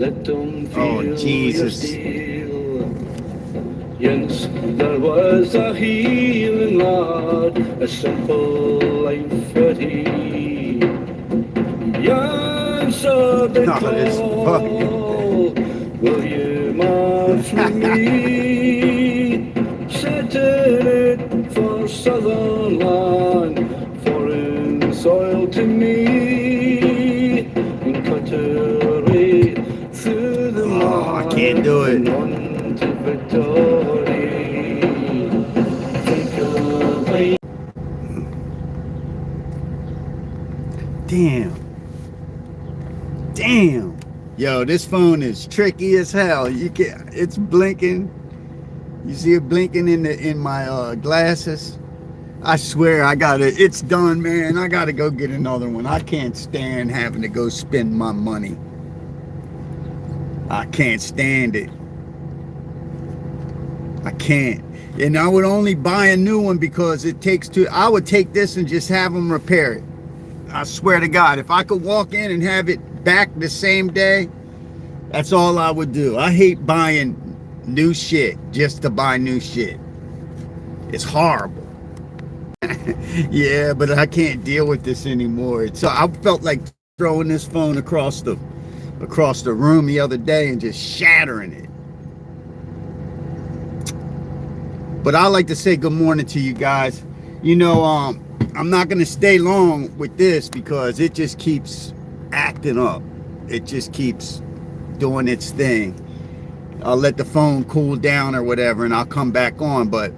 Let them Oh, feel your Jesus. steel. Yes, there was a healing lad, a simple life at he. Answered the Oh, this fucking thing. call, will you march with me? Setting it for Sutherland, foreign soil to me, and cut away through the Oh, I can't mire do it. and on to victory. Think away. Damn. Damn. Yo, this phone is tricky as hell. It's blinking. You see it blinking in my glasses. I swear it's done, man. I gotta go get another one. I can't stand having to go spend my money. I can't stand it. I can't. And I would only buy a new one because I would take this and just have them repair it. I swear to God, if I could walk in and have it back the same day, that's all I would do. I hate buying new shit just to buy new shit. It's horrible. Yeah, but I can't deal with this anymore. So I felt like throwing this phone across the room the other day and just shattering it. But I like to say good morning to you guys. You know, I'm not going to stay long with this because it just keeps acting up. It just keeps doing its thing. I'll let the phone cool down or whatever and I'll come back on. But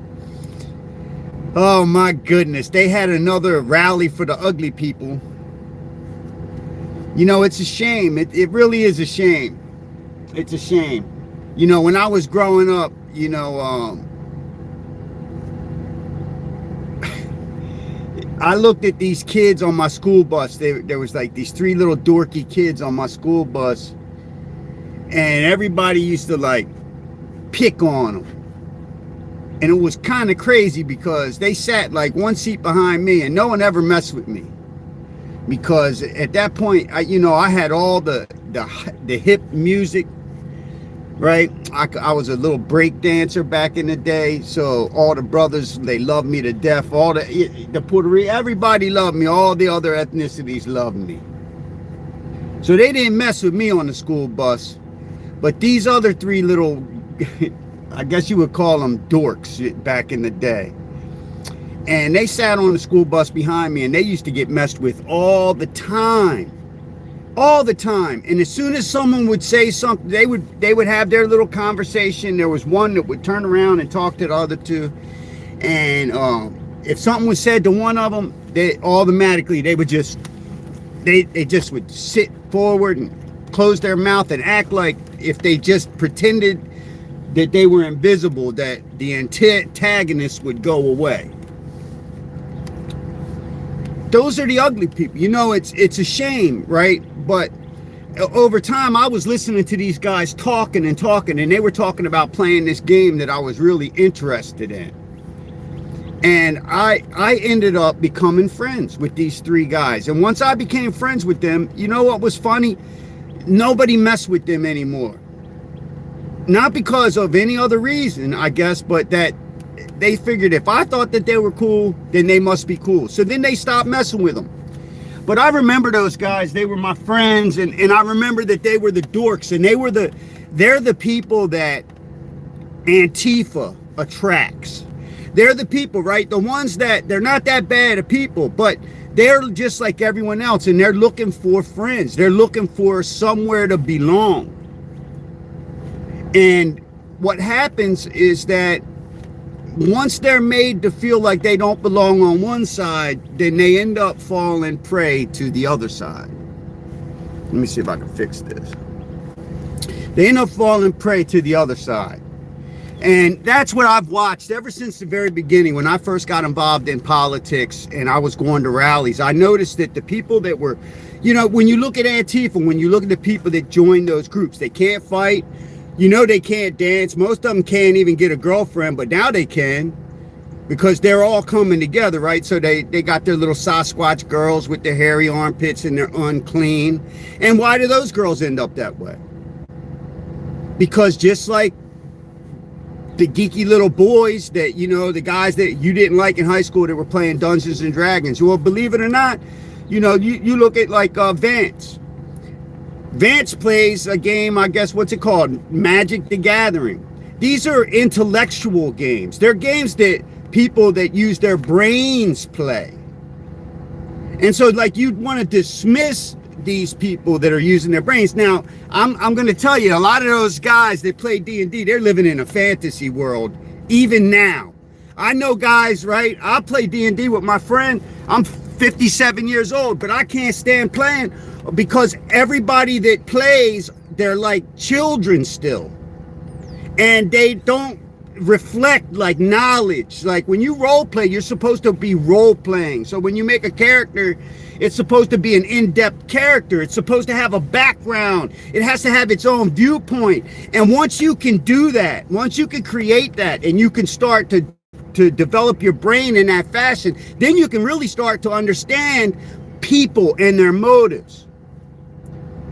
oh my goodness, they had another rally for the ugly people. You know, it's a shame. It really is a shame. It's a shame. You know, when I was growing up, you know, I looked at these kids on my school bus. There was like these three little dorky kids on my school bus. And everybody used to like pick on them. And it was kind of crazy because they sat like one seat behind me and no one ever messed with me. Because at that point, I had all the hip music, right? I was a little break dancer back in the day, so all the brothers, they loved me to death. All the Puerto Rican, everybody loved me. All the other ethnicities loved me. So they didn't mess with me on the school bus. But these other three little, I guess you would call them dorks back in the day. And they sat on the school bus behind me and they used to get messed with all the time. All the time. And as soon as someone would say something, they would have their little conversation. There was one that would turn around and talk to the other two. And if something was said to one of them, they would just would sit forward and close their mouth and act like if they just pretended that they were invisible, that the antagonist would go away. Those are the ugly people. You know, it's a shame, right? But over time, I was listening to these guys talking, and they were talking about playing this game that I was really interested in. And I ended up becoming friends with these three guys. And once I became friends with them, you know what was funny? Nobody messed with them anymore. Not because of any other reason, I guess, but that they figured if I thought that they were cool, then they must be cool. So then they stopped messing with them. But I remember those guys. They were my friends, and I remember that they were the dorks, and they're the people that Antifa attracts. They're the people, right? The ones that they're not that bad of people, but they're just like everyone else, and they're looking for friends. They're looking for somewhere to belong. And what happens is that once they're made to feel like they don't belong on one side, then they end up falling prey to the other side. Let me see if I can fix this. They end up falling prey to the other side. And that's what I've watched ever since the very beginning. When I first got involved in politics and I was going to rallies, I noticed that the people that were, you know, when you look at Antifa, when you look at the people that join those groups, they can't fight. You know, they can't dance. Most of them can't even get a girlfriend, but now they can because they're all coming together, right? So they got their little Sasquatch girls with their hairy armpits and they're unclean. And why do those girls end up that way? Because just like the geeky little boys that, you know, the guys that you didn't like in high school that were playing Dungeons and Dragons, well, believe it or not, you know, you look at like Vance. Vance plays a game, I guess, what's it called? Magic the Gathering. These are intellectual games. They're games that people that use their brains play. And so, like, you'd want to dismiss these people that are using their brains. Now, I'm going to tell you, a lot of those guys that play D&D, they're living in a fantasy world, even now. I know guys, right? I play D&D with my friend. I'm 57 years old, but I can't stand playing because everybody that plays, they're like children still. And they don't reflect like knowledge. Like when you role play, you're supposed to be role playing. So when you make a character, it's supposed to be an in-depth character. It's supposed to have a background. It has to have its own viewpoint. And once you can do that, once you can create that, and you can start to develop your brain in that fashion, then you can really start to understand people and their motives.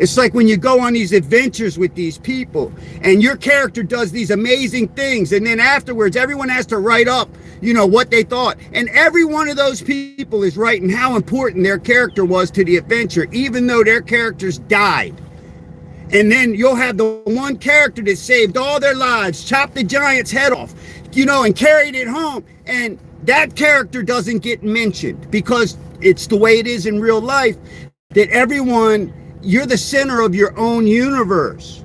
It's like when you go on these adventures with these people and your character does these amazing things, and then afterwards everyone has to write up, you know, what they thought. And every one of those people is writing how important their character was to the adventure, even though their characters died. And then you'll have the one character that saved all their lives, chopped the giant's head off, you know, and carried it home. And that character doesn't get mentioned because it's the way it is in real life, that everyone, you're the center of your own universe.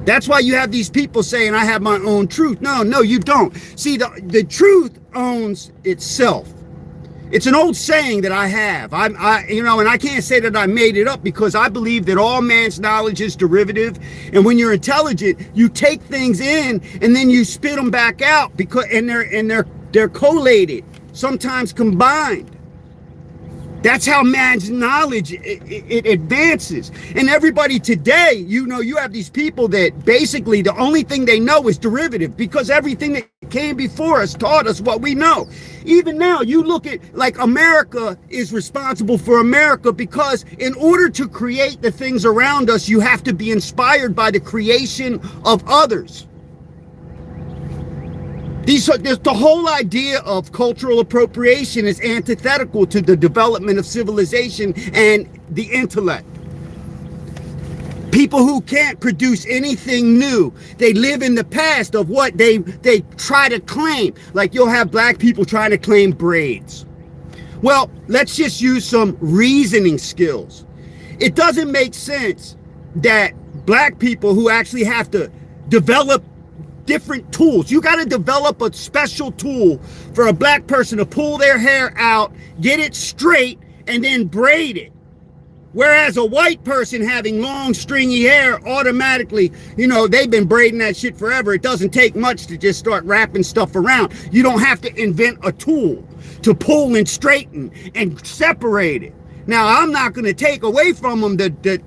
That's why you have these people saying, I have my own truth. No, you don't. See, the truth owns itself. It's an old saying that I have. You know, and I can't say that I made it up because I believe that all man's knowledge is derivative. And when you're intelligent, you take things in and then you spit them back out and they're collated, sometimes combined. That's how man's knowledge, it advances. And everybody today, you know, you have these people that basically the only thing they know is derivative because everything that came before us taught us what we know. Even now, you look at, like, America is responsible for America because in order to create the things around us, you have to be inspired by the creation of others. The whole idea of cultural appropriation is antithetical to the development of civilization and the intellect. People who can't produce anything new, they live in the past of what they try to claim. Like you'll have black people trying to claim braids. Well, let's just use some reasoning skills. It doesn't make sense that black people who actually have to develop different tools. You got to develop a special tool for a black person to pull their hair out, get it straight, and then braid it. Whereas a white person having long, stringy hair, automatically, you know, they've been braiding that shit forever. It doesn't take much to just start wrapping stuff around. You don't have to invent a tool to pull and straighten and separate it. Now, I'm not going to take away from them that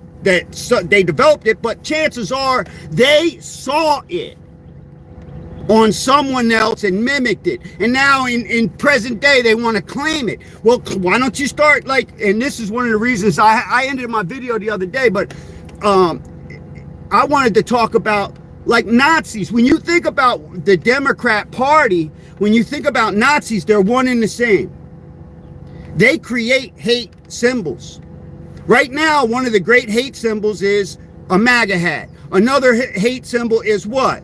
they developed it, but chances are they saw it on someone else and mimicked it. And now in present day, they want to claim it. Well, why don't you start like, and this is one of the reasons I ended my video the other day, but I wanted to talk about like Nazis. When you think about the Democrat Party, when you think about Nazis, they're one and the same. They create hate symbols. Right now, one of the great hate symbols is a MAGA hat. Another hate symbol is what?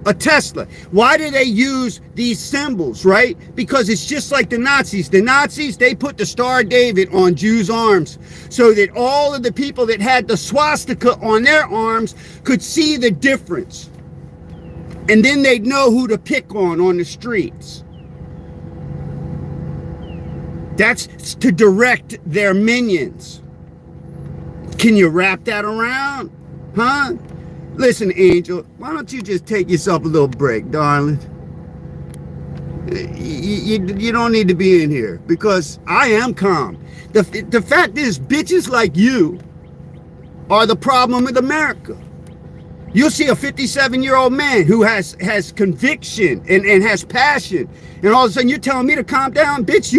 A Tesla. Why do they use these symbols, right? Because it's just like the Nazis. The Nazis, they put the Star of David on Jews' arms so that all of the people that had the swastika on their arms could see the difference. And then they'd know who to pick on the streets. That's to direct their minions. Can you wrap that around? Huh? Listen, Angel, why don't you just take yourself a little break, darling? You don't need to be in here because I am calm. The fact is, bitches like you are the problem with America. You'll see a 57-year-old man who has conviction and has passion, and all of a sudden you're telling me to calm down? Bitch,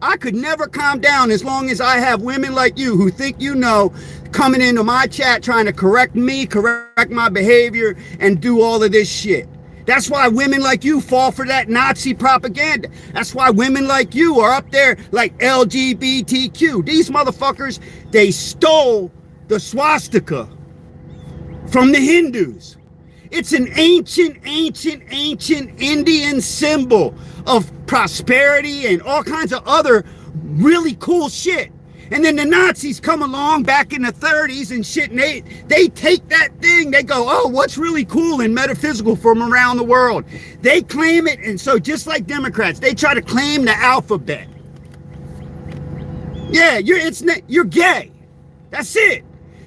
I could never calm down as long as I have women like you who think you know coming into my chat trying to correct me, correct my behavior, and do all of this shit. That's why women like you fall for that Nazi propaganda. That's why women like you are up there like LGBTQ. These motherfuckers, they stole the swastika from the Hindus. It's an ancient Indian symbol of prosperity and all kinds of other really cool shit. And then the Nazis come along back in the 30s and shit, and they take that thing, they go, oh, what's really cool and metaphysical from around the world? They claim it, and so just like Democrats, they try to claim the alphabet. Yeah, you're gay. That's it.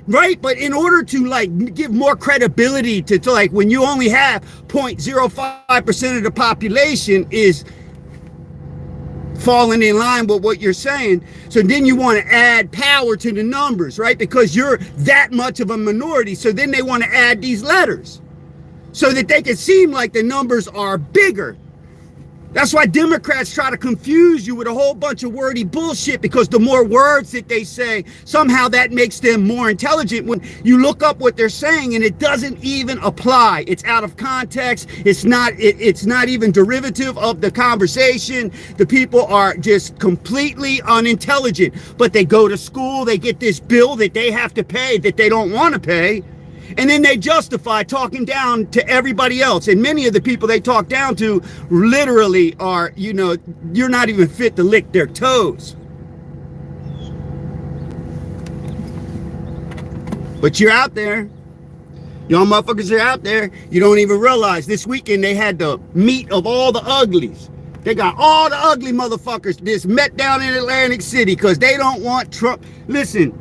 Right? But in order to like give more credibility to like when you only have 0.05% of the population is falling in line with what you're saying. So then you want to add power to the numbers, right? Because you're that much of a minority. So then they want to add these letters so that they can seem like the numbers are bigger. That's why Democrats try to confuse you with a whole bunch of wordy bullshit, because the more words that they say, somehow that makes them more intelligent. When you look up what they're saying and it doesn't even apply, it's out of context. It's not even derivative of the conversation. The people are just completely unintelligent, but they go to school, they get this bill that they have to pay that they don't want to pay. And then they justify talking down to everybody else. And many of the people they talk down to literally are, you're not even fit to lick their toes. But you're out there. Y'all motherfuckers are out there. You don't even realize this weekend they had the meet of all the uglies. They got all the ugly motherfuckers just met down in Atlantic City because they don't want Trump. Listen.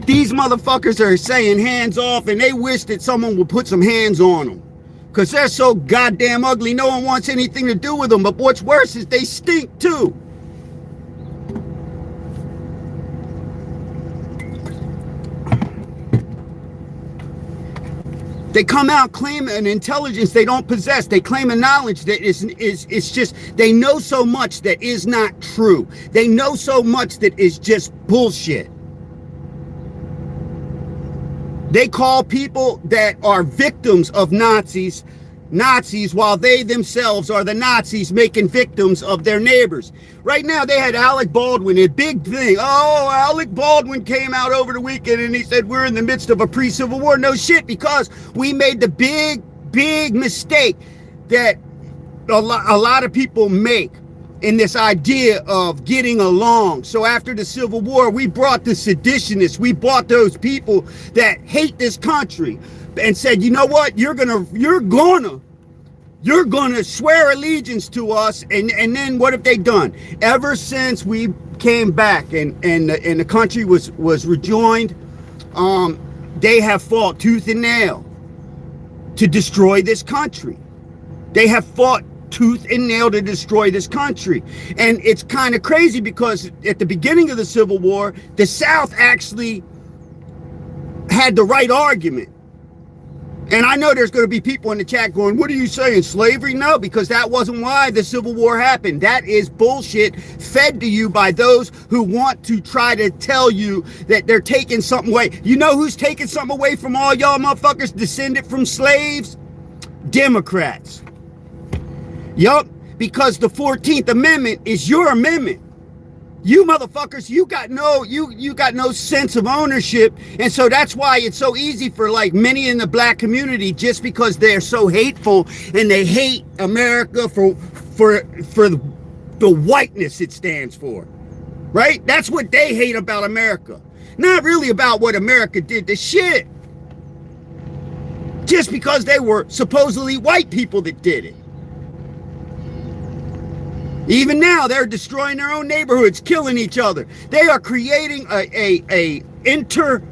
These motherfuckers are saying hands off, and they wish that someone would put some hands on them because they're so goddamn ugly. No one wants anything to do with them. But what's worse is they stink too. They come out claiming an intelligence they don't possess. They claim a knowledge that is just, they know so much that is not true. They know so much that is just bullshit. They call people that are victims of Nazis, while they themselves are the Nazis making victims of their neighbors. Right now, they had Alec Baldwin, a big thing. Oh, Alec Baldwin came out over the weekend and he said, we're in the midst of a pre-Civil War. No shit, because we made the big mistake that a lot of people make in this idea of getting along. So after the Civil War, we brought the seditionists, we brought those people that hate this country and said, you know what, you're gonna swear allegiance to us. And then what have they done? Ever since we came back and the country was rejoined, they have fought tooth and nail to destroy this country. They have fought tooth and nail to destroy this country. And it's kind of crazy because at the beginning of the Civil War, the South actually had the right argument. And I know there's going to be people in the chat going, what are you saying, slavery? No, because that wasn't why the Civil War happened. That is bullshit fed to you by those who want to try to tell you that they're taking something away. You know who's taking something away from all y'all motherfuckers descended from slaves? Democrats. Yup, because the 14th Amendment is your amendment. You motherfuckers, you got no sense of ownership. And so that's why it's so easy for like many in the black community, just because they're so hateful and they hate America for the whiteness it stands for. Right? That's what they hate about America. Not really about what America did to shit. Just because they were supposedly white people that did it. Even now, they're destroying their own neighborhoods, killing each other. They are creating a inter-ethnic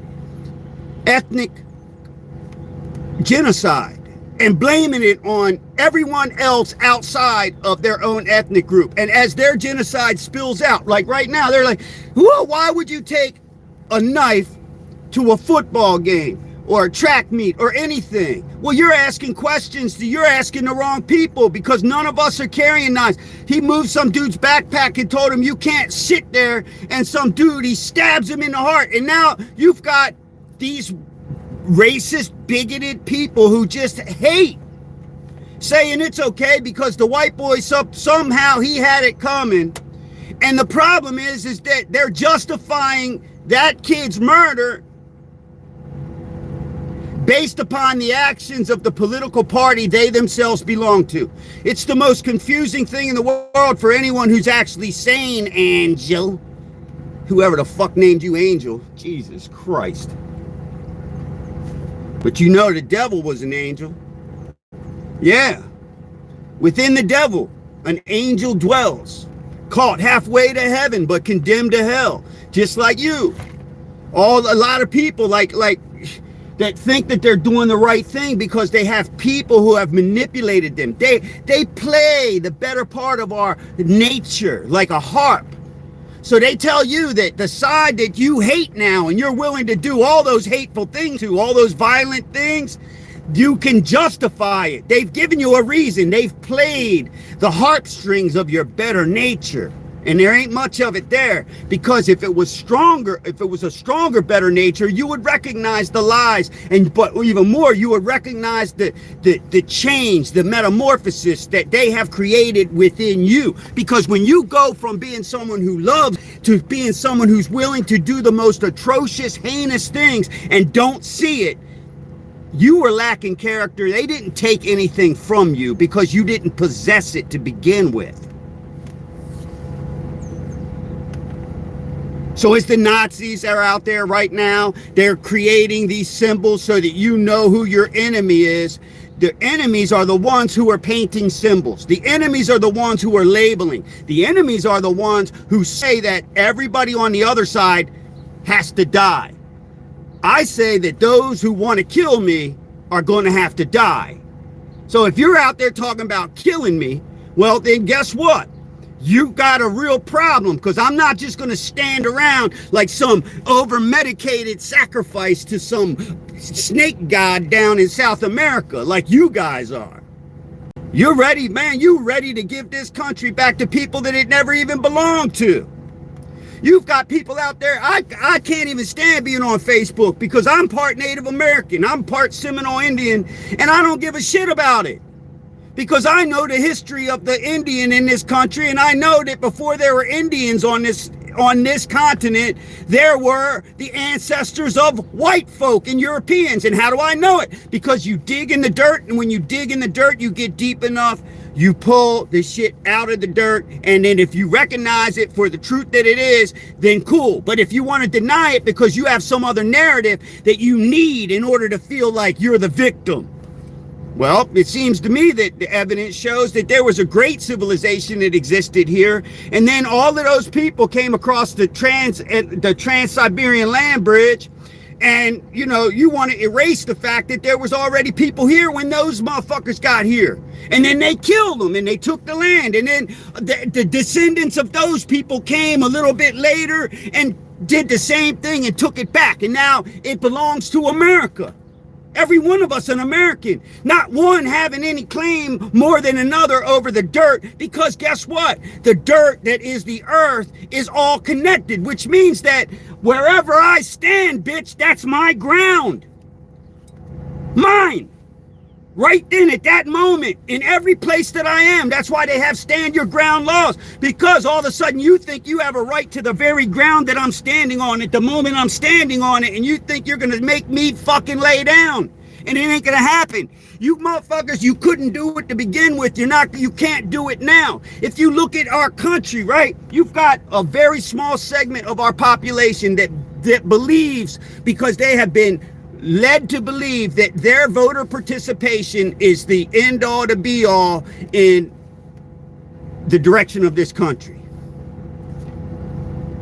genocide and blaming it on everyone else outside of their own ethnic group. And as their genocide spills out, like right now, they're like, whoa, why would you take a knife to a football game? or a track meet or anything. Well, you're asking questions, you're asking the wrong people, because none of us are carrying knives. He moved some dude's backpack and told him you can't sit there, and some dude, he stabs him in the heart. And now you've got these racist, bigoted people who just hate, saying it's okay because the white boy somehow he had it coming. And the problem is that they're justifying that kid's murder based upon the actions of the political party they themselves belong to. It's the most confusing thing in the world for anyone who's actually sane, Angel. Whoever the fuck named you Angel. Jesus Christ. But you know the devil was an angel. Yeah. Within the devil, an angel dwells, caught halfway to heaven, but condemned to hell. Just like you. A lot of people like that think that they're doing the right thing because they have people who have manipulated them. They play the better part of our nature like a harp. So they tell you that the side that you hate now, and you're willing to do all those hateful things to, all those violent things, you can justify it. They've given you a reason. They've played the harpstrings of your better nature. And there ain't much of it there, because if it was a stronger, better nature, you would recognize the lies, but even more, you would recognize the change, the metamorphosis that they have created within you. Because when you go from being someone who loves to being someone who's willing to do the most atrocious, heinous things and don't see it, you were lacking character. They didn't take anything from you because you didn't possess it to begin with. So as the Nazis are out there right now, they're creating these symbols so that you know who your enemy is. The enemies are the ones who are painting symbols. The enemies are the ones who are labeling. The enemies are the ones who say that everybody on the other side has to die. I say that those who want to kill me are going to have to die. So if you're out there talking about killing me, well, then guess what? You got a real problem, because I'm not just going to stand around like some over-medicated sacrifice to some snake god down in South America like you guys are. You're ready, man. You ready to give this country back to people that it never even belonged to. You've got people out there. I can't even stand being on Facebook because I'm part Native American. I'm part Seminole Indian, and I don't give a shit about it. Because I know the history of the Indian in this country, and I know that before there were Indians on this continent, there were the ancestors of white folk and Europeans. And how do I know it? Because you dig in the dirt, and when you dig in the dirt, you get deep enough, you pull the shit out of the dirt, and then if you recognize it for the truth that it is, then cool. But if you want to deny it because you have some other narrative that you need in order to feel like you're the victim, well, it seems to me that the evidence shows that there was a great civilization that existed here, and then all of those people came across the Trans-Siberian land bridge, and you want to erase the fact that there was already people here when those motherfuckers got here, and then they killed them and they took the land, and then the descendants of those people came a little bit later and did the same thing and took it back, and now it belongs to America. Every one of us an American, not one having any claim more than another over the dirt, because guess what? The dirt that is the earth is all connected, which means that wherever I stand, bitch, that's my ground. Mine. Right then, at that moment, in every place that I am. That's why they have stand your ground laws, because all of a sudden you think you have a right to the very ground that I'm standing on at the moment I'm standing on it, and you think you're gonna make me fucking lay down, and it ain't gonna happen. You motherfuckers, you couldn't do it to begin with. You can't do it now. If you look at our country, right, you've got a very small segment of our population that believes, because they have been led to believe that their voter participation is the end all to be all in the direction of this country,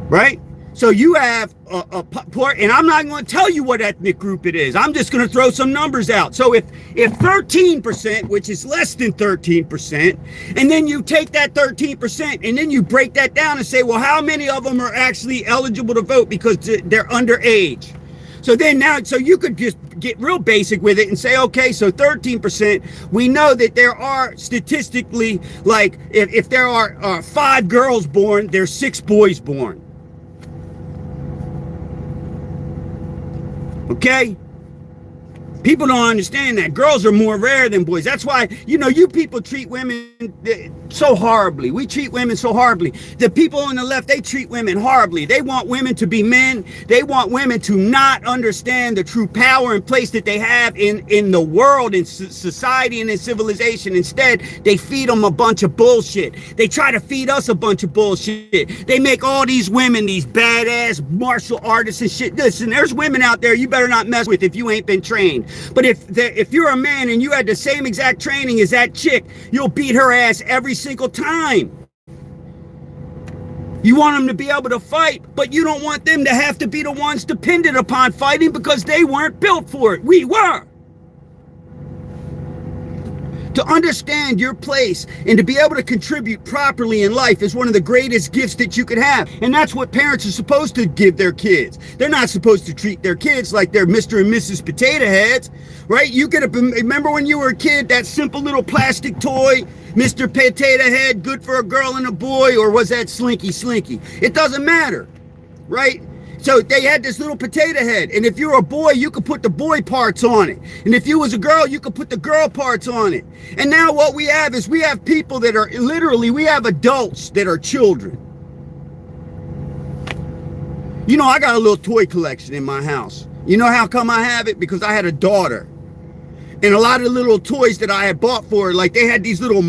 right? So you have a part, and I'm not going to tell you what ethnic group it is. I'm just going to throw some numbers out. So if 13%, which is less than 13%, and then you take that 13% and then you break that down and say, well, how many of them are actually eligible to vote because they're underage? So then now, so you could just get real basic with it and say, okay, so 13%, we know that there are statistically, like, if there are 5 girls born, there's 6 boys born. Okay? People don't understand that. Girls are more rare than boys. That's why, you know, you people treat women so horribly. We treat women so horribly. The people on the left, they treat women horribly. They want women to be men. They want women to not understand the true power and place that they have in the world, in society, and in civilization. Instead, they feed them a bunch of bullshit. They try to feed us a bunch of bullshit. They make all these women these badass martial artists and shit. Listen, there's women out there you better not mess with if you ain't been trained. But if you're a man and you had the same exact training as that chick, you'll beat her ass every single time. You want them to be able to fight, but you don't want them to have to be the ones dependent upon fighting because they weren't built for it. We were. To understand your place and to be able to contribute properly in life is one of the greatest gifts that you could have. And that's what parents are supposed to give their kids. They're not supposed to treat their kids like they're Mr. and Mrs. Potato Heads, right? You could have remember when you were a kid, that simple little plastic toy, Mr. Potato Head, good for a girl and a boy, or was that Slinky Slinky? It doesn't matter, right? So they had this little potato head, and if you're a boy, you could put the boy parts on it. And if you was a girl, you could put the girl parts on it. And now what we have is we have people that are literally, we have adults that are children. You know, I got a little toy collection in my house. You know how come I have it? Because I had a daughter. And a lot of the little toys that I had bought for her, like they had these little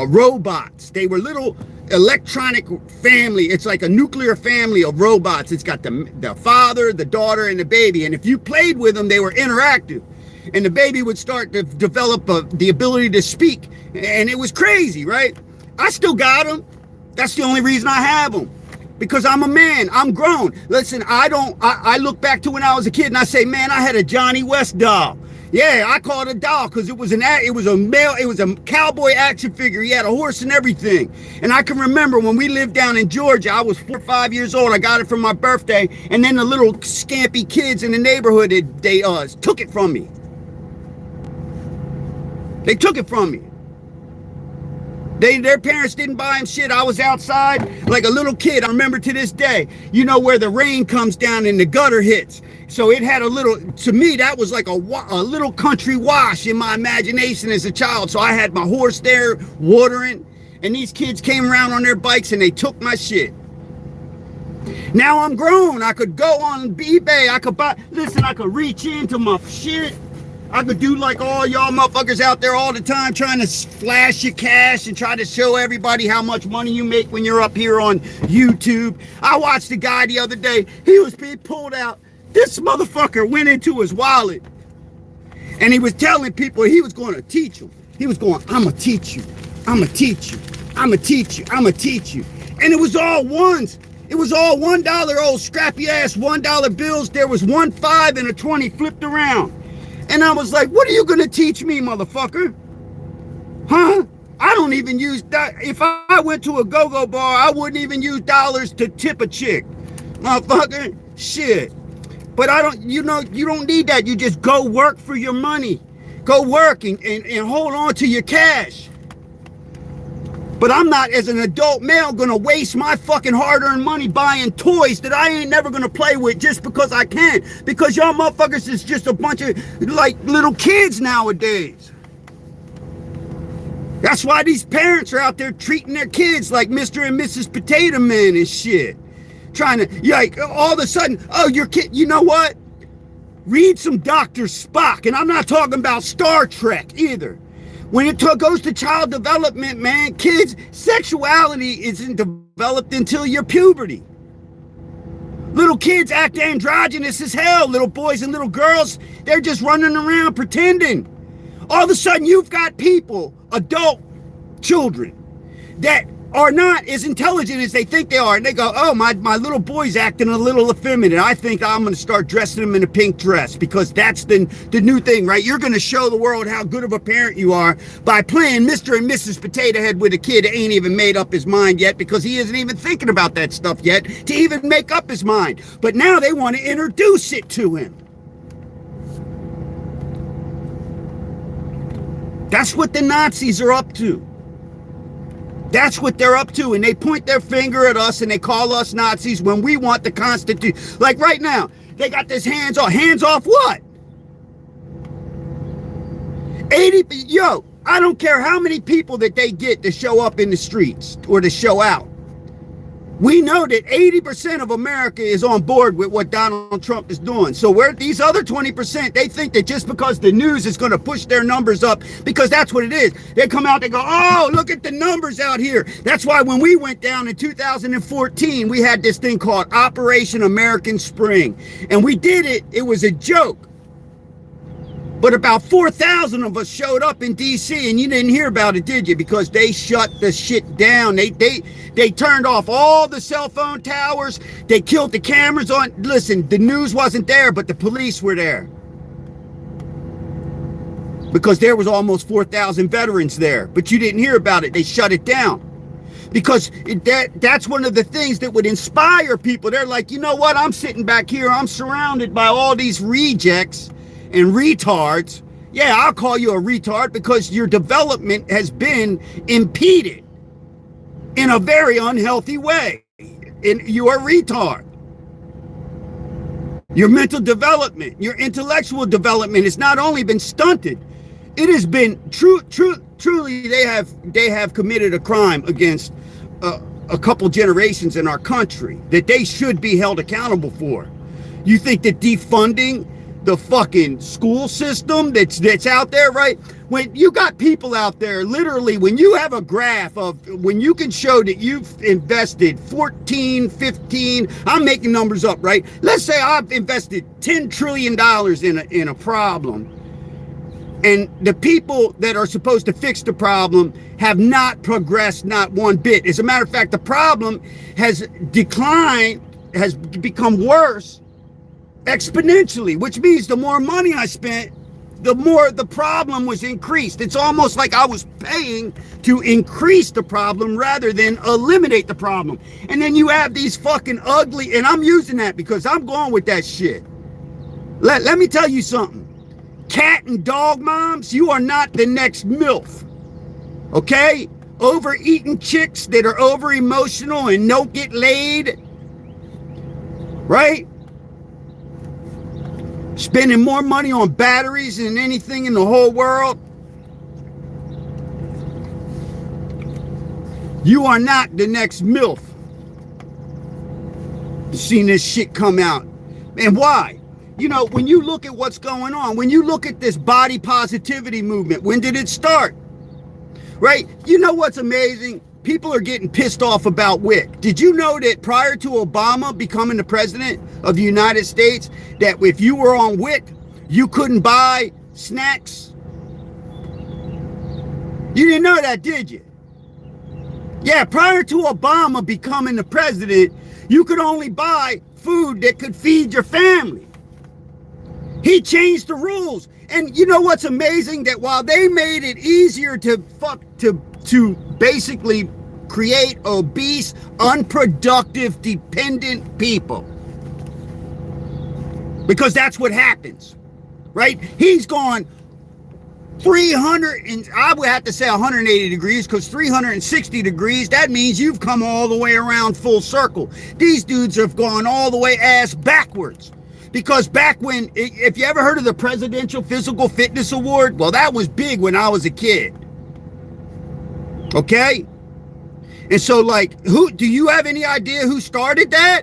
robots. They were little electronic family. It's like a nuclear family of robots. It's got the father, the daughter, and the baby. And if you played with them, they were interactive. And the baby would start to develop the ability to speak. And it was crazy, right? I still got them. That's the only reason I have them. Because I'm a man. I'm grown. Listen, I look back to when I was a kid and I say, man, I had a Johnny West doll. Yeah, I call it a doll because it was a cowboy action figure. He had a horse and everything. And I can remember when we lived down in Georgia, I was 4 or 5 years old. I got it for my birthday. And then the little scampy kids in the neighborhood, they took it from me. They took it from me. Their parents didn't buy them shit. I was outside like a little kid. I remember to this day, you know, where the rain comes down and the gutter hits. So it had a little, to me, that was like a little country wash in my imagination as a child. So I had my horse there watering, and these kids came around on their bikes and they took my shit. Now I'm grown. I could go on eBay. I could reach into my shit. I could do like all y'all motherfuckers out there all the time trying to flash your cash and try to show everybody how much money you make when you're up here on YouTube. I watched a guy the other day. He pulled out. This motherfucker went into his wallet and he was telling people he was going to teach them. He was going, I'm going to teach you. I'm going to teach you. I'm going to teach you. I'm going to teach you. And it was all ones. It was all $1 old scrappy ass $1 bills. There was 1 5 and a 20 flipped around. And I was like, what are you going to teach me, motherfucker? Huh? I don't even use that. If I went to a go-go bar, I wouldn't even use dollars to tip a chick. Motherfucker, shit. But you don't need that. You just go work for your money. Go work and hold on to your cash. But I'm not, as an adult male, gonna waste my fucking hard-earned money buying toys that I ain't never gonna play with just because I can. Because y'all motherfuckers is just a bunch of, like, little kids nowadays. That's why these parents are out there treating their kids like Mr. and Mrs. Potato Man and shit. Trying to, like, all of a sudden, oh, your kid, you know what? Read some Dr. Spock, and I'm not talking about Star Trek either. When it goes to child development, man, kids, sexuality isn't developed until your puberty. Little kids act androgynous as hell. Little boys and little girls, they're just running around pretending. All of a sudden, you've got people, adult children, that are not as intelligent as they think they are. And they go, oh, my little boy's acting a little effeminate. I think I'm going to start dressing him in a pink dress because that's the new thing, right? You're going to show the world how good of a parent you are by playing Mr. and Mrs. Potato Head with a kid that ain't even made up his mind yet because he isn't even thinking about that stuff yet to even make up his mind. But now they want to introduce it to him. That's what the Nazis are up to. That's what they're up to. And they point their finger at us and they call us Nazis when we want the Constitution. Like right now, they got this hands off. Hands off what? 80, yo, I don't care how many people that they get to show up in the streets or to show out. We know that 80% of America is on board with what Donald Trump is doing. So where these other 20%, they think that just because the news is going to push their numbers up, because that's what it is. They come out, they go, oh, look at the numbers out here. That's why when we went down in 2014, we had this thing called Operation American Spring. And we did it. It was a joke. But about 4,000 of us showed up in D.C. and you didn't hear about it, did you? Because they shut the shit down. They turned off all the cell phone towers. They killed the cameras on. Listen, the news wasn't there, but the police were there. Because there was almost 4,000 veterans there. But you didn't hear about it. They shut it down. Because that's one of the things that would inspire people. They're like, you know what? I'm sitting back here. I'm surrounded by all these rejects and retards. Yeah, I'll call you a retard because your development has been impeded in a very unhealthy way. And you're a retard. Your mental development, your intellectual development has not only been stunted, it has been truly they have committed a crime against a couple generations in our country that they should be held accountable for. You think that defunding the fucking school system that's out there, right? When you got people out there, literally, when you have a graph of when you can show that you've invested 14, 15, I'm making numbers up, right? Let's say I've invested $10 trillion in a problem. And the people that are supposed to fix the problem have not progressed, not one bit. As a matter of fact, the problem has declined, has become worse exponentially, which means the more money I spent, the more the problem was increased. It's almost like I was paying to increase the problem rather than eliminate the problem. And then you have these fucking ugly, and I'm using that because I'm going with that shit. Let me tell you something. Cat and dog moms, you are not the next MILF. Okay? Overeating chicks that are over emotional and don't get laid. Right? Spending more money on batteries than anything in the whole world. You are not the next MILF. You've seen this shit come out. And why? You know, when you look at what's going on, when you look at this body positivity movement, when did it start? Right? You know what's amazing? People are getting pissed off about WIC. Did you know that prior to Obama becoming the president of the United States, that if you were on WIC, you couldn't buy snacks? You didn't know that, did you? Yeah, prior to Obama becoming the president, you could only buy food that could feed your family. He changed the rules. And you know what's amazing? That while they made it easier to basically create obese, unproductive, dependent people. Because that's what happens, right? He's gone 300, and I would have to say 180 degrees, because 360 degrees, that means you've come all the way around full circle. These dudes have gone all the way ass backwards. Because back when, if you ever heard of the Presidential Physical Fitness Award, well, that was big when I was a kid. Okay? And so, like, do you have any idea who started that?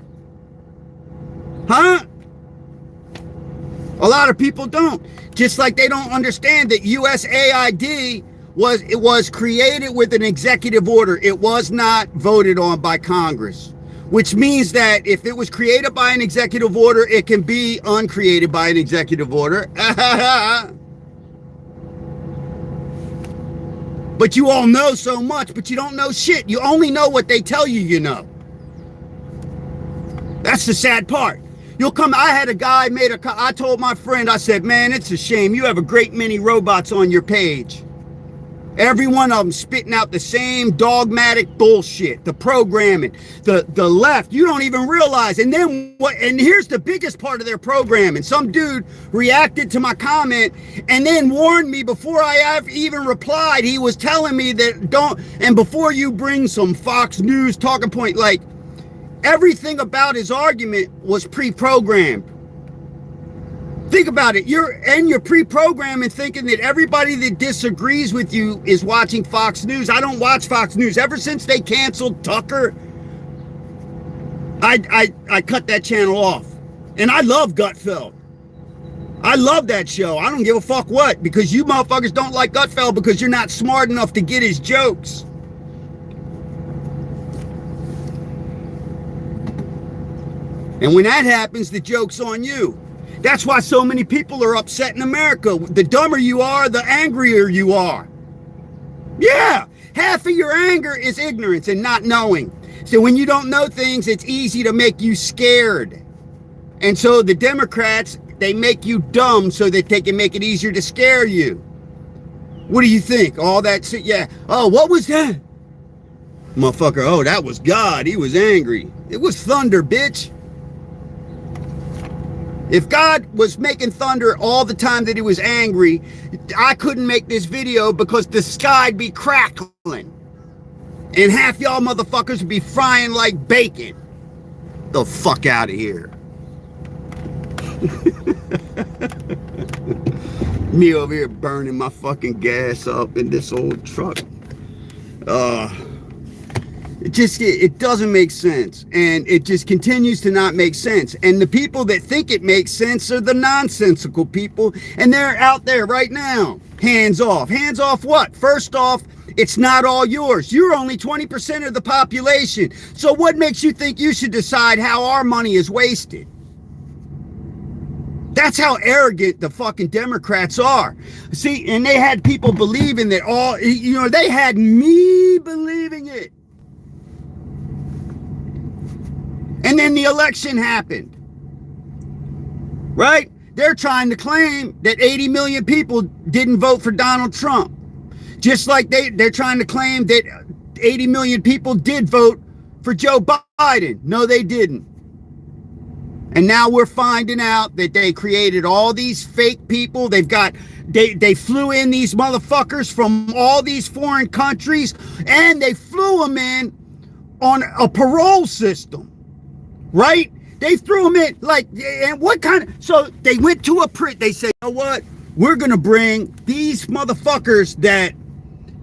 Huh? A lot of people don't. Just like they don't understand that USAID was created with an executive order. It was not voted on by Congress. Which means that if it was created by an executive order, it can be uncreated by an executive order. But you all know so much, but you don't know shit. You only know what they tell you you know. That's the sad part. You'll come, I had a guy I told my friend, I said, man, it's a shame. You have a great many robots on your page. Every one of them spitting out the same dogmatic bullshit, the programming, the left, you don't even realize. And then what, and here's the biggest part of their programming. Some dude reacted to my comment and then warned me before I have even replied. He was telling me that don't, and before you bring some Fox News talking point, like everything about his argument was pre-programmed. Think about it. You're pre-programming thinking that everybody that disagrees with you is watching Fox News. I don't watch Fox News. Ever since they canceled Tucker, I cut that channel off. And I love Gutfeld. I love that show. I don't give a fuck what, because you motherfuckers don't like Gutfeld because you're not smart enough to get his jokes. And when that happens, the joke's on you. That's why so many people are upset in America. The dumber you are, the angrier you are. Yeah, half of your anger is ignorance and not knowing. So when you don't know things, it's easy to make you scared. And so the Democrats, they make you dumb so that they can make it easier to scare you. What do you think? All that shit, yeah. Oh, what was that? Motherfucker, oh, that was God. He was angry. It was thunder, bitch. If God was making thunder all the time that he was angry, I couldn't make this video because the sky'd be crackling. And half y'all motherfuckers would be frying like bacon. The fuck out of here. Me over here burning my fucking gas up in this old truck. It doesn't make sense, and it just continues to not make sense. And the people that think it makes sense are the nonsensical people, and they're out there right now. Hands off. Hands off what? First off, it's not all yours. You're only 20% of the population. So what makes you think you should decide how our money is wasted? That's how arrogant the fucking Democrats are. See, and they had people believing that all, you know, they had me believing it. And then the election happened, right? They're trying to claim that 80 million people didn't vote for Donald Trump. Just like they're trying to claim that 80 million people did vote for Joe Biden. No, they didn't. And now we're finding out that they created all these fake people. They flew in these motherfuckers from all these foreign countries, and they flew them in on a parole system. Right? They threw them in, like, and what kind of, so they went to a print, they said, you know what? We're going to bring these motherfuckers that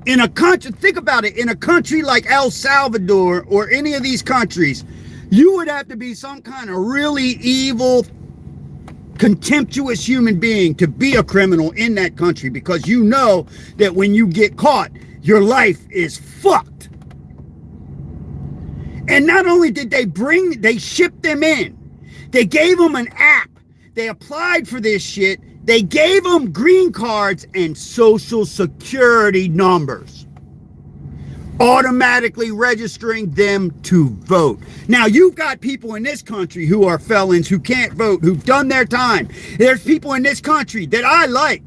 in a country, think about it, in a country like El Salvador or any of these countries, you would have to be some kind of really evil, contemptuous human being to be a criminal in that country, because you know that when you get caught, your life is fucked. And not only did they shipped them in, they gave them an app. They applied for this shit. They gave them green cards and social security numbers, automatically registering them to vote. Now, you've got people in this country who are felons, who can't vote, who've done their time. There's people in this country that I like.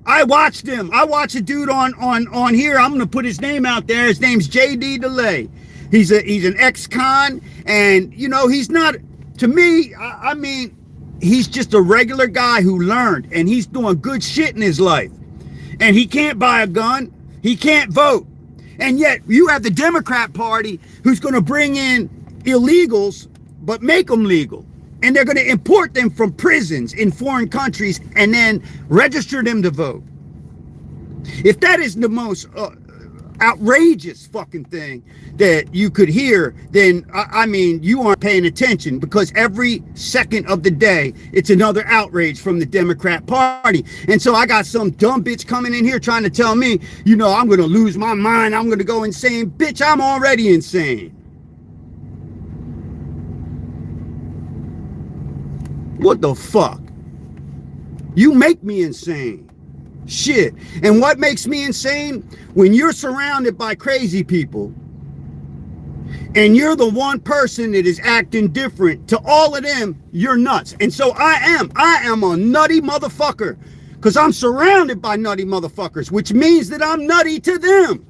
I watch them. I watch a dude on here. I'm going to put his name out there. His name's JD DeLay. He's an ex-con, and you know, he's not, to me, I mean, he's just a regular guy who learned, and he's doing good shit in his life. And he can't buy a gun, he can't vote. And yet you have the Democrat Party who's going to bring in illegals but make them legal. And they're going to import them from prisons in foreign countries and then register them to vote. If that is the most outrageous fucking thing that you could hear, then I mean, you aren't paying attention, because every second of the day it's another outrage from the Democrat Party. And so I got some dumb bitch coming in here trying to tell me, you know, I'm going to lose my mind, I'm going to go insane. Bitch, I'm already insane. What the fuck? You make me insane. Shit. And what makes me insane? When you're surrounded by crazy people and you're the one person that is acting different to all of them, you're nuts. And so I am a nutty motherfucker, Because I'm surrounded by nutty motherfuckers, which means that I'm nutty to them.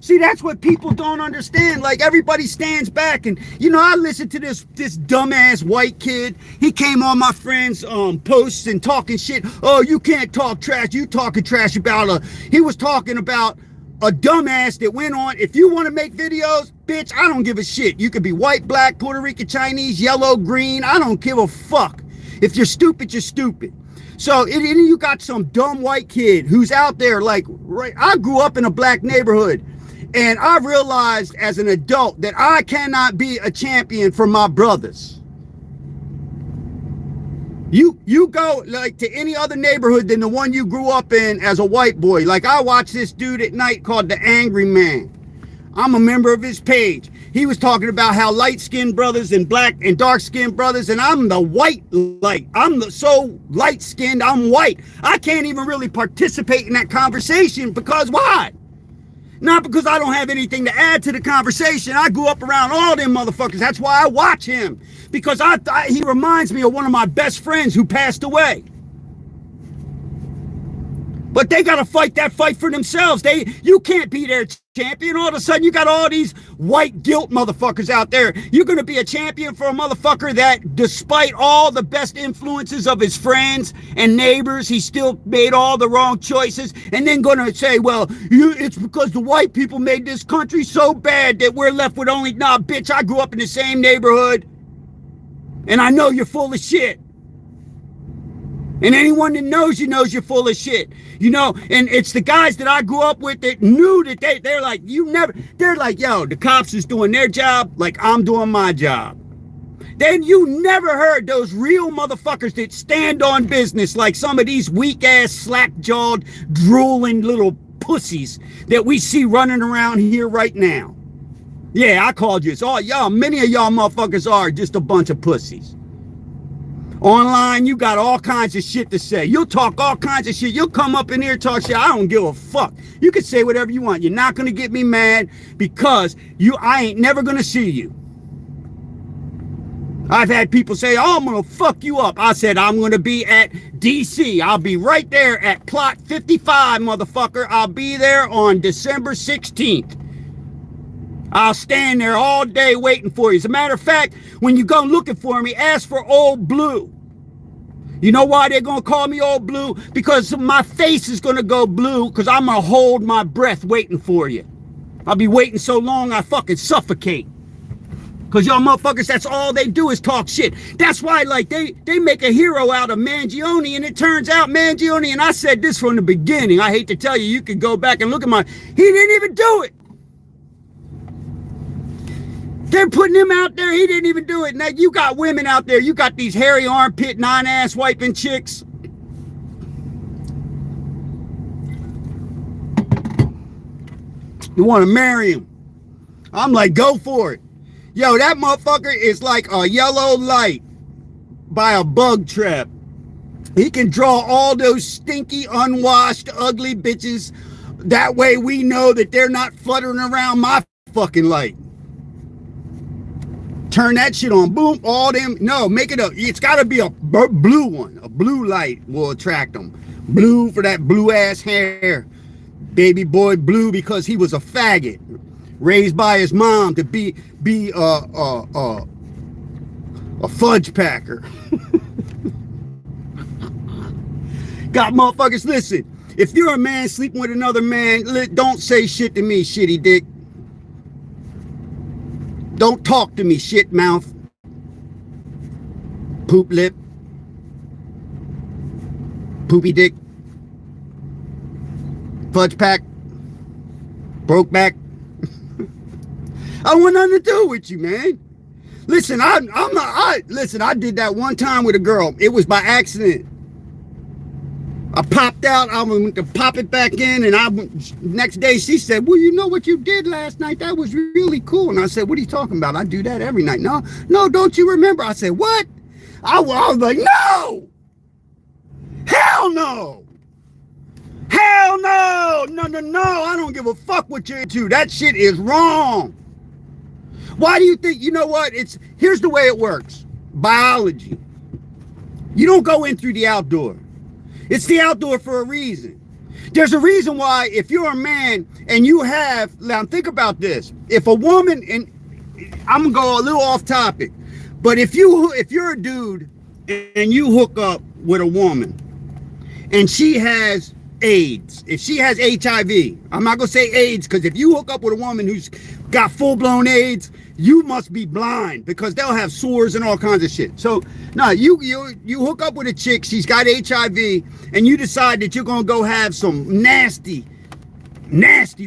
See, that's what people don't understand. Like, everybody stands back and, I listened to this dumbass white kid. He came on my friend's posts and talking shit. Oh, you can't talk trash. You talking trash about he was talking about a dumbass that went on. If you want to make videos, bitch, I don't give a shit. You could be white, black, Puerto Rican, Chinese, yellow, green. I don't give a fuck. If you're stupid, you're stupid. So you got some dumb white kid who's out there like, right? I grew up in a black neighborhood. And I realized as an adult that I cannot be a champion for my brothers. You go like to any other neighborhood than the one you grew up in as a white boy. Like, I watch this dude at night called The Angry Man. I'm a member of his page. He was talking about how light-skinned brothers and black and dark-skinned brothers, and I'm the white, like, so light-skinned, I'm white. I can't even really participate in that conversation because why? Not because I don't have anything to add to the conversation. I grew up around all them motherfuckers. That's why I watch him. Because he reminds me of one of my best friends who passed away. But they got to fight that fight for themselves. You can't be their champion. All of a sudden, you got all these white guilt motherfuckers out there. You're going to be a champion for a motherfucker that, despite all the best influences of his friends and neighbors, he still made all the wrong choices. And then going to say, well, it's because the white people made this country so bad that we're left with only, nah, bitch, I grew up in the same neighborhood. And I know you're full of shit. And anyone that knows you knows you're full of shit. And it's the guys that I grew up with that knew that they're like, they're like, yo, the cops is doing their job like I'm doing my job. Then you never heard those real motherfuckers that stand on business like some of these weak-ass, slack-jawed, drooling little pussies that we see running around here right now. Yeah, I called you. So many of y'all motherfuckers are just a bunch of pussies. Online, you got all kinds of shit to say. You'll talk all kinds of shit. You'll come up in here and talk shit. I don't give a fuck. You can say whatever you want. You're not going to get me mad because I ain't never going to see you. I've had people say, oh, I'm going to fuck you up. I said, I'm going to be at DC. I'll be right there at plot 55, motherfucker. I'll be there on December 16th. I'll stand there all day waiting for you. As a matter of fact, when you go looking for me, ask for Old Blue. You know why they're going to call me Old Blue? Because my face is going to go blue because I'm going to hold my breath waiting for you. I'll be waiting so long I fucking suffocate. Because y'all motherfuckers, that's all they do is talk shit. That's why, like, they make a hero out of Mangione, and it turns out Mangione, and I said this from the beginning. I hate to tell you, you could go back and look at he didn't even do it. They're putting him out there. He didn't even do it. Now, you got women out there. You got these hairy armpit, non-ass wiping chicks. You want to marry him. I'm like, go for it. Yo, that motherfucker is like a yellow light by a bug trap. He can draw all those stinky, unwashed, ugly bitches. That way we know that they're not fluttering around my fucking light. Turn that shit on. Boom. All them. No, make it it's got to be a blue one. A blue light will attract them. Blue for that blue ass hair. Baby boy blue because he was a faggot. Raised by his mom to be a fudge packer. Got motherfuckers, listen. If you're a man sleeping with another man, don't say shit to me, shitty dick. Don't talk to me, shit mouth. Poop lip. Poopy dick. Fudge pack. Broke back. I don't want nothing to do with you, man. Listen, listen, I did that one time with a girl. It was by accident. I popped out, I went to pop it back in, and next day she said, well, you know what you did last night? That was really cool. And I said, what are you talking about? I do that every night. No, don't you remember? I said, what? I was like, no! Hell no! Hell no! No, I don't give a fuck what you're into. That shit is wrong. Why do you think, you know what? Here's the way it works. Biology. You don't go in through the outdoor. It's the outdoor for a reason. There's a reason why if you're a man and you have, now think about this. If a woman, and I'm gonna go a little off topic, but if you're a dude and you hook up with a woman and she has AIDS, if she has HIV, I'm not gonna say AIDS, because if you hook up with a woman who's got full-blown AIDS, you must be blind, because they'll have sores and all kinds of shit. So no, you hook up with a chick, she's got HIV, and you decide that you're gonna go have some nasty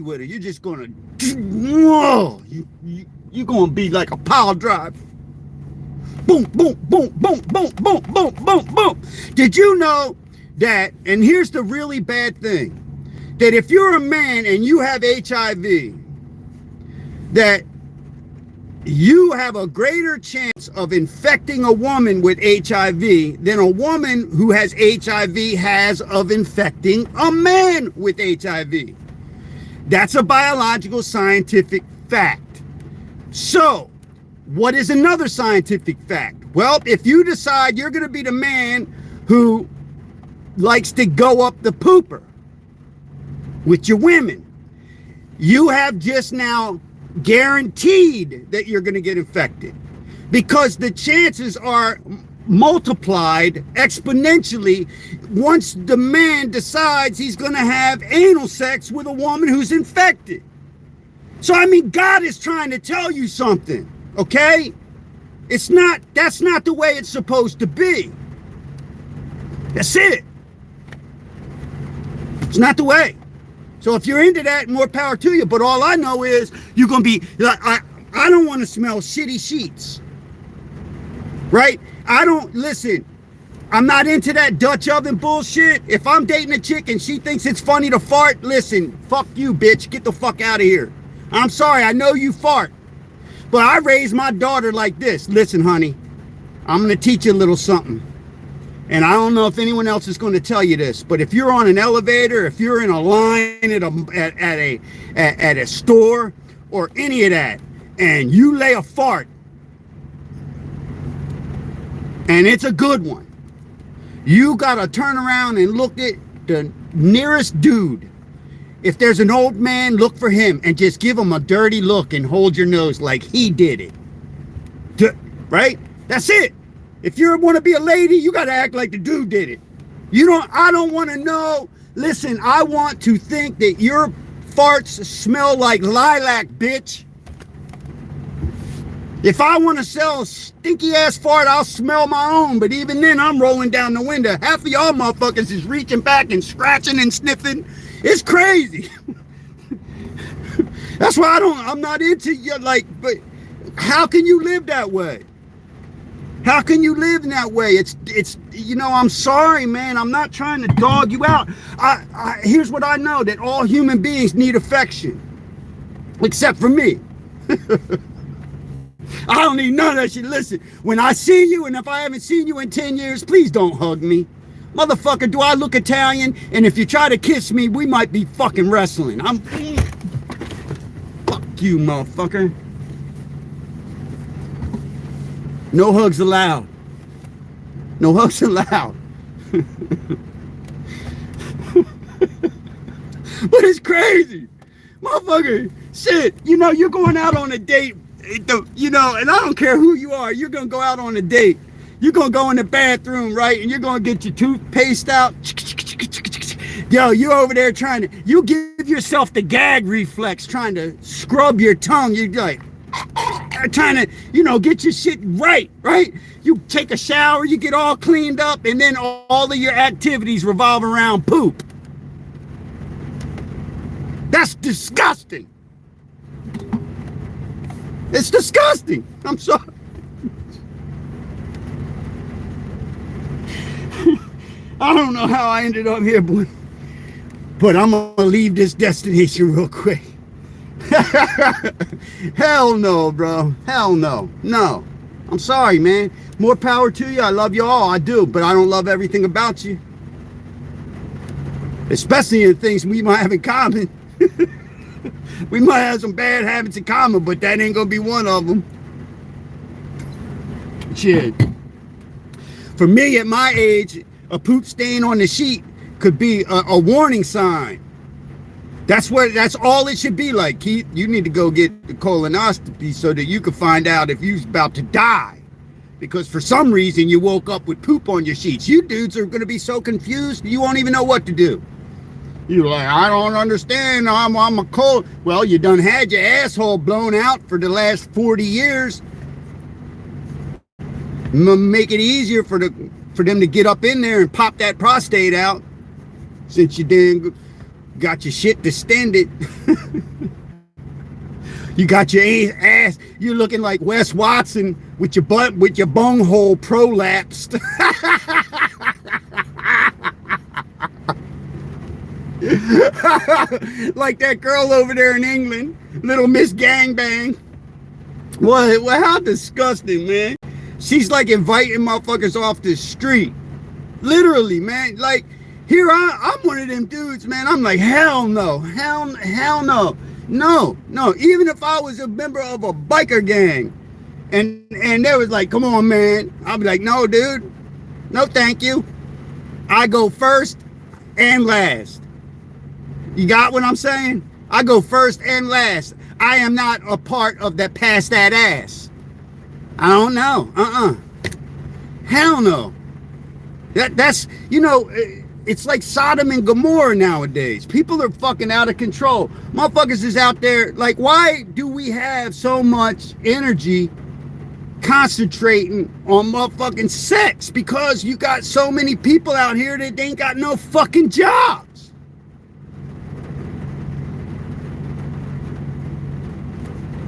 with her. You're just gonna, whoa, you're gonna be like a pile driver. Boom, boom, boom, boom, boom, boom, boom, boom, boom. Did you know that, and here's the really bad thing, that if you're a man and you have HIV, that you have a greater chance of infecting a woman with HIV than a woman who has HIV has of infecting a man with HIV. That's a biological scientific fact. So, what is another scientific fact? Well, if you decide you're going to be the man who likes to go up the pooper with your women, you have just now guaranteed that you're going to get infected, because the chances are multiplied exponentially once the man decides he's going to have anal sex with a woman who's infected. So I mean, God is trying to tell you something, okay? That's not the way it's supposed to be. That's it. It's not the way. So if you're into that, more power to you. But all I know is you're going to be, I don't want to smell shitty sheets. Right? Listen, I'm not into that Dutch oven bullshit. If I'm dating a chick and she thinks it's funny to fart, listen, fuck you, bitch. Get the fuck out of here. I'm sorry, I know you fart. But I raised my daughter like this. Listen, honey, I'm going to teach you a little something. And I don't know if anyone else is going to tell you this, but if you're on an elevator, if you're in a line at a store or any of that, and you lay a fart, and it's a good one, you got to turn around and look at the nearest dude. If there's an old man, look for him and just give him a dirty look and hold your nose like he did it. Right? That's it. If you want to be a lady, you got to act like the dude did it. I don't want to know. Listen, I want to think that your farts smell like lilac, bitch. If I want to sell a stinky ass fart, I'll smell my own. But even then, I'm rolling down the window. Half of y'all motherfuckers is reaching back and scratching and sniffing. It's crazy. That's why I'm not into you. Like, but how can you live that way? How can you live in that way? It's I'm sorry, man. I'm not trying to dog you out. Here's what I know, that all human beings need affection. Except for me. I don't need none of that shit. Listen, when I see you, and if I haven't seen you in 10 years, please don't hug me. Motherfucker, do I look Italian? And if you try to kiss me, we might be fucking wrestling. Fuck you, motherfucker. No hugs allowed. No hugs allowed. But it's crazy. Motherfucker, shit, you're going out on a date, and I don't care who you are, you're going to go out on a date. You're going to go in the bathroom, right? And you're going to get your toothpaste out. Yo, you're over there you give yourself the gag reflex, trying to scrub your tongue. You're like, trying to, get your shit right? You take a shower, you get all cleaned up, and then all of your activities revolve around poop. That's disgusting. It's disgusting. I'm sorry. I don't know how I ended up here, but I'm going to leave this destination real quick. Hell no, bro. Hell no. No. I'm sorry, man. More power to you. I love you all. I do. But I don't love everything about you. Especially the things we might have in common. We might have some bad habits in common, but that ain't going to be one of them. Shit. For me, at my age, a poop stain on the sheet could be a warning sign. That's all it should be like. Keith, you need to go get the colonoscopy so that you can find out if you're about to die. Because for some reason you woke up with poop on your sheets. You dudes are going to be so confused, you won't even know what to do. You're like, I don't understand. I'm a cold. Well, you done had your asshole blown out for the last 40 years. Make it easier for them to get up in there and pop that prostate out, since you didn't got your shit distended. You got your ass. You're looking like Wes Watson with your butt, with your bunghole prolapsed. Like that girl over there in England, little Miss Gangbang. What? How disgusting, man. She's like inviting motherfuckers off the street. Literally, man. Like, here I'm one of them dudes, man. I'm like, hell no. Hell no. No. Even if I was a member of a biker gang and they was like, come on, man. I'll be like, no, dude. No, thank you. I go first and last. You got what I'm saying? I go first and last. I am not a part of that pass that ass. I don't know. Hell no. That's, you know, it's like Sodom and Gomorrah nowadays. People are fucking out of control. Motherfuckers is out there. Like, why do we have so much energy concentrating on motherfucking sex? Because you got so many people out here that ain't got no fucking jobs.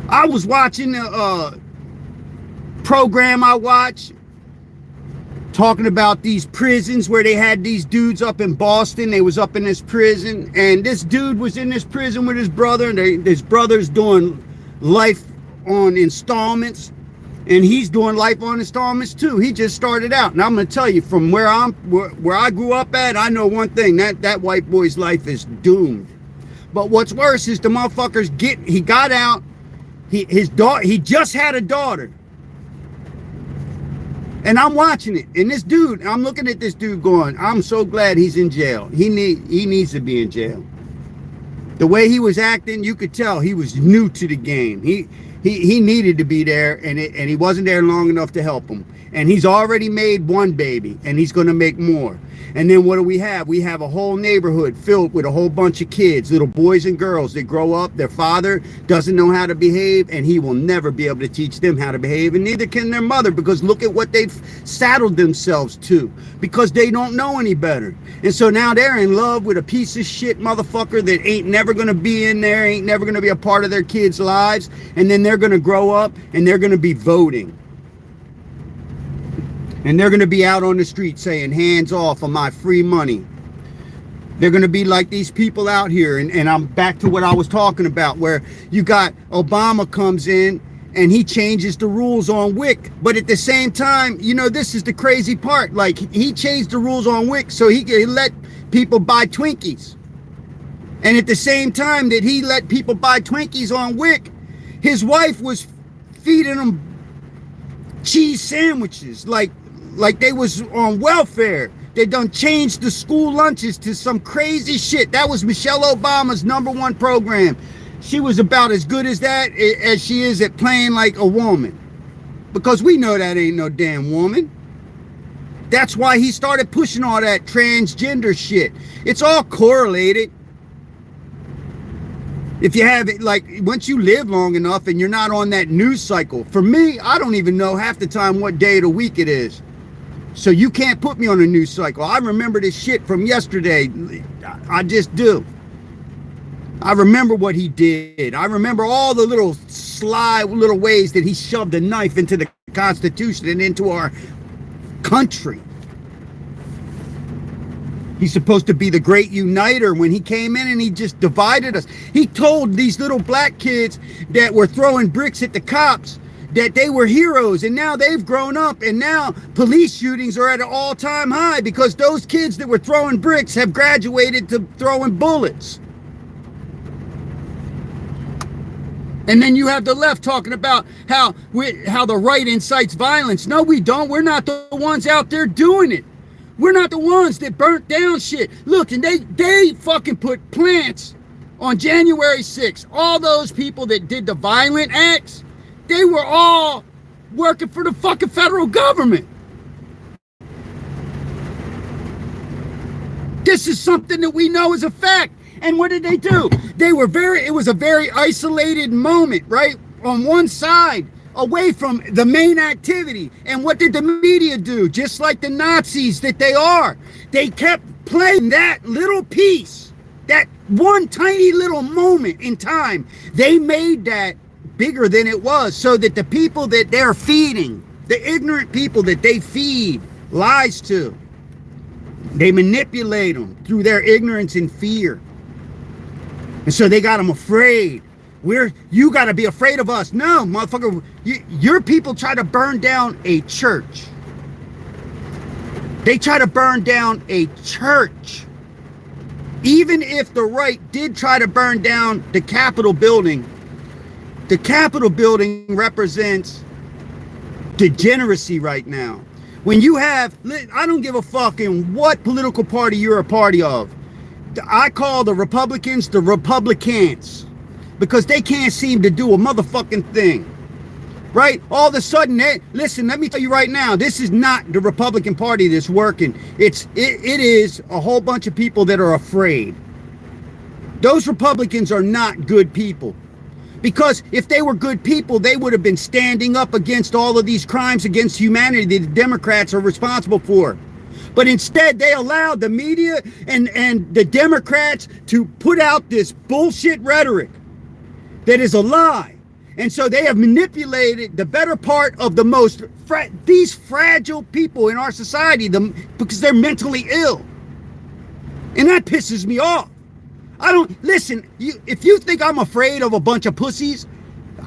I was watching a program I watch talking about these prisons where they had these dudes up in Boston. They was up in this prison, and this dude was in this prison with his brother, and his brother's doing life on installments, and he's doing life on installments too. He just started out, and I'm gonna tell you, from where I grew up at, I know one thing: that white boy's life is doomed. But what's worse is the motherfuckers he got out. He just had a daughter. And I'm watching it. And this dude, I'm looking at this dude going, I'm so glad he's in jail. He needs to be in jail. The way he was acting, you could tell he was new to the game. He needed to be there, and he wasn't there long enough to help him. And he's already made one baby, and he's going to make more. And then what do we have? We have a whole neighborhood filled with a whole bunch of kids, little boys and girls that grow up. Their father doesn't know how to behave, and he will never be able to teach them how to behave, and neither can their mother, because look at what they've saddled themselves to, because they don't know any better. And so now they're in love with a piece of shit motherfucker that ain't never going to be in there, ain't never going to be a part of their kids' lives, and then they're going to grow up, and they're going to be voting. And they're going to be out on the street saying, hands off of my free money. They're going to be like these people out here. And I'm back to what I was talking about, where you got Obama comes in and he changes the rules on WIC. But at the same time, you know, this is the crazy part. Like, he changed the rules on WIC so he could let people buy Twinkies. And at the same time that he let people buy Twinkies on WIC, his wife was feeding them cheese sandwiches like they was on welfare. They done changed the school lunches to some crazy shit. That was Michelle Obama's #1 program. She was about as good as that as she is at playing like a woman. Because we know that ain't no damn woman. That's why he started pushing all that transgender shit. It's all correlated. If you have it, like, once you live long enough and you're not on that news cycle. For me, I don't even know half the time what day of the week it is. So you can't put me on a news cycle. I remember this shit from yesterday. I just do. I remember what he did. I remember all the little sly little ways that he shoved a knife into the Constitution and into our country. He's supposed to be the great uniter. When he came in and he just divided us. He told these little black kids that were throwing bricks at the cops that they were heroes, and now they've grown up, and now police shootings are at an all-time high because those kids that were throwing bricks have graduated to throwing bullets. And then you have the left talking about how the right incites violence. No, we don't. We're not the ones out there doing it. We're not the ones that burnt down shit. Look, and they fucking put plants on January 6th. All those people that did the violent acts, they were all working for the fucking federal government. This is something that we know is a fact. And what did they do? It was a very isolated moment, right? On one side, away from the main activity. And what did the media do? Just like the Nazis that they are. They kept playing that little piece, that one tiny little moment in time. They made that bigger than it was, so that the people that they're feeding, the ignorant people that they feed lies to, they manipulate them through their ignorance and fear. And so they got them afraid. You got to be afraid of us. No, motherfucker, your people try to burn down a church. They try to burn down a church. Even if the right did try to burn down the Capitol building, the Capitol building represents degeneracy right now. When you have, I don't give a fucking what political party you're a party of. I call the Republicans the Republicans because they can't seem to do a motherfucking thing. Right? All of a sudden, listen, let me tell you right now, this is not the Republican Party that's working. It is a whole bunch of people that are afraid. Those Republicans are not good people. Because if they were good people, they would have been standing up against all of these crimes against humanity that the Democrats are responsible for. But instead, they allowed the media and the Democrats to put out this bullshit rhetoric that is a lie. And so they have manipulated the better part of the most, these fragile people in our society, because they're mentally ill. And that pisses me off. I don't, listen, if you think I'm afraid of a bunch of pussies,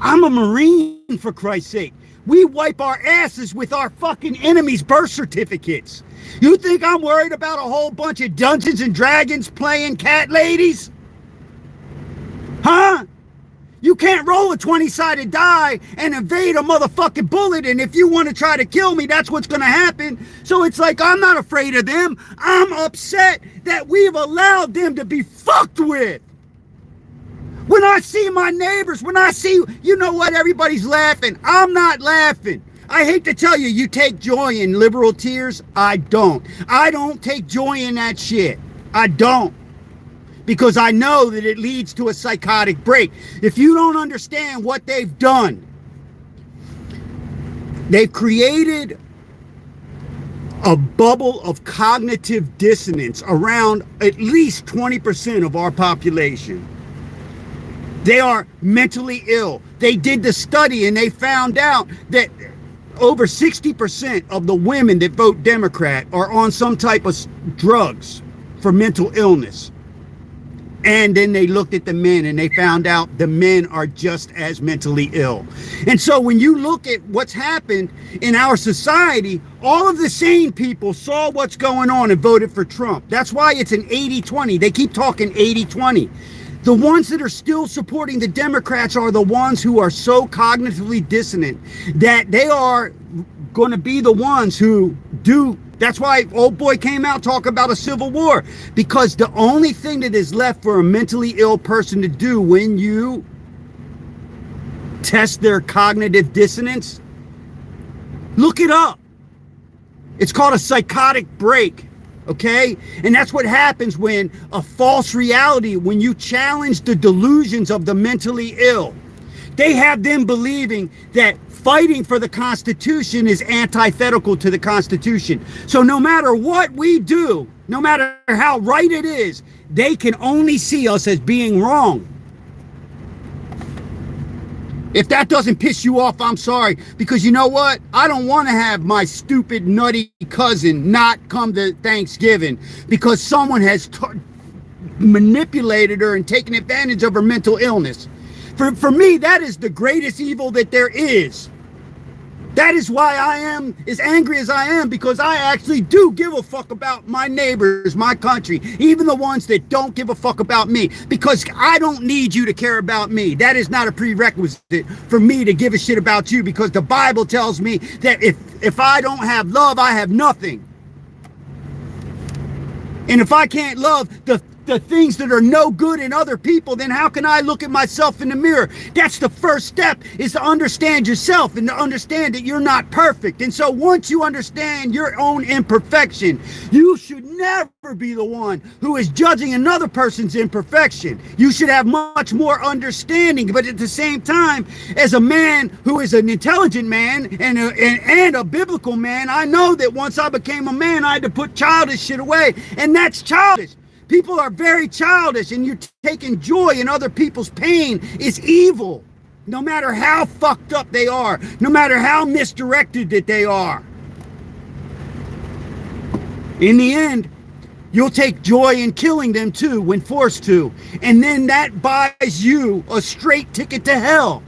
I'm a Marine, for Christ's sake. We wipe our asses with our fucking enemies' birth certificates. You think I'm worried about a whole bunch of Dungeons and Dragons playing cat ladies? Huh? You can't roll a 20-sided die and evade a motherfucking bullet, and if you want to try to kill me, that's what's going to happen. So it's like, I'm not afraid of them. I'm upset that we've allowed them to be fucked with. When I see my neighbors, when I see, you know what, everybody's laughing. I'm not laughing. I hate to tell you, you take joy in liberal tears. I don't. I don't take joy in that shit. I don't. Because I know that it leads to a psychotic break. If you don't understand what they've done, they've created a bubble of cognitive dissonance around at least 20% of our population. They are mentally ill. They did the study and they found out that over 60% of the women that vote Democrat are on some type of drugs for mental illness. And then they looked at the men and they found out the men are just as mentally ill. And so when you look at what's happened in our society, all of the sane people saw what's going on and voted for Trump. That's why it's an 80-20. They keep talking 80-20. The ones that are still supporting the Democrats are the ones who are so cognitively dissonant that they are going to be the ones who do. That's why old boy came out talking about a civil war, because the only thing that is left for a mentally ill person to do when you test their cognitive dissonance, look it up. It's called a psychotic break, okay? And that's what happens when a false reality, when you challenge the delusions of the mentally ill. They have them believing that fighting for the Constitution is antithetical to the Constitution. So no matter what we do, no matter how right it is, they can only see us as being wrong. If that doesn't piss you off, I'm sorry. Because you know what? I don't want to have my stupid, nutty cousin not come to Thanksgiving because someone has manipulated her and taken advantage of her mental illness. For me, that is the greatest evil that there is. That is why I am as angry as I am, because I actually do give a fuck about my neighbors, my country, even the ones that don't give a fuck about me, because I don't need you to care about me. That is not a prerequisite for me to give a shit about you, because the Bible tells me that if I don't have love, I have nothing. And if I can't love the things that are no good in other people, then how can I look at myself in the mirror? That's the first step, is to understand yourself and to understand that you're not perfect. And so once you understand your own imperfection, you should never be the one who is judging another person's imperfection. You should have much more understanding. But at the same time, as a man who is an intelligent man and a biblical man, I know that once I became a man, I had to put childish shit away. And that's childish. People are very childish, and you're taking joy in other people's pain is evil. No matter how fucked up they are, no matter how misdirected that they are. In the end, you'll take joy in killing them too when forced to. And then that buys you a straight ticket to hell.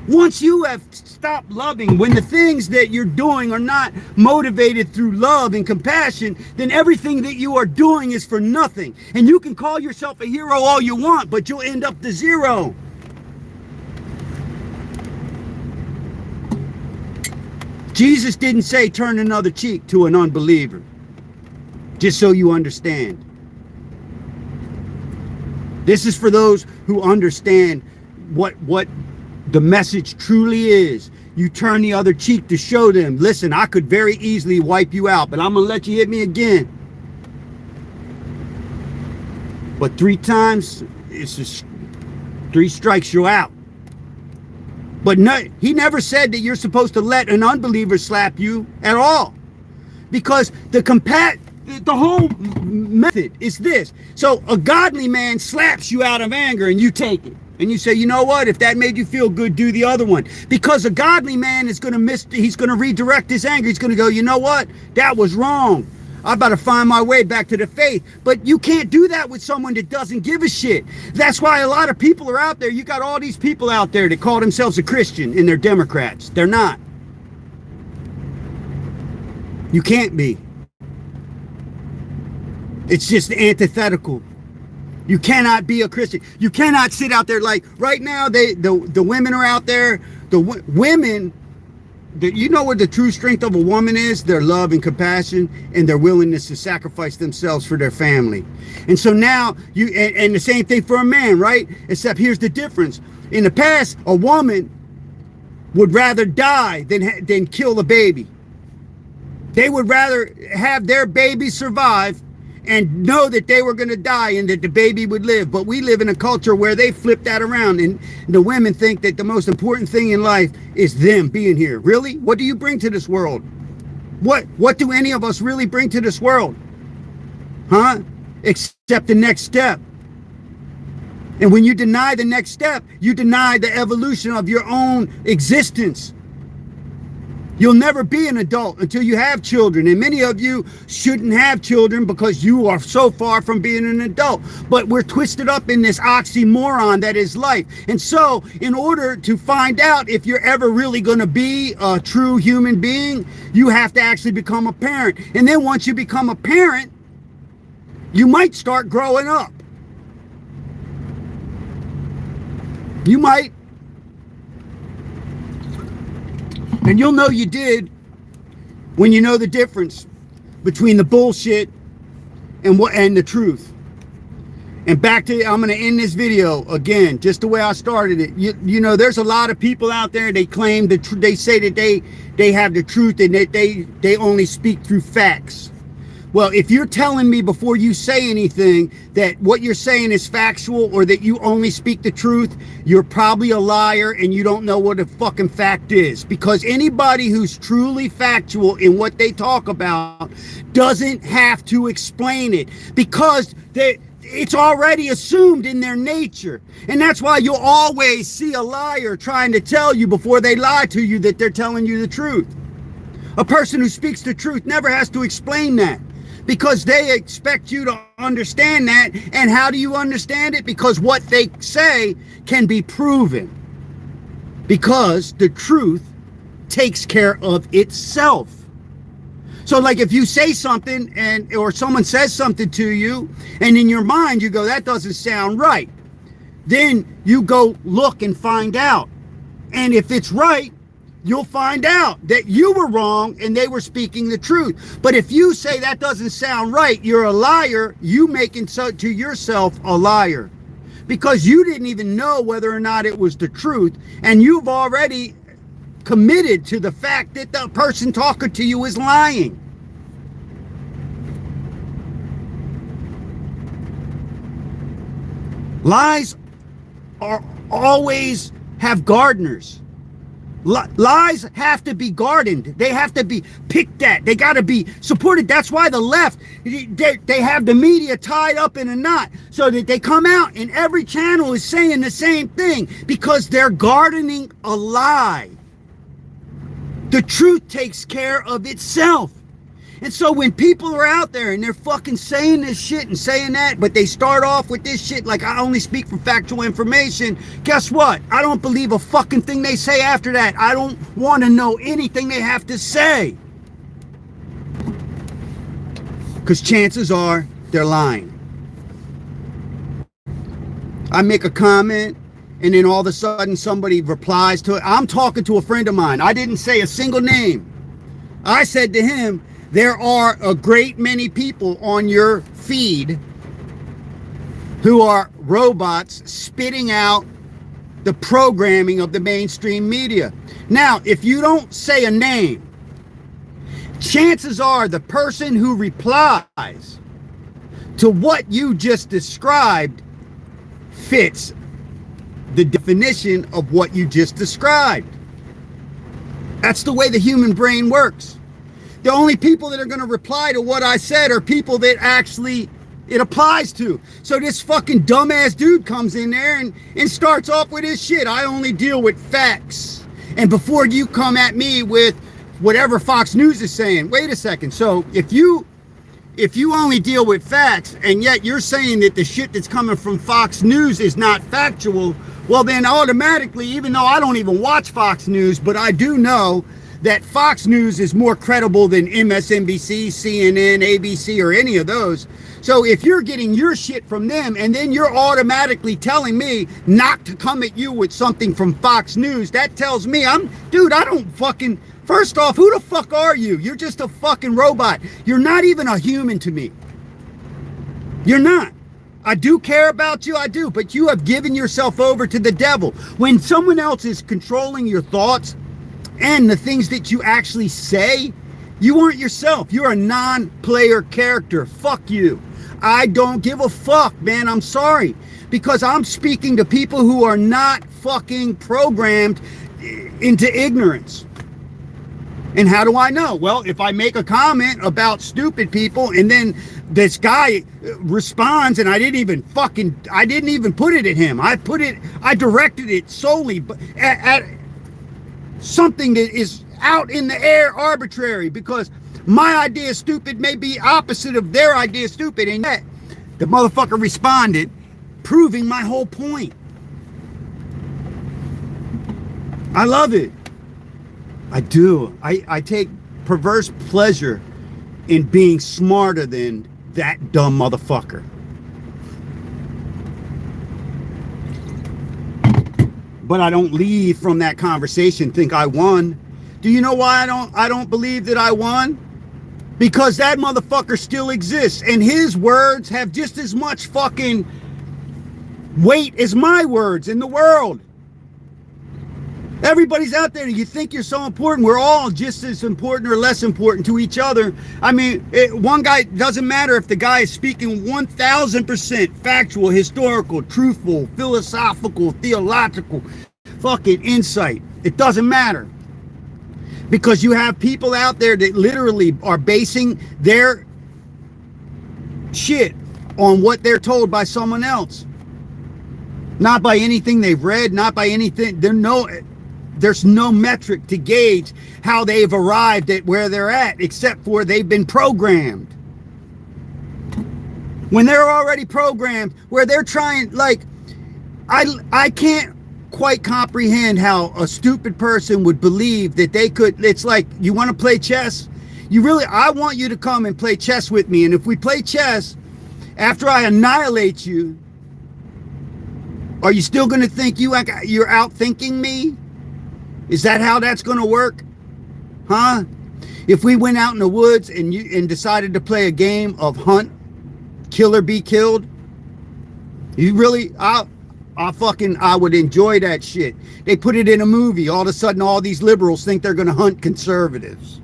Once you have stopped loving, when the things that you're doing are not motivated through love and compassion, then everything that you are doing is for nothing. And you can call yourself a hero all you want, but you'll end up to zero. Jesus didn't say turn another cheek to an unbeliever. Just so you understand. This is for those who understand what the message truly is. You turn the other cheek to show them, listen, I could very easily wipe you out, but I'm gonna let you hit me again. But 3 times, it's just 3 strikes, you're out. But no, he never said that you're supposed to let an unbeliever slap you at all. Because the whole method is this. So a godly man slaps you out of anger and you take it. And you say, you know what? If that made you feel good, do the other one. Because a godly man is going to he's going to redirect his anger. He's going to go, you know what? That was wrong. I better find my way back to the faith. But you can't do that with someone that doesn't give a shit. That's why a lot of people are out there. You got all these people out there that call themselves a Christian and they're Democrats. They're not. You can't be. It's just antithetical. You cannot be a Christian. You cannot sit out there like right now. The women are out there. Women, you know what the true strength of a woman is? Their love and compassion and their willingness to sacrifice themselves for their family. And so now and the same thing for a man, right? Except here's the difference. In the past, a woman would rather die than kill the baby. They would rather have their baby survive and know that they were going to die and that the baby would live. But we live in a culture where they flip that around, and the women think that the most important thing in life is them being here. Really? What do you bring to this world? What do any of us really bring to this world? Huh? Except the next step. And when you deny the next step, you deny the evolution of your own existence. You'll never be an adult until you have children. And many of you shouldn't have children because you are so far from being an adult. But we're twisted up in this oxymoron that is life. And so in order to find out if you're ever really going to be a true human being, you have to actually become a parent. And then once you become a parent, you might start growing up. You might. And you'll know you did when you know the difference between the bullshit and the truth. And back to, I'm going to end this video again, just the way I started it. You know, there's a lot of people out there, they claim that they say that they have the truth and that they only speak through facts. Well, if you're telling me before you say anything that what you're saying is factual or that you only speak the truth, you're probably a liar and you don't know what a fucking fact is. Because anybody who's truly factual in what they talk about doesn't have to explain it, because it's already assumed in their nature. And that's why you'll always see a liar trying to tell you before they lie to you that they're telling you the truth. A person who speaks the truth never has to explain that, because they expect you to understand that. And how do you understand it? Because what they say can be proven. Because the truth takes care of itself. So like if you say something or someone says something to you and in your mind you go, that doesn't sound right. Then you go look and find out. And if it's right, you'll find out that you were wrong and they were speaking the truth. But if you say that doesn't sound right, you're a liar, you making to yourself a liar. Because you didn't even know whether or not it was the truth, and you've already committed to the fact that the person talking to you is lying. Lies are always have gardeners. Lies have to be gardened. They have to be picked at. They got to be supported. That's why the left, they have the media tied up in a knot so that they come out and every channel is saying the same thing because they're gardening a lie. The truth takes care of itself. And so when people are out there and they're fucking saying this shit and saying that, but they start off with this shit like I only speak from factual information, guess what? I don't believe a fucking thing they say after that. I don't want to know anything they have to say. Because chances are they're lying. I make a comment and then all of a sudden somebody replies to it. I'm talking to a friend of mine. I didn't say a single name. I said to him, there are a great many people on your feed who are robots spitting out the programming of the mainstream media. Now, if you don't say a name, chances are the person who replies to what you just described fits the definition of what you just described. That's the way the human brain works. The only people that are going to reply to what I said are people that actually it applies to. So this fucking dumbass dude comes in there and starts off with his shit. I only deal with facts. And before you come at me with whatever Fox News is saying, wait a second. So if you only deal with facts and yet you're saying that the shit that's coming from Fox News is not factual, well then automatically, even though I don't even watch Fox News, but I do know that Fox News is more credible than MSNBC, CNN, ABC, or any of those. So if you're getting your shit from them and then you're automatically telling me not to come at you with something from Fox News, that tells me dude, I don't fucking, first off, who the fuck are you? You're just a fucking robot. You're not even a human to me. You're not. I do care about you, I do, but you have given yourself over to the devil. When someone else is controlling your thoughts, and the things that you actually say, you aren't yourself. You're a non-player character. Fuck you. I don't give a fuck, man. I'm sorry. Because I'm speaking to people who are not fucking programmed into ignorance. And how do I know? Well, if I make a comment about stupid people and then this guy responds and I didn't even put it at him. I directed it solely at something that is out in the air arbitrary because my idea is stupid may be opposite of their idea is stupid, and yet the motherfucker responded, proving my whole point. I love it. I do. I take perverse pleasure in being smarter than that dumb motherfucker. But I don't leave from that conversation think I won. Do you know why I don't believe that I won? Because that motherfucker still exists and his words have just as much fucking weight as my words in the world. Everybody's out there. You think you're so important. We're all just as important or less important to each other. I mean, one guy, doesn't matter if the guy is speaking 1000% factual, historical, truthful, philosophical, theological, fucking insight. It doesn't matter. Because you have people out there that literally are basing their shit on what they're told by someone else. Not by anything they've read, not by anything. There's no metric to gauge how they've arrived at where they're at, except for they've been programmed. When they're already programmed, where they're trying, like, I can't quite comprehend how a stupid person would believe that they could. It's like, you want to play chess? I want you to come and play chess with me. And if we play chess, after I annihilate you, are you still going to think you're out thinking me? Is that how that's going to work? Huh? If we went out in the woods and decided to play a game of hunt, kill or be killed, you really, I would enjoy that shit. They put it in a movie. All of a sudden, all these liberals think they're going to hunt conservatives.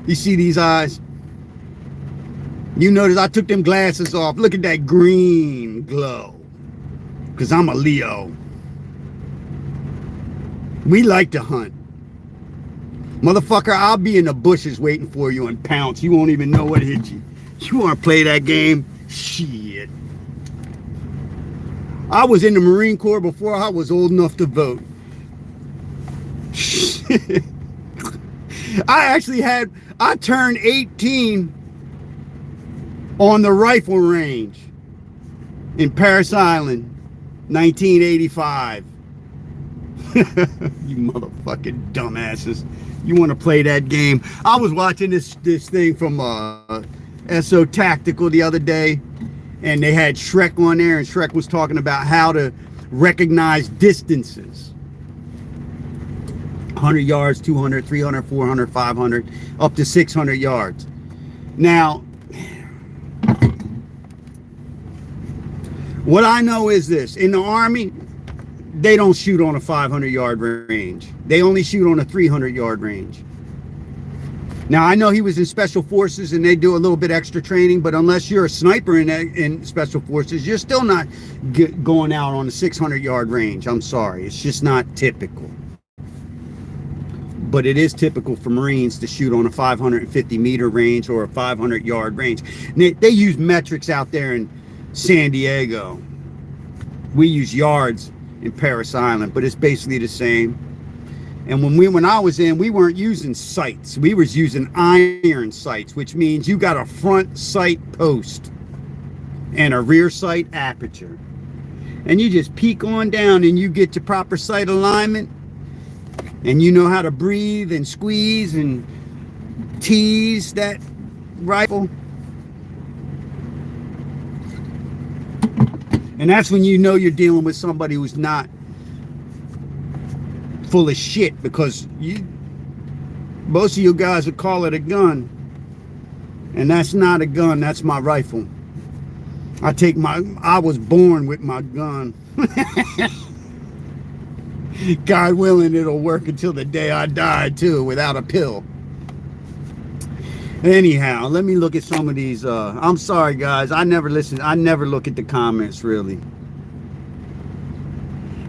You see these eyes? You notice I took them glasses off. Look at that green glow. Because I'm a Leo. We like to hunt. Motherfucker, I'll be in the bushes waiting for you and pounce. You won't even know what hit you. You want to play that game? Shit. I was in the Marine Corps before I was old enough to vote. I turned 18 on the rifle range in Paris Island, 1985. You motherfucking dumbasses. You want to play that game? I was watching this thing from SO Tactical the other day, and they had Shrek on there, and Shrek was talking about how to recognize distances. 100 yards, 200, 300, 400, 500, up to 600 yards. Now, what I know is this. In the Army, they don't shoot on a 500-yard range. They only shoot on a 300-yard range. Now, I know he was in Special Forces and they do a little bit extra training, but unless you're a sniper in Special Forces, you're still not going out on a 600-yard range. I'm sorry. It's just not typical. But it is typical for Marines to shoot on a 550-meter range or a 500-yard range. They use metrics out there in San Diego. We use yards in Paris Island, but it's basically the same. And when I was in, we weren't using sights. We was using iron sights, which means you got a front sight post and a rear sight aperture. And you just peek on down and you get your proper sight alignment, and you know how to breathe and squeeze and tease that rifle. And that's when you know you're dealing with somebody who's not full of shit, because most of you guys would call it a gun. And that's not a gun, that's my rifle. I was born with my gun. God willing, it'll work until the day I die too, without a pill. Anyhow, let me look at some of these. I'm sorry, guys. I never look at the comments, really.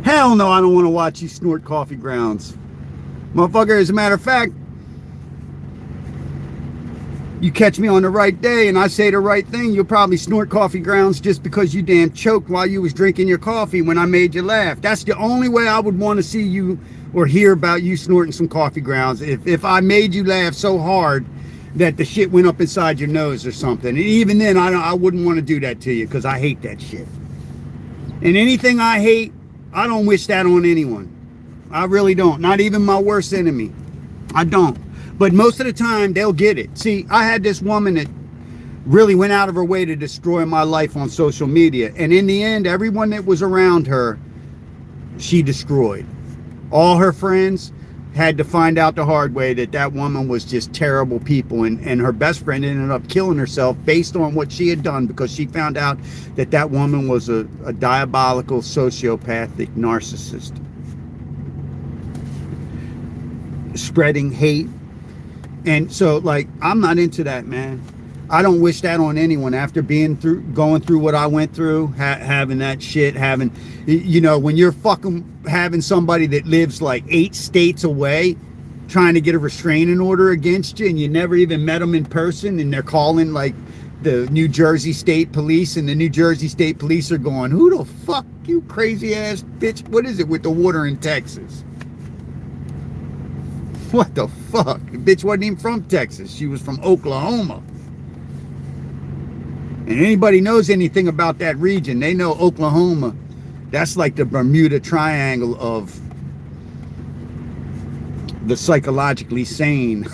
Hell no, I don't want to watch you snort coffee grounds. Motherfucker, as a matter of fact, you catch me on the right day and I say the right thing, you'll probably snort coffee grounds just because you damn choked while you was drinking your coffee when I made you laugh. That's the only way I would want to see you or hear about you snorting some coffee grounds. If I made you laugh so hard that the shit went up inside your nose or something. And even then, I wouldn't want to do that to you, because I hate that shit. And anything I hate, I don't wish that on anyone. I really don't. Not even my worst enemy. I don't. But most of the time, they'll get it. See, I had this woman that really went out of her way to destroy my life on social media. And in the end, everyone that was around her, she destroyed. All her friends had to find out the hard way that woman was just terrible people, and her best friend ended up killing herself based on what she had done, because she found out that woman was a diabolical sociopathic narcissist, spreading hate. And so, like, I'm not into that, man. I don't wish that on anyone after going through what I went through, having that shit, you know, when you're fucking having somebody that lives like 8 states away trying to get a restraining order against you, and you never even met them in person, and they're calling like the New Jersey State Police, and the New Jersey State Police are going, who the fuck, you crazy ass bitch? What is it with the water in Texas? What the fuck? The bitch wasn't even from Texas. She was from Oklahoma. And anybody knows anything about that region, they know Oklahoma, that's like the Bermuda Triangle of the psychologically sane.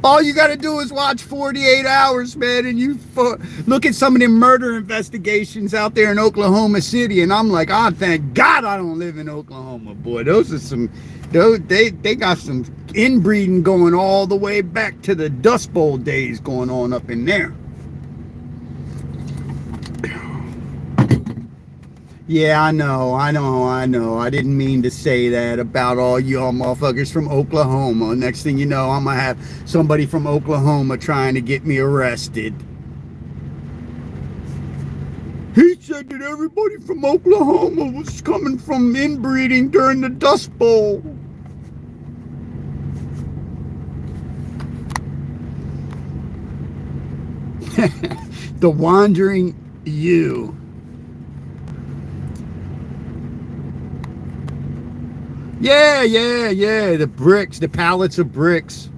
All you got to do is watch 48 Hours, man, and look at some of them murder investigations out there in Oklahoma City, and I'm like, oh, thank God I don't live in Oklahoma, boy. They got some inbreeding going all the way back to the Dust Bowl days going on up in there. Yeah, I know. I didn't mean to say that about all y'all motherfuckers from Oklahoma. Next thing you know, I'm gonna have somebody from Oklahoma trying to get me arrested. He said that everybody from Oklahoma was coming from inbreeding during the Dust Bowl. The Wandering You. Yeah. The bricks, the pallets of bricks.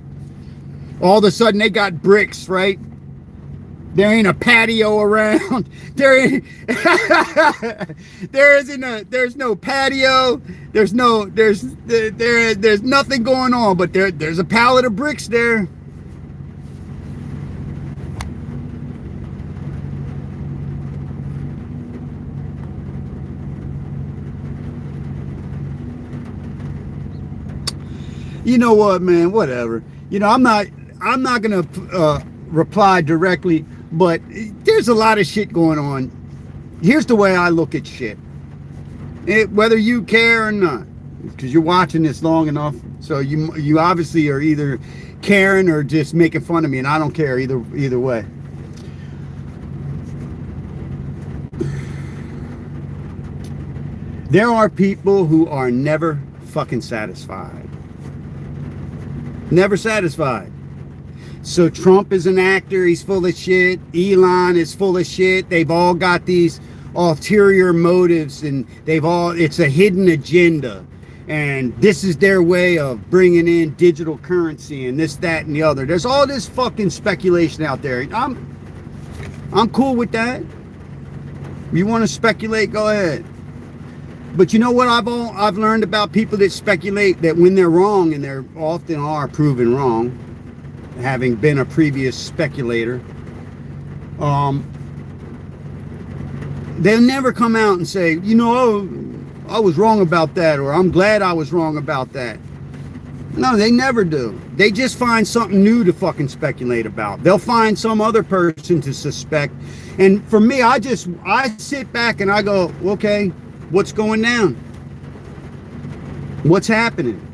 All of a sudden they got bricks, right? There ain't a patio around. There's no patio. There's nothing going on, but there's a pallet of bricks there. You know what, man? Whatever. I'm not gonna reply directly, but there's a lot of shit going on. Here's the way I look at shit. Whether you care or not, because you're watching this long enough, so you obviously are either caring or just making fun of me, and I don't care either way. There are people who are never fucking satisfied. Never satisfied. So Trump is an actor, he's full of shit. Elon is full of shit. They've all got these ulterior motives, and it's a hidden agenda. And this is their way of bringing in digital currency and this, that, and the other. There's all this fucking speculation out there. I'm cool with that. You want to speculate, go ahead. But you know what I've learned about people that speculate, that when they're wrong, and they often are proven wrong, having been a previous speculator, they'll never come out and say, I was wrong about that, or I'm glad I was wrong about that. No, they never do. They just find something new to fucking speculate about. They'll find some other person to suspect. And for me, I sit back and I go, okay, what's going down? What's happening?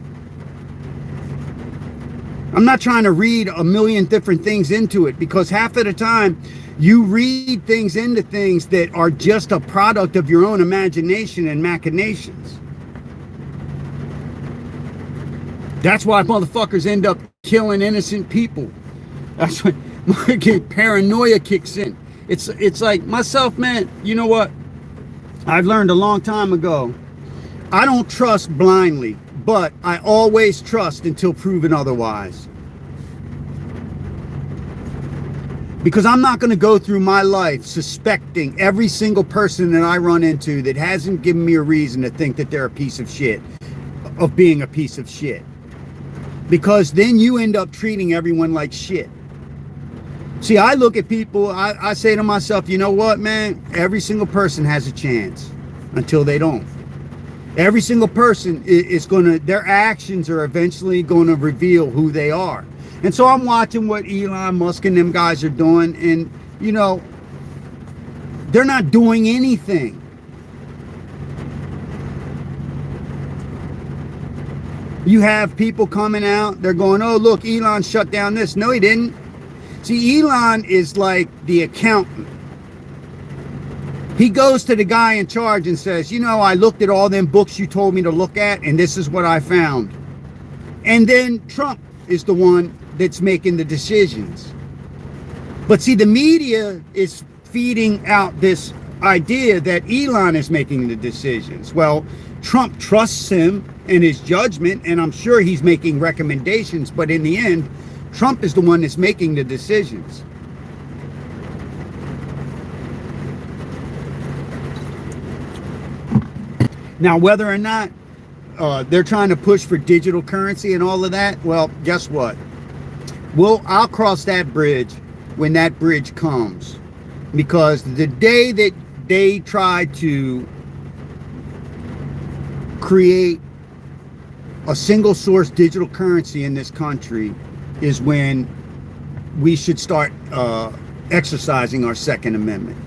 I'm not trying to read a million different things into it, because half of the time you read things into things that are just a product of your own imagination and machinations. That's why motherfuckers end up killing innocent people. That's when paranoia kicks in. It's like myself, man, you know what? I've learned a long time ago, I don't trust blindly, but I always trust until proven otherwise. Because I'm not going to go through my life suspecting every single person that I run into that hasn't given me a reason to think that they're a piece of shit, of being a piece of shit. Because then you end up treating everyone like shit. See, I look at people, I say to myself, you know what, man? Every single person has a chance until they don't. Every single person is their actions are eventually going to reveal who they are. And so I'm watching what Elon Musk and them guys are doing, and, they're not doing anything. You have people coming out, they're going, oh, look, Elon shut down this. No, he didn't. See, Elon is like the accountant. He goes to the guy in charge and says, I looked at all them books you told me to look at, and this is what I found. And then Trump is the one that's making the decisions. But see, the media is feeding out this idea that Elon is making the decisions. Well, Trump trusts him in his judgment, and I'm sure he's making recommendations, but in the end, Trump is the one that's making the decisions. Now, whether or not they're trying to push for digital currency and all of that, well, guess what? I'll cross that bridge when that bridge comes, because the day that they try to create a single source digital currency in this country is when we should start exercising our Second Amendment.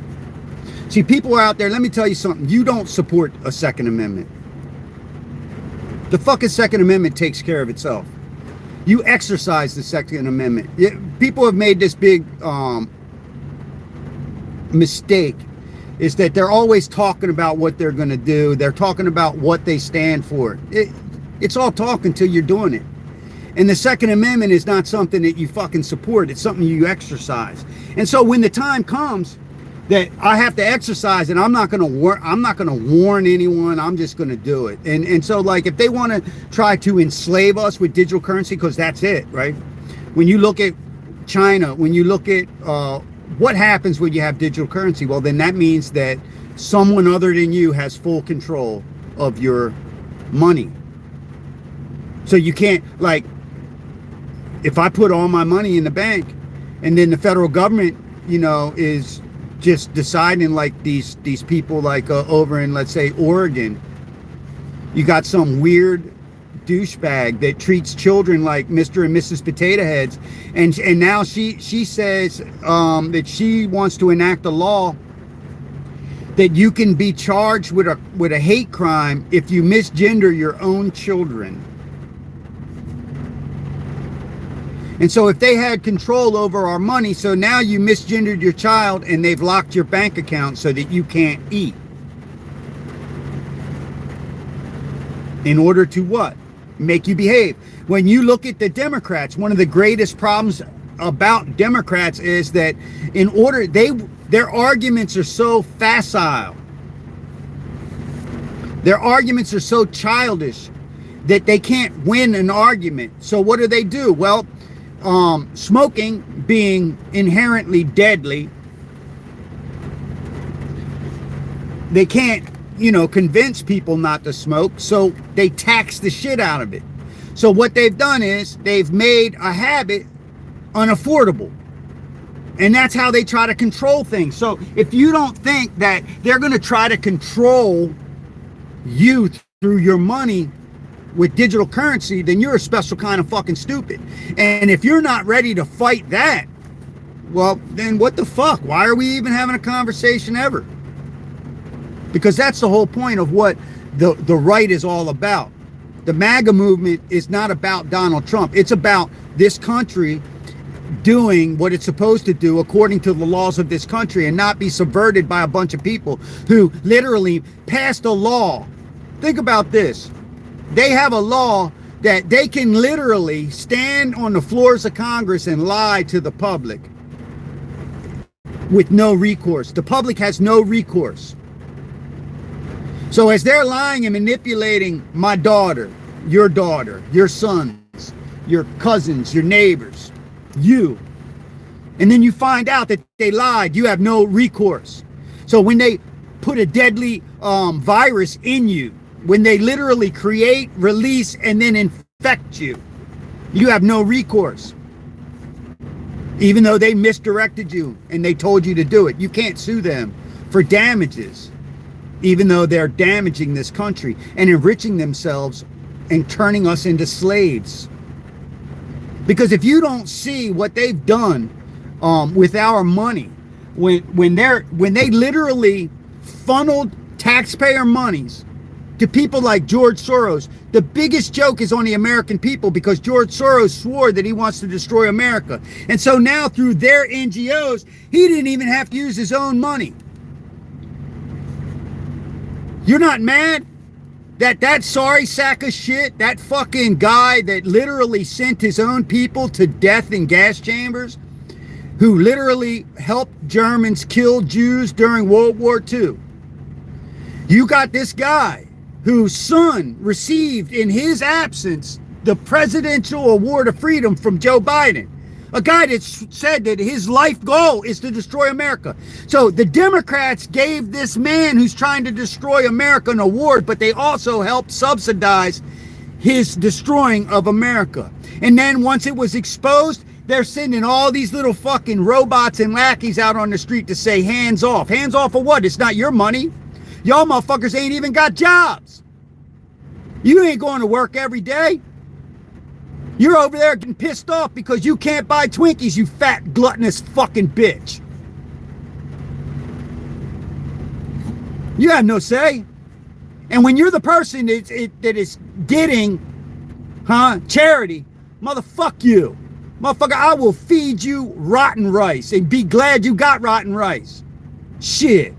See, people are out there, let me tell you something, you don't support a Second Amendment. The fucking Second Amendment takes care of itself. You exercise the Second Amendment. People have made this big mistake, is that they're always talking about what they're going to do. They're talking about what they stand for. It's all talk until you're doing it. And the Second Amendment is not something that you fucking support. It's something you exercise. And so when the time comes that I have to exercise, and I'm not going to warn anyone, I'm just going to do it. And so, like, if they want to try to enslave us with digital currency, because that's it, right? When you look at China, when you look at what happens when you have digital currency, well, then that means that someone other than you has full control of your money. So you can't, like, if I put all my money in the bank and then the federal government, is just deciding, like these people, like over in, let's say, Oregon, you got some weird douchebag that treats children like Mr. and Mrs. Potato Heads, and now she says that she wants to enact a law that you can be charged with a hate crime if you misgender your own children. And so if they had control over our money, so now you misgendered your child and they've locked your bank account so that you can't eat. In order to what? Make you behave. When you look at the Democrats, one of the greatest problems about Democrats is that their arguments are so facile. Their arguments are so childish that they can't win an argument. So what do? Well, smoking being inherently deadly, they can't, convince people not to smoke, so they tax the shit out of it. So what they've done is they've made a habit unaffordable. And that's how they try to control things. So if you don't think that they're going to try to control you through your money with digital currency, then you're a special kind of fucking stupid. And if you're not ready to fight that, well, then what the fuck? Why are we even having a conversation ever? Because that's the whole point of what the right is all about. The MAGA movement is not about Donald Trump. It's about this country doing what it's supposed to do according to the laws of this country and not be subverted by a bunch of people who literally passed a law. Think about this. They have a law that they can literally stand on the floors of Congress and lie to the public with no recourse. The public has no recourse. So as they're lying and manipulating my daughter, your sons, your cousins, your neighbors, you, and then you find out that they lied, you have no recourse. So when they put a deadly virus in you, when they literally create, release, and then infect you, you have no recourse. Even though they misdirected you and they told you to do it, you can't sue them for damages, even though they're damaging this country and enriching themselves and turning us into slaves. Because if you don't see what they've done with our money, when they literally funneled taxpayer monies to people like George Soros. The biggest joke is on the American people, because George Soros swore that he wants to destroy America. And so now through their NGOs, he didn't even have to use his own money. You're not mad that sorry sack of shit, that fucking guy that literally sent his own people to death in gas chambers, who literally helped Germans kill Jews during World War II. You got this guy whose son received in his absence the Presidential Award of Freedom from Joe Biden. A guy that said that his life goal is to destroy America. So the Democrats gave this man who's trying to destroy America an award, but they also helped subsidize his destroying of America. And then once it was exposed, they're sending all these little fucking robots and lackeys out on the street to say hands off. Hands off of what? It's not your money. Y'all motherfuckers ain't even got jobs. You ain't going to work every day. You're over there getting pissed off because you can't buy Twinkies, you fat gluttonous fucking bitch. You have no say. And when you're the person that is getting, charity, motherfuck you. Motherfucker, I will feed you rotten rice and be glad you got rotten rice. Shit.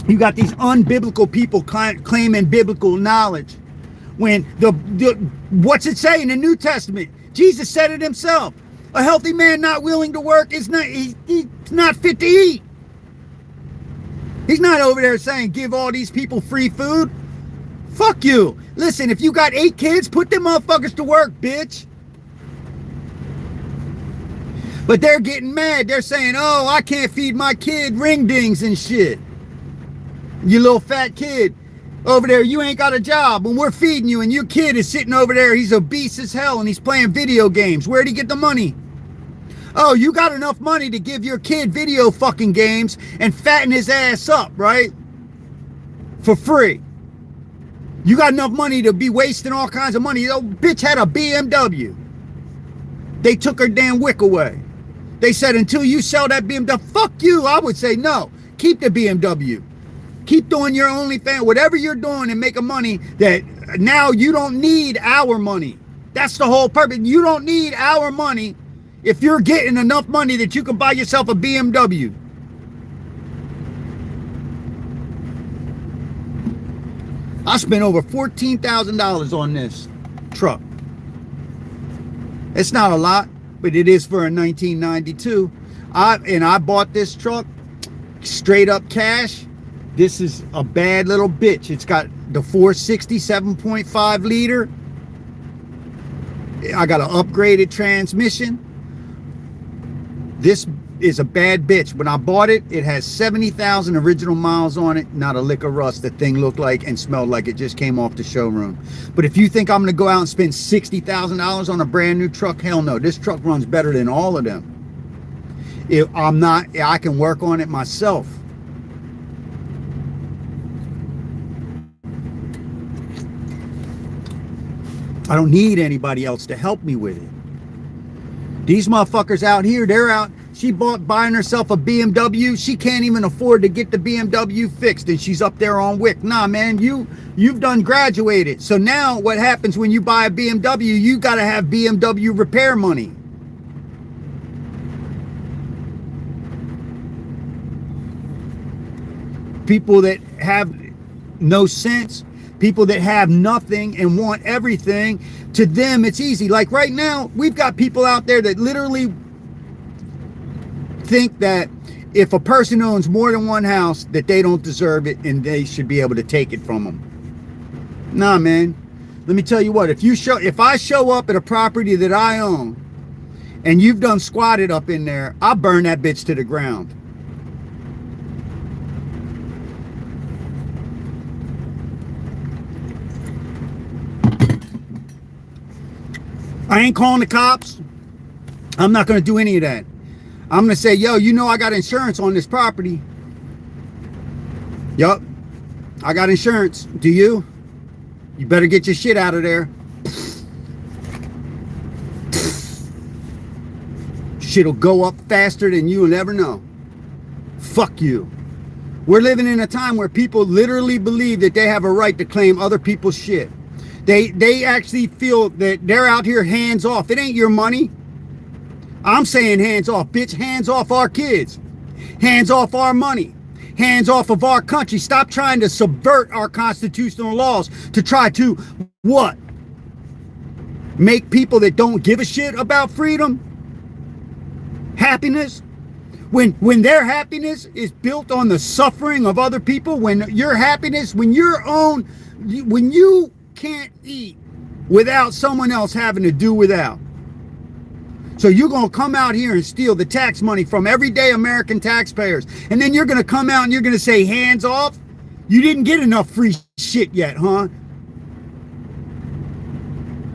You got these unbiblical people claiming biblical knowledge. When what's it say in the New Testament? Jesus said it himself. A healthy man not willing to work is not, he's not fit to eat. He's not over there saying give all these people free food. Fuck you. Listen, if you got 8 kids, put them motherfuckers to work, bitch. But they're getting mad. They're saying, oh, I can't feed my kid ring dings and shit. You little fat kid over there, you ain't got a job. When we're feeding you and your kid is sitting over there, he's obese as hell and he's playing video games. Where'd he get the money? Oh, you got enough money to give your kid video fucking games and fatten his ass up, right? For free. You got enough money to be wasting all kinds of money. Oh, bitch had a BMW. They took her damn wick away. They said, until you sell that BMW, fuck you. I would say, no, keep the BMW. Keep doing your OnlyFans, whatever you're doing and making money that now you don't need our money. That's the whole purpose. You don't need our money if you're getting enough money that you can buy yourself a BMW. I spent over $14,000 on this truck. It's not a lot, but it is for a 1992. I bought this truck straight up cash. This is a bad little bitch. It's got the 460 7.5 liter. I got an upgraded transmission. This is a bad bitch. When I bought it, it has 70,000 original miles on it. Not a lick of rust. The thing looked like and smelled like it just came off the showroom. But if you think I'm going to go out and spend $60,000 on a brand new truck, hell no. This truck runs better than all of them. If I'm not, I can work on it myself. I don't need anybody else to help me with it. These motherfuckers out here, they're out. She buying herself a BMW. She can't even afford to get the BMW fixed, and she's up there on WIC. Nah, man, you've done graduated. So now what happens when you buy a BMW? You got to have BMW repair money. People that have no sense. People that have nothing and want everything, to them it's easy. Like right now, we've got people out there that literally think that if a person owns more than one house, that they don't deserve it and they should be able to take it from them. Nah, man. Let me tell you what, if I show up at a property that I own and you've done squatted up in there, I'll burn that bitch to the ground. I ain't calling the cops. I'm not going to do any of that. I'm going to say, yo, you know I got insurance on this property. Yup. I got insurance. Do you? You better get your shit out of there. Shit'll go up faster than you'll ever know. Fuck you. We're living in a time where people literally believe that they have a right to claim other people's shit. They actually feel that they're out here hands off. It ain't your money. I'm saying hands off, bitch. Hands off our kids. Hands off our money. Hands off of our country. Stop trying to subvert our constitutional laws to try to, what? Make people that don't give a shit about freedom? Happiness? When their happiness is built on the suffering of other people, when your happiness, when you can't eat without someone else having to do without. So you're going to come out here and steal the tax money from everyday American taxpayers. And then you're going to come out and you're going to say hands off? You didn't get enough free shit yet, huh?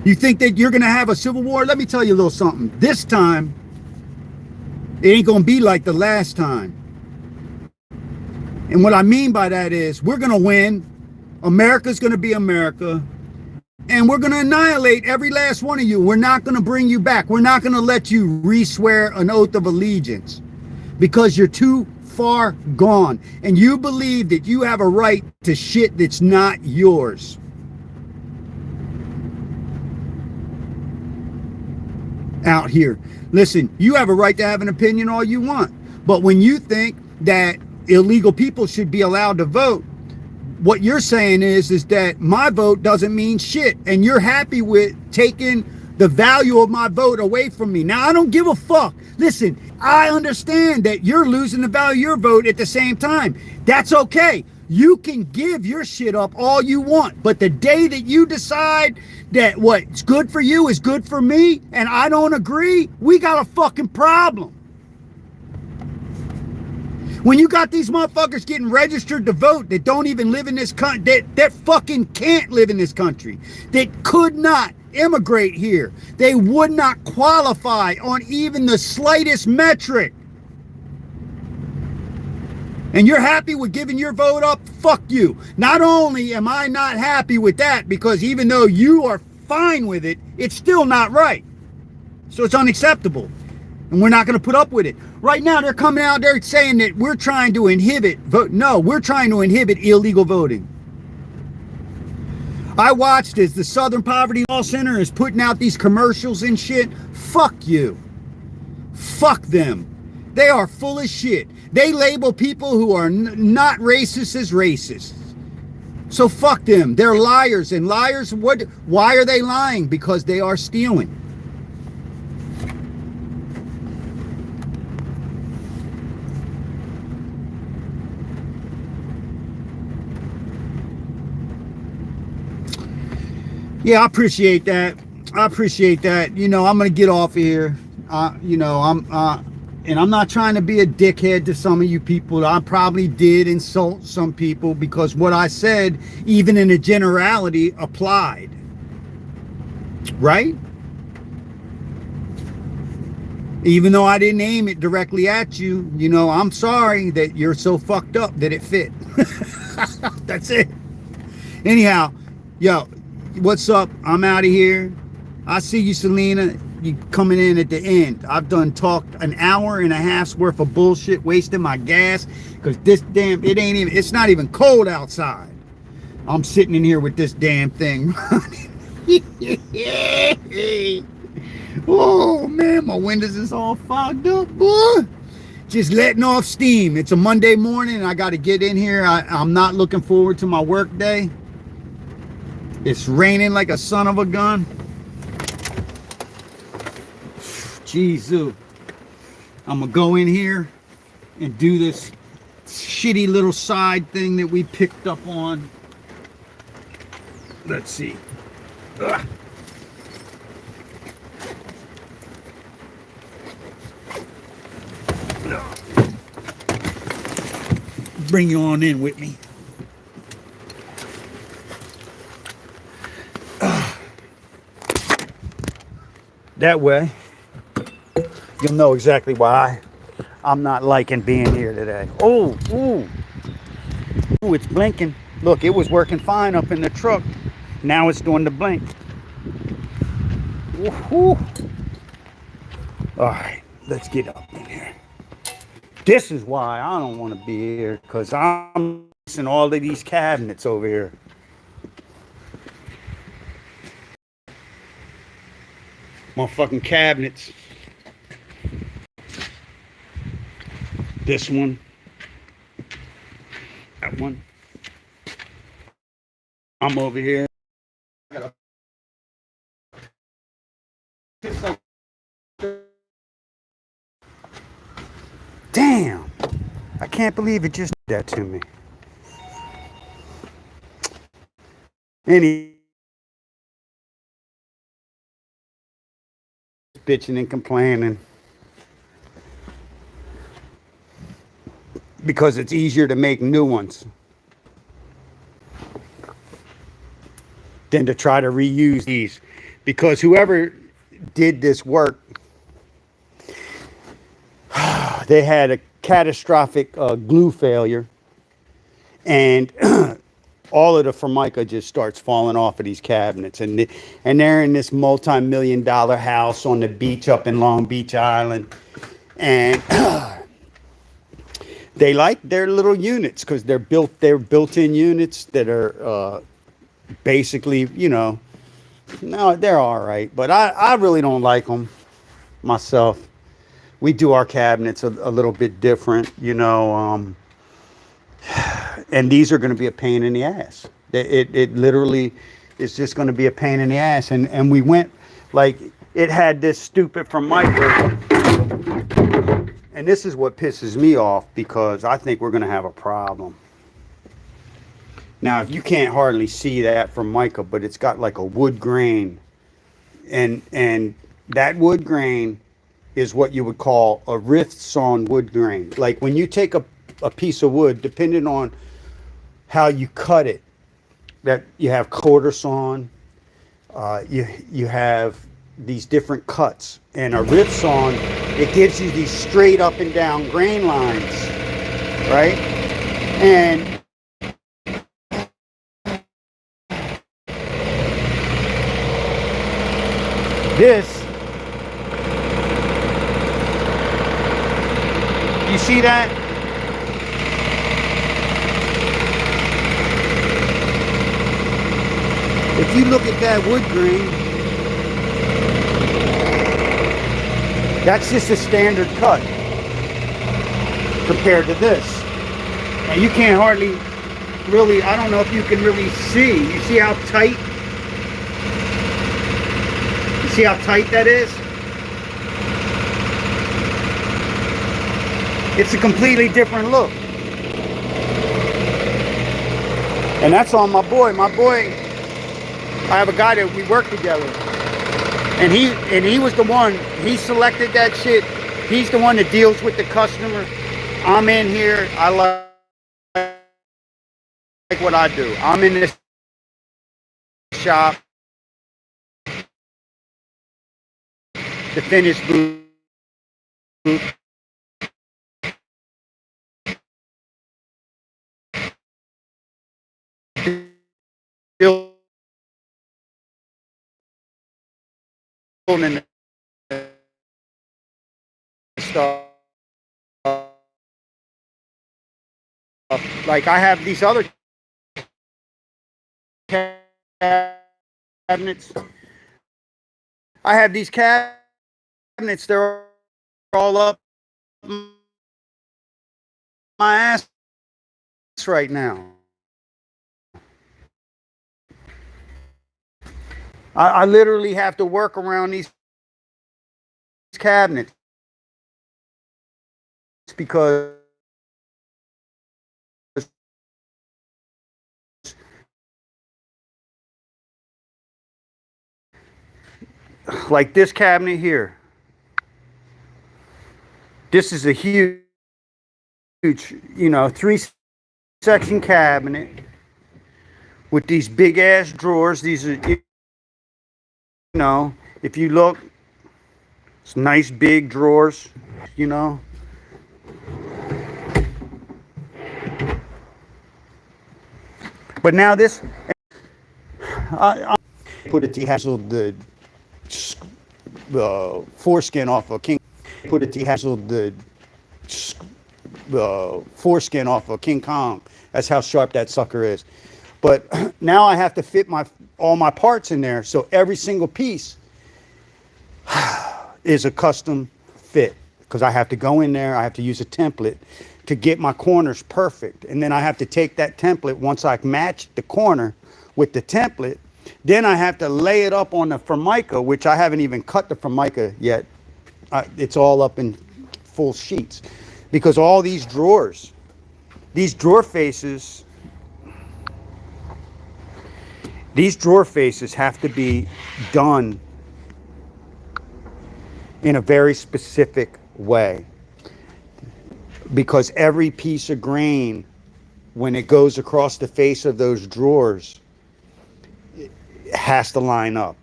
You think that you're going to have a civil war? Let me tell you a little something. This time, it ain't going to be like the last time. And what I mean by that is we're going to win. America's going to be America. And we're going to annihilate every last one of you. We're not going to bring you back. We're not going to let you re-swear an oath of allegiance because you're too far gone. And you believe that you have a right to shit that's not yours. Out here. Listen, you have a right to have an opinion all you want. But when you think that illegal people should be allowed to vote, what you're saying is that my vote doesn't mean shit, and you're happy with taking the value of my vote away from me. Now, I don't give a fuck. Listen, I understand that you're losing the value of your vote at the same time. That's okay. You can give your shit up all you want, but the day that you decide that what's good for you is good for me, and I don't agree, we got a fucking problem. When you got these motherfuckers getting registered to vote that don't even live in this country, that fucking can't live in this country, that could not immigrate here, they would not qualify on even the slightest metric. And you're happy with giving your vote up? Fuck you. Not only am I not happy with that, because even though you are fine with it, it's still not right. So it's unacceptable. And we're not going to put up with it. Right now, they're coming out there saying that we're trying to inhibit vote. No, we're trying to inhibit illegal voting. I watched as the Southern Poverty Law Center is putting out these commercials and shit. Fuck you. Fuck them. They are full of shit. They label people who are not racist as racists. So fuck them. They're liars. And liars, why are they lying? Because they are stealing. Yeah, I appreciate that. I appreciate that. You know, I'm going to get off of here. And I'm not trying to be a dickhead to some of you people. I probably did insult some people because what I said, even in a generality, applied. Right? Even though I didn't aim it directly at you, you know, I'm sorry that you're so fucked up that it fit. That's it. Anyhow, yo, what's up? I'm out of here. I see you, Selena. You coming in at the end. I've done talked an hour and a half's worth of bullshit, wasting my gas because this damn, it's not even cold outside. I'm sitting in here with this damn thing running. Oh man, my windows is all fogged up, boy. Just letting off steam. It's a Monday morning and I got to get in here. I'm not looking forward to my work day. It's raining like a son of a gun. Jesus. I'm gonna go in here and do this shitty little side thing that we picked up on. Let's see. Ugh. Bring you on in with me. That way, you'll know exactly why I'm not liking being here today. Oh, ooh, it's blinking. Look, it was working fine up in the truck. Now it's doing the blink. Woohoo! All right, let's get up in here. This is why I don't want to be here, because I'm missing all of these cabinets over here. Motherfucking cabinets. This one. That one. I'm over here. Damn. I can't believe it just did that to me. Any bitching and complaining because it's easier to make new ones than to try to reuse these, because whoever did this work, they had a catastrophic glue failure, and all of the Formica just starts falling off of these cabinets, and they're in this multi-million-dollar house on the beach up in Long Beach Island, and they like their little units because they're built-in units that are basically, no, they're all right, but I really don't like them myself. We do our cabinets a little bit different, and these are going to be a pain in the ass. It literally is just going to be a pain in the ass. And we went, like, it had this stupid Formica, and this is what pisses me off, because I think we're going to have a problem. Now, if you can't hardly see that Formica, but it's got like a wood grain, and that wood grain is what you would call a rift sawn wood grain. Like when you take a piece of wood, depending on how you cut it, that you have quarter sawn, you have these different cuts, and a rift sawn, it gives you these straight up and down grain lines, right? And this, you see that? If you look at that wood grain, that's just a standard cut compared to this. And you can't hardly really, I don't know if you can really see. You see how tight? You see how tight that is? It's a completely different look. And that's on my boy. My boy, I have a guy that we work together, and he was the one, he selected that shit. He's the one that deals with the customer. I'm in here, I like what I do. I'm in this shop, the finished boot. And stuff. Like I have these other cabinets. I have these cabinets. They're all up my ass right now. I literally have to work around these cabinets because like this cabinet here, this is a huge, 3-section cabinet with these big ass drawers. These are, if you look, it's nice big drawers, But now this, I put it to hassle the foreskin off a king. Put it to hassle the foreskin off a King Kong. That's how sharp that sucker is. But now I have to fit all my parts in there, so every single piece is a custom fit, because I have to go in there, I have to use a template to get my corners perfect, and then I have to take that template, once I match the corner with the template, then I have to lay it up on the Formica, which I haven't even cut the Formica yet. It's all up in full sheets, because all these drawer faces have to be done in a very specific way, because every piece of grain, when it goes across the face of those drawers, it has to line up.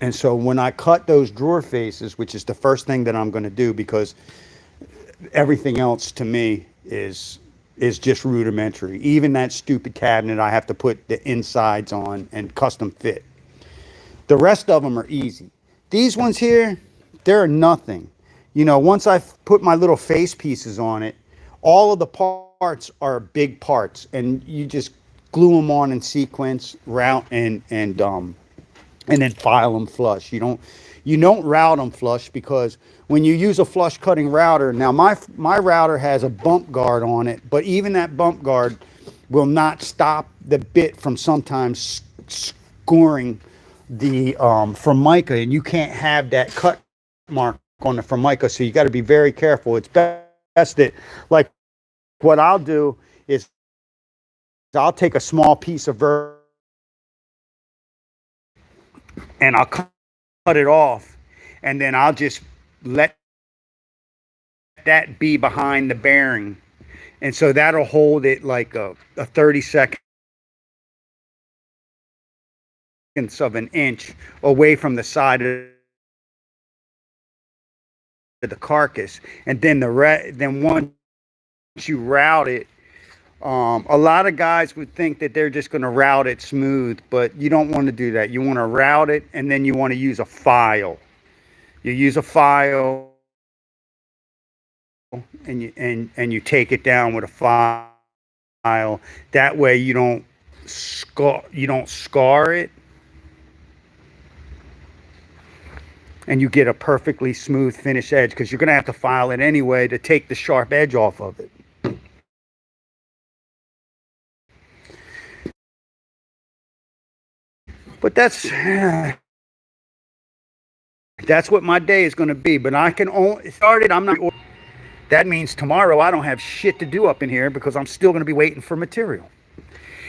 And so when I cut those drawer faces, which is the first thing that I'm going to do, because everything else to me is just rudimentary. Even that stupid cabinet, I have to put the insides on and custom fit. The rest of them are easy. These ones here, they're nothing. You know, once I've put my little face pieces on it, all of the parts are big parts, and you just glue them on in sequence, route, and then file them flush. You don't route them flush, because when you use a flush cutting router, now my router has a bump guard on it, but even that bump guard will not stop the bit from sometimes scoring the Formica, and you can't have that cut mark on the Formica, so you got to be very careful. It's best that, like, what I'll do is I'll take a small piece of and I'll cut it off, and then I'll just let that be behind the bearing, and so that'll hold it like a 30 seconds of an inch away from the side of the carcass. And then then once you route it, a lot of guys would think that they're just going to route it smooth, but you don't want to do that. You want to route it, and then you want to use a file. You use a file, and you take it down with a file. That way you don't scar it, and you get a perfectly smooth finished edge, because you're going to have to file it anyway to take the sharp edge off of it. But that's what my day is going to be. But I can only start it. I'm not. That means tomorrow I don't have shit to do up in here, because I'm still going to be waiting for material.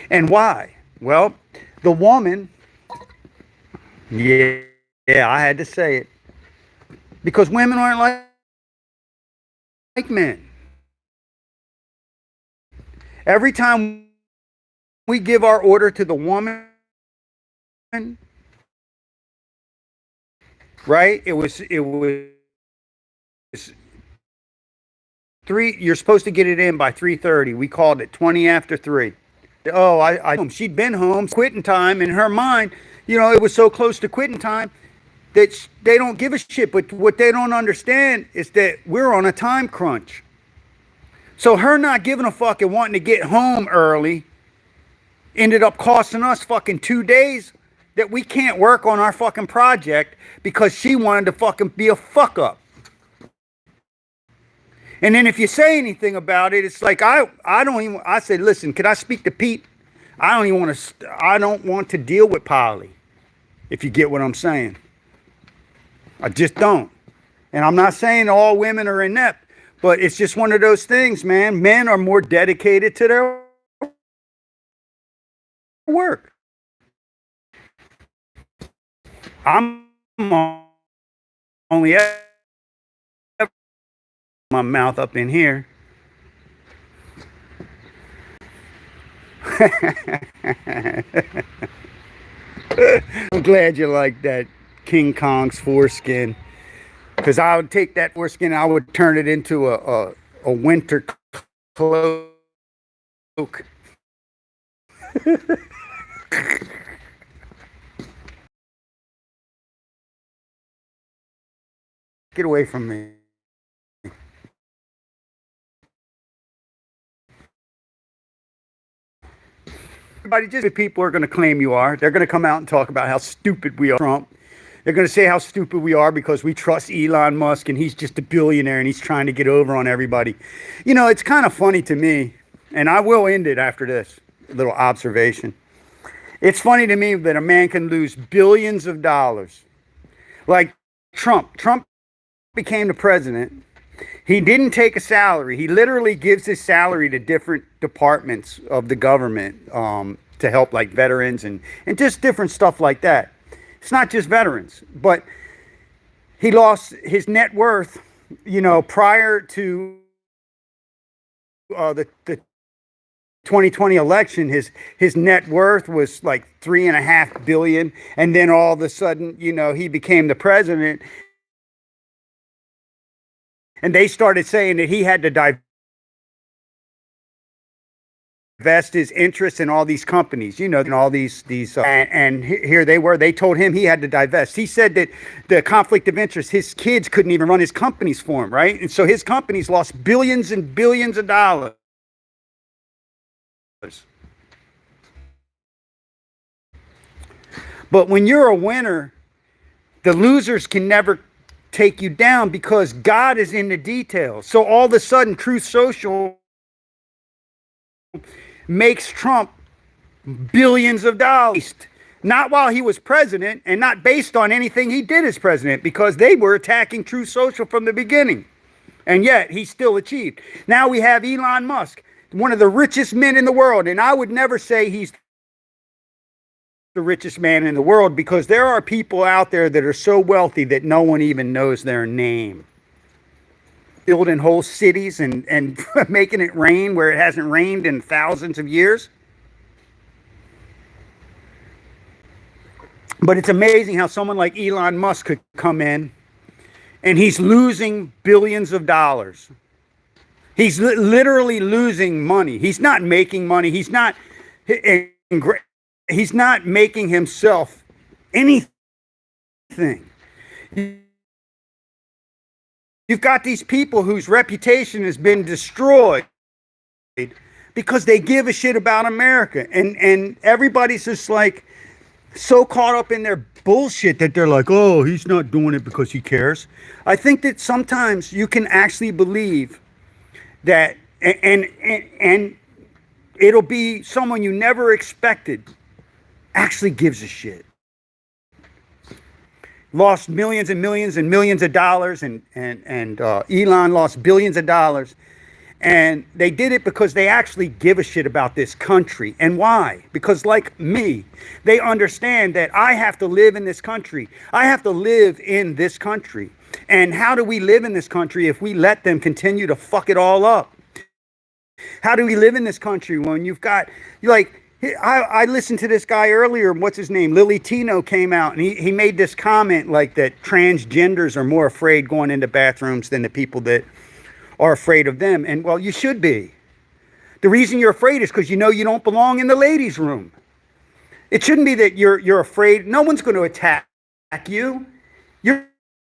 And why? Well, the woman. Yeah, I had to say it, because women aren't like men. Every time we give our order to the woman, right? It was 3. You're supposed to get it in by 3:30. We called it 20 after 3. Oh, she'd been home, quitting time. In her mind, it was so close to quitting time that they don't give a shit. But what they don't understand is that we're on a time crunch. So her not giving a fuck and wanting to get home early ended up costing us fucking 2 days that we can't work on our fucking project, because she wanted to fucking be a fuck up. And then if you say anything about it, it's like I said, listen, could I speak to Pete? I don't want to deal with Polly, if you get what I'm saying. I just don't. And I'm not saying all women are inept, but it's just one of those things, man. Men are more dedicated to their work. I'm only my mouth up in here. I'm glad you like that King Kong's foreskin, because I would take that foreskin, I would turn it into a winter cloak. Get away from me. Everybody, just people are going to claim you are. They're going to come out and talk about how stupid we are, Trump. They're going to say how stupid we are because we trust Elon Musk and he's just a billionaire and he's trying to get over on everybody. It's kind of funny to me, and I will end it after this little observation. It's funny to me that a man can lose billions of dollars. Like Trump. Trump became the president. He didn't take a salary. He literally gives his salary to different departments of the government to help, like, veterans and just different stuff like that. It's not just veterans, but he lost his net worth, prior to the 2020 election, his net worth was like 3.5 billion, and then all of a sudden, he became the president, and they started saying that he had to divest his interest in all these companies, and all these and here they told him he had to divest. He said that the conflict of interest, his kids couldn't even run his companies for him, right? And so his companies lost billions and billions of dollars. But when you're a winner, the losers can never take you down because God is in the details. So all of a sudden, Truth Social makes Trump billions of dollars. Not while he was president, and not based on anything he did as president, because they were attacking Truth Social from the beginning. And yet he still achieved. Now we have Elon Musk, one of the richest men in the world. And I would never say he's the richest man in the world, because there are people out there that are so wealthy that no one even knows their name. Building whole cities and making it rain where it hasn't rained in thousands of years. But it's amazing how someone like Elon Musk could come in and he's losing billions of dollars. He's literally losing money. He's not making money. He's not making himself anything. You've got these people whose reputation has been destroyed because they give a shit about America. And everybody's just like so caught up in their bullshit that they're like, oh, he's not doing it because he cares. I think that sometimes you can actually believe that, and it'll be someone you never expected actually gives a shit. Lost millions and millions and millions of dollars, and Elon lost billions of dollars. And they did it because they actually give a shit about this country. And why? Because like me, they understand that I have to live in this country. I have to live in this country. And how do we live in this country if we let them continue to fuck it all up? How do we live in this country when you've got, like, I listened to this guy earlier, what's his name? Lily Tino came out and he made this comment like that transgenders are more afraid going into bathrooms than the people that are afraid of them. And well, you should be. The reason you're afraid is because you know you don't belong in the ladies' room. It shouldn't be that you're afraid. No one's going to attack you. You're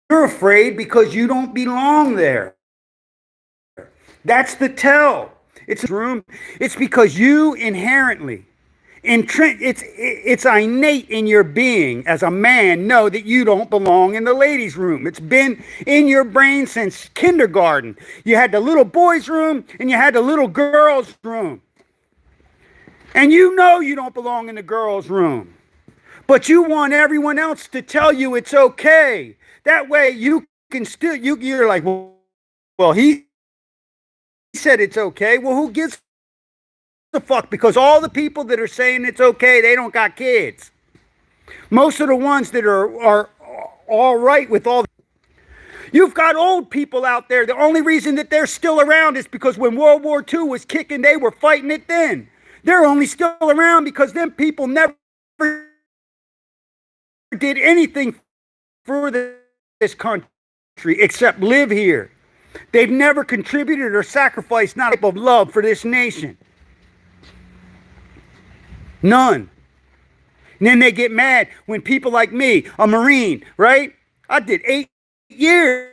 afraid because you don't belong there. That's the tell. It's room. It's because you inherently, it's innate in your being as a man, know that you don't belong in the ladies' room. It's been in your brain since kindergarten. You had the little boys' room and you had the little girls' room. And you know you don't belong in the girls' room. But you want everyone else to tell you it's okay. That way you can still, you're like, well, he said it's okay. Well, who gives the fuck? Because all the people that are saying it's okay, they don't got kids. Most of the ones that are all right with all. You've got old people out there. The only reason that they're still around is because when World War II was kicking, they were fighting it then. They're only still around because them people never did anything for this country except live here. They've never contributed or sacrificed not a type of love for this nation. None. And then they get mad when people like me, a Marine, right? I did 8 years.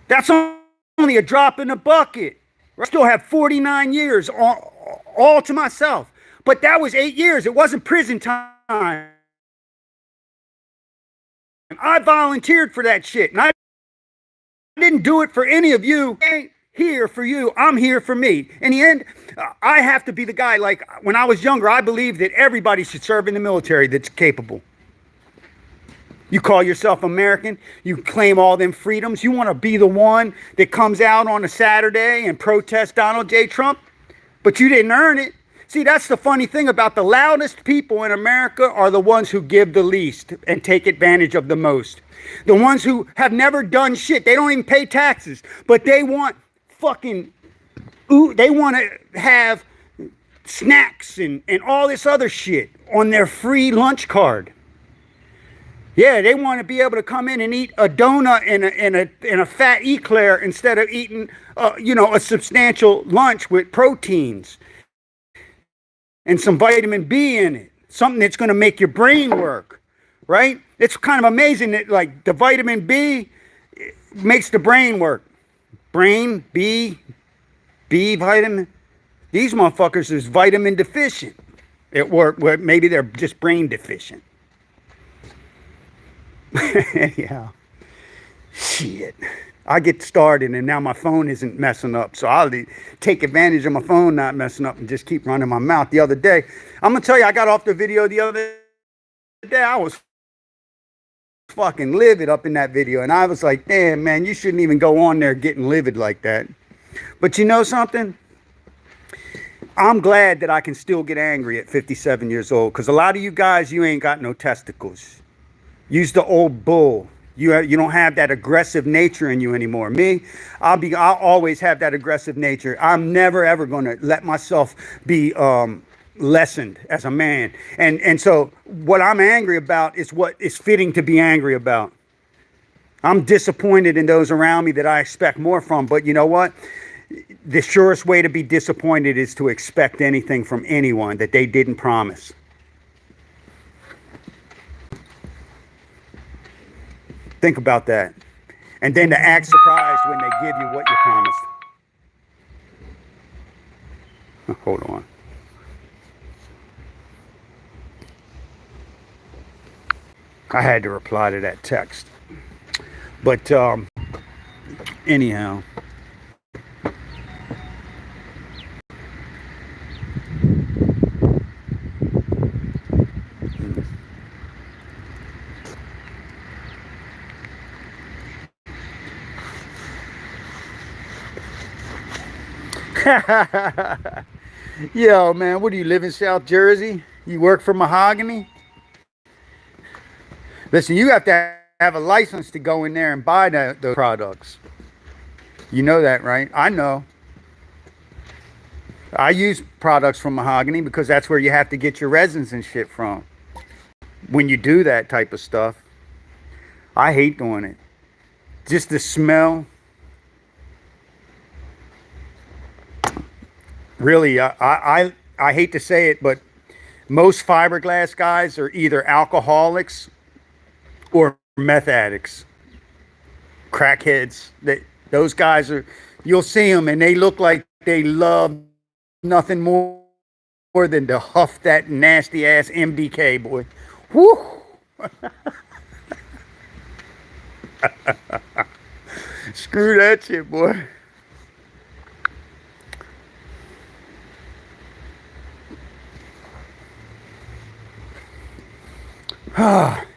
That's only a drop in the bucket. I still have 49 years all to myself. But that was 8 years. It wasn't prison time. I volunteered for that shit. And I didn't do it for any of you. I ain't here for you. I'm here for me. In the end, I have to be the guy. Like when I was younger, I believed that everybody should serve in the military that's capable. You call yourself American. You claim all them freedoms. You want to be the one that comes out on a Saturday and protest Donald J. Trump. But you didn't earn it. See, that's the funny thing about the loudest people in America are the ones who give the least and take advantage of the most. The ones who have never done shit. They don't even pay taxes, but they want fucking, they want to have snacks and all this other shit on their free lunch card. Yeah, they want to be able to come in and eat a donut and a fat eclair instead of eating, a substantial lunch with proteins and some vitamin B in it, something that's going to make your brain work, right? It's kind of amazing that, like, the vitamin B makes the brain work. Brain, B vitamin. These motherfuckers is vitamin deficient. Or maybe they're just brain deficient. Anyhow, shit. I get started and now my phone isn't messing up. So I'll take advantage of my phone not messing up and just keep running my mouth. The other day, I'm going to tell you, I got off the video the other day. I was fucking livid up in that video. And I was like, damn, man, you shouldn't even go on there getting livid like that. But you know something? I'm glad that I can still get angry at 57 years old. Because a lot of you guys, you ain't got no testicles. Use the old bull. You don't have that aggressive nature in you anymore. Me, I'll always have that aggressive nature. I'm never ever going to let myself be lessened as a man. And so what I'm angry about is what is fitting to be angry about. I'm disappointed in those around me that I expect more from. But you know what? The surest way to be disappointed is to expect anything from anyone that they didn't promise. Think about that. And then to act surprised when they give you what you promised. Hold on. I had to reply to that text. But anyhow. Yo, man, what do you live in South Jersey? You work for Mahogany? Listen, you have to have a license to go in there and buy those products. You know that, right? I know. I use products from Mahogany because that's where you have to get your resins and shit from. When you do that type of stuff, I hate doing it. Just the smell. Really, I hate to say it, but most fiberglass guys are either alcoholics or meth addicts, crackheads. Those guys are, you'll see them and they look like they love nothing more than to huff that nasty ass MDK, boy. Whoo! Screw that shit, boy.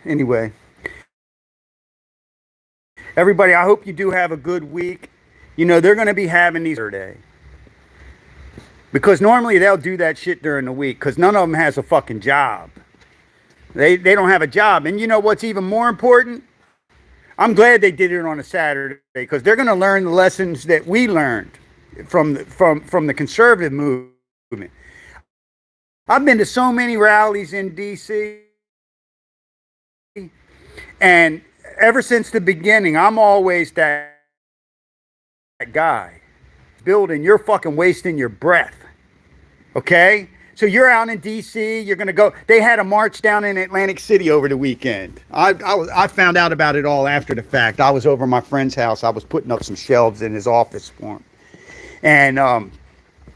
Anyway, everybody, I hope you do have a good week. You know, they're going to be having these Saturday. Because normally they'll do that shit during the week because none of them has a fucking job. They don't have a job. And you know what's even more important? I'm glad they did it on a Saturday because they're going to learn the lessons that we learned from the conservative movement. I've been to so many rallies in D.C. And ever since the beginning, I'm always that guy. Building, you're fucking wasting your breath. Okay? So you're out in D.C., you're going to go. They had a march down in Atlantic City over the weekend. I found out about it all after the fact. I was over at my friend's house. I was putting up some shelves in his office for him. And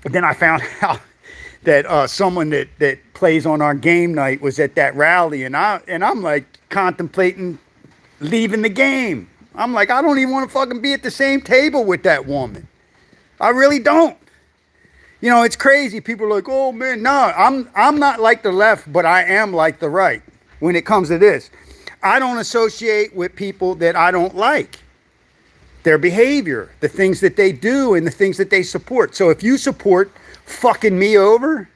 then I found out that someone that plays on our game night was at that rally. And I'm like contemplating leaving the game. I'm like, I don't even want to fucking be at the same table with that woman. I really don't. You know, it's crazy. People are like, oh man, no, I'm not like the left, but I am like the right when it comes to this. I don't associate with people that I don't like. Their behavior, the things that they do and the things that they support. So if you support fucking me over,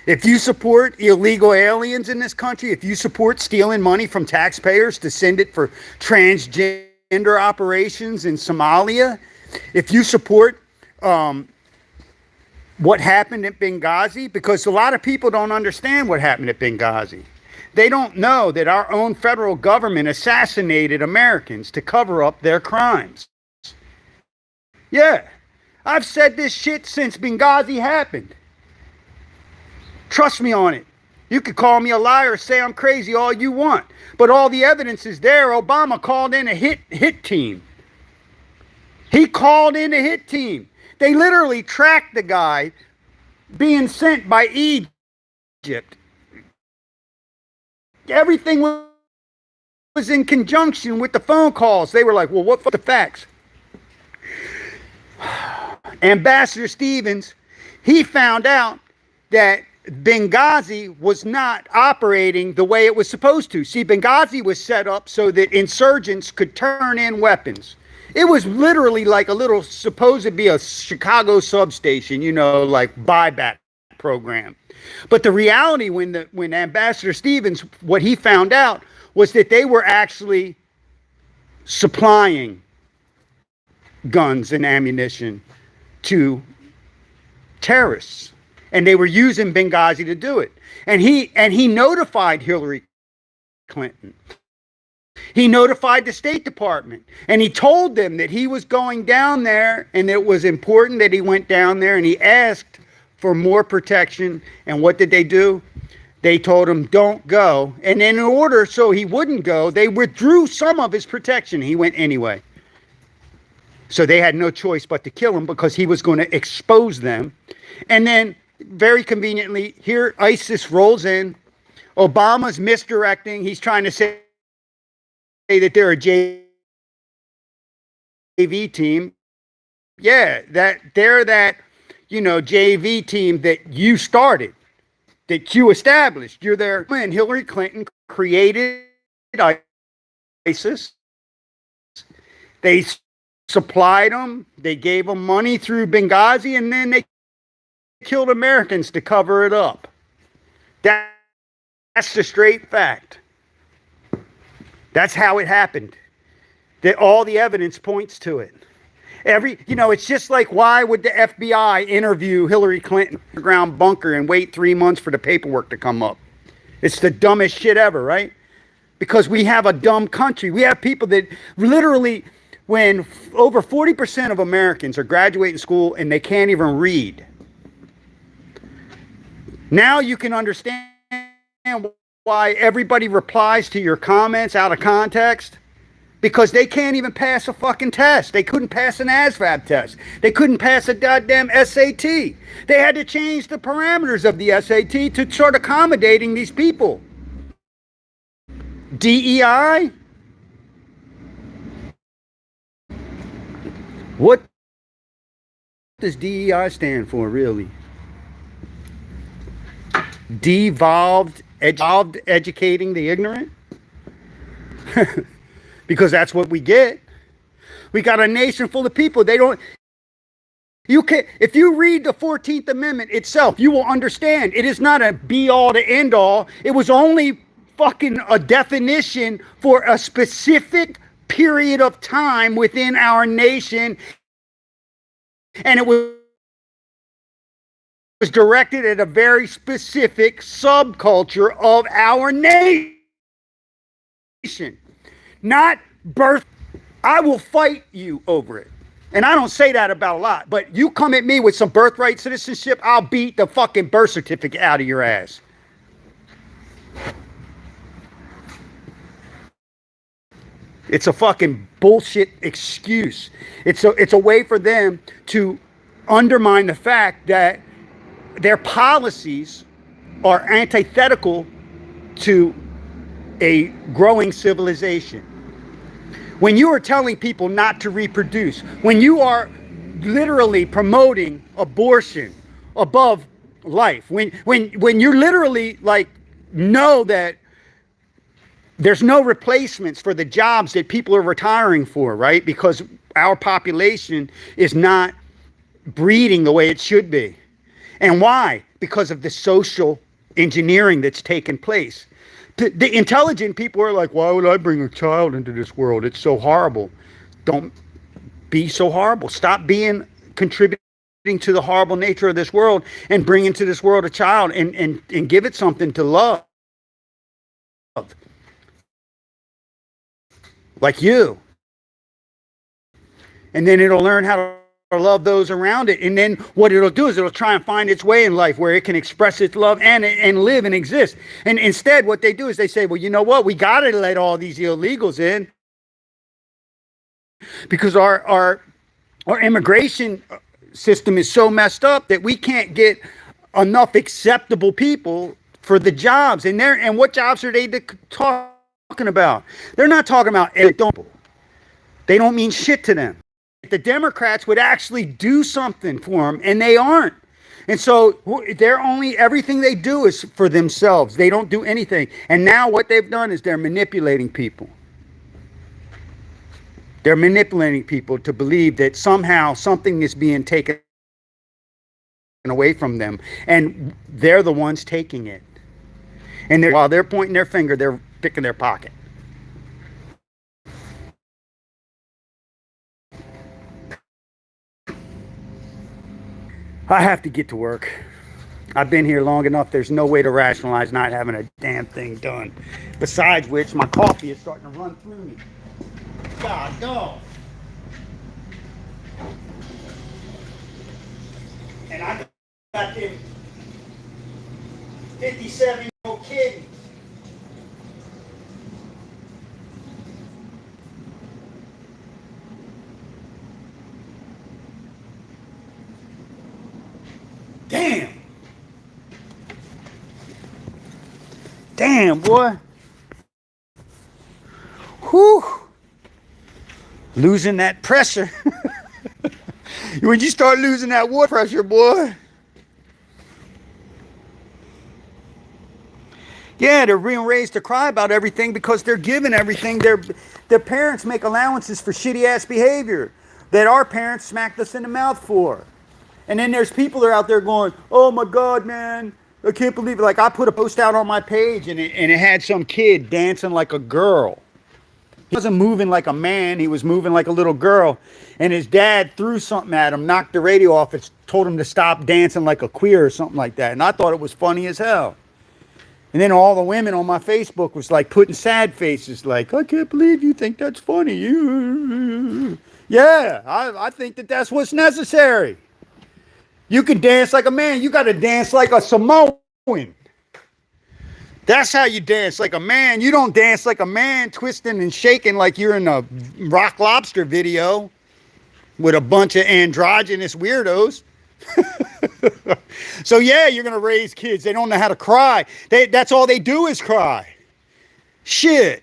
If you support illegal aliens in this country, if you support stealing money from taxpayers to send it for transgender operations in Somalia, if you support what happened at Benghazi, because a lot of people don't understand what happened at Benghazi. They don't know that our own federal government assassinated Americans to cover up their crimes. Yeah, I've said this shit since Benghazi happened. Trust me on it. You could call me a liar, say I'm crazy all you want, but all the evidence is there. Obama called in a hit team. He called in a hit team. They literally tracked the guy being sent by Egypt. Everything was in conjunction with the phone calls. They were like, well, what the facts? Ambassador Stevens, he found out that Benghazi was not operating the way it was supposed to. See, Benghazi was set up so that insurgents could turn in weapons. It was literally like a little, supposed to be a Chicago substation, you know, like buyback program. But the reality when Ambassador Stevens, what he found out was that they were actually supplying guns and ammunition to terrorists. And they were using Benghazi to do it. And he notified Hillary Clinton. He notified the State Department, and he told them that he was going down there and it was important that he went down there, and he asked for more protection. And what did they do? They told him, don't go. And in order so he wouldn't go, they withdrew some of his protection. He went anyway. So they had no choice but to kill him because he was going to expose them. And then very conveniently, here ISIS rolls in. Obama's misdirecting. He's trying to say that they're a JV team. Yeah, that they're that, you know, JV team that you started, that you established. You're there. And Hillary Clinton created ISIS. They supplied them. They gave them money through Benghazi, and then they killed Americans to cover it up. That's the straight fact. That's how it happened. That all the evidence points to it. It's just like, why would the FBI interview Hillary Clinton in the underground bunker and wait 3 months for the paperwork to come up? It's the dumbest shit ever, right? Because we have a dumb country. We have people that literally, when over 40% of Americans are graduating school and they can't even read. Now you can understand why everybody replies to your comments out of context, because they can't even pass a fucking test. They couldn't pass an ASVAB test. They couldn't pass a goddamn SAT. They had to change the parameters of the SAT to start accommodating these people. DEI? What does DEI stand for, really? Devolved educating the ignorant? Because that's what we get. We got a nation full of people. If you read the 14th Amendment itself, you will understand it is not a be all to end all. It was only fucking a definition for a specific period of time within our nation. And it was directed at a very specific subculture of our nation. Not birth. I will fight you over it. And I don't say that about a lot, but you come at me with some birthright citizenship, I'll beat the fucking birth certificate out of your ass. It's a fucking bullshit excuse. It's a way for them to undermine the fact that their policies are antithetical to a growing civilization. When you are telling people not to reproduce, when you are literally promoting abortion above life, when you literally know that there's no replacements for the jobs that people are retiring for, right? Because our population is not breeding the way it should be. And why? Because of the social engineering that's taken place. The intelligent people are like, why would I bring a child into this world? It's so horrible. Don't be so horrible. Stop being contributing to the horrible nature of this world and bring into this world a child and give it something to love. Like you. And then it'll learn how to love those around it. And then what it'll do is it'll try and find its way in life where it can express its love and live and exist. And instead, what they do is they say, well, you know what? We got to let all these illegals in because our immigration system is so messed up that we can't get enough acceptable people for the jobs. And what jobs are they talking about? They're not talking about people. They don't mean shit to them. The Democrats would actually do something for them, and they aren't. And so everything they do is for themselves. They don't do anything. And now what they've done is they're manipulating people. They're manipulating people to believe that somehow something is being taken away from them, and they're the ones taking it. And while they're pointing their finger, they're picking their pocket. I have to get to work. I've been here long enough. There's no way to rationalize not having a damn thing done. Besides which, my coffee is starting to run through me. God, no. And I got them 57-year-old kid. Damn. Damn, boy. Whew. Losing that pressure. When you start losing that water pressure, boy. Yeah, they're being raised to cry about everything because they're given everything. Their parents make allowances for shitty ass behavior that our parents smacked us in the mouth for. And then there's people that are out there going, oh my God, man, I can't believe it. Like I put a post out on my page and it had some kid dancing like a girl. He wasn't moving like a man, he was moving like a little girl. And his dad threw something at him, knocked the radio off, and told him to stop dancing like a queer or something like that. And I thought it was funny as hell. And then all the women on my Facebook was like putting sad faces like, I can't believe you think that's funny. Yeah, I think that's what's necessary. You can dance like a man. You got to dance like a Samoan. That's how you dance like a man. You don't dance like a man twisting and shaking like you're in a Rock Lobster video with a bunch of androgynous weirdos. So yeah, you're going to raise kids. They don't know how to cry. That's all they do is cry. Shit.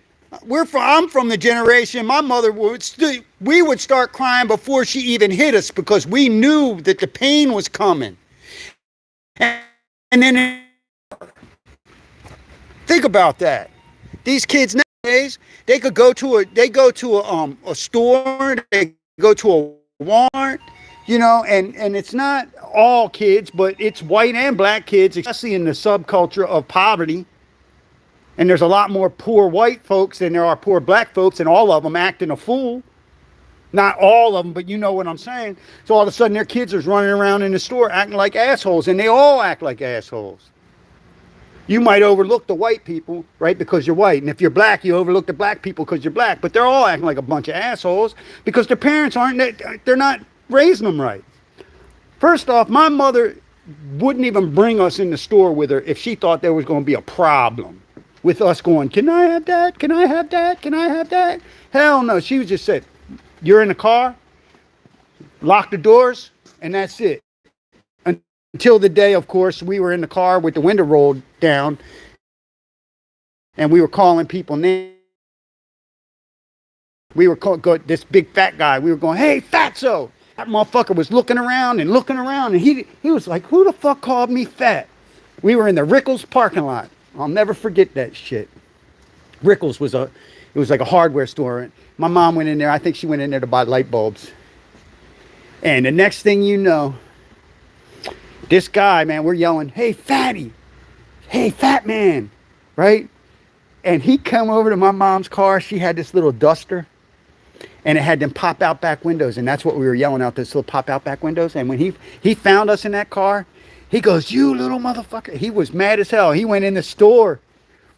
I'm from the generation, my mother we would start crying before she even hit us because we knew that the pain was coming. And then think about that. These kids nowadays, they go to a store, they go to a Walmart, you know, and it's not all kids, but it's white and black kids, especially in the subculture of poverty. And there's a lot more poor white folks than there are poor black folks, and all of them acting a fool. Not all of them, but you know what I'm saying. So all of a sudden their kids are running around in the store acting like assholes, and they all act like assholes. You might overlook the white people, right, because you're white. And if you're black, you overlook the black people because you're black. But they're all acting like a bunch of assholes because their parents they're not raising them right. First off, my mother wouldn't even bring us in the store with her if she thought there was going to be a problem with us going, can I have that? Can I have that? Can I have that? Hell no. She would just say, you're in the car, lock the doors, and that's it. Until the day, of course, we were in the car with the window rolled down, and we were calling people names. We were this big fat guy. We were going, hey, fatso. That motherfucker was looking around, and he was like, who the fuck called me fat? We were in the Rickles parking lot. I'll never forget that shit. Rickles was like a hardware store. My mom went in there. I think she went in there to buy light bulbs. And the next thing you know, This guy, man, we're yelling, hey, fatty, hey, fat man, right? And he come over to my mom's car. She had this little Duster, and it had them pop out back windows, and that's what we were yelling out, this little pop out back windows. And when he found us in that car, he goes, you little motherfucker. He was mad as hell. He went in the store.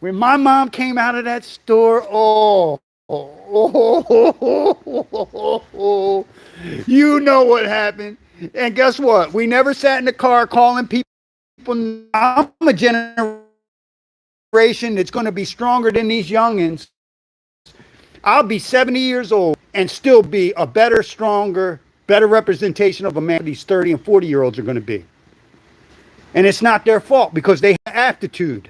When my mom came out of that store, you know what happened. And guess what? We never sat in the car calling people. I'm a generation that's going to be stronger than these youngins. I'll be 70 years old and still be a better, stronger, better representation of a man these 30 and 40-year-olds are going to be. And it's not their fault because they have aptitude.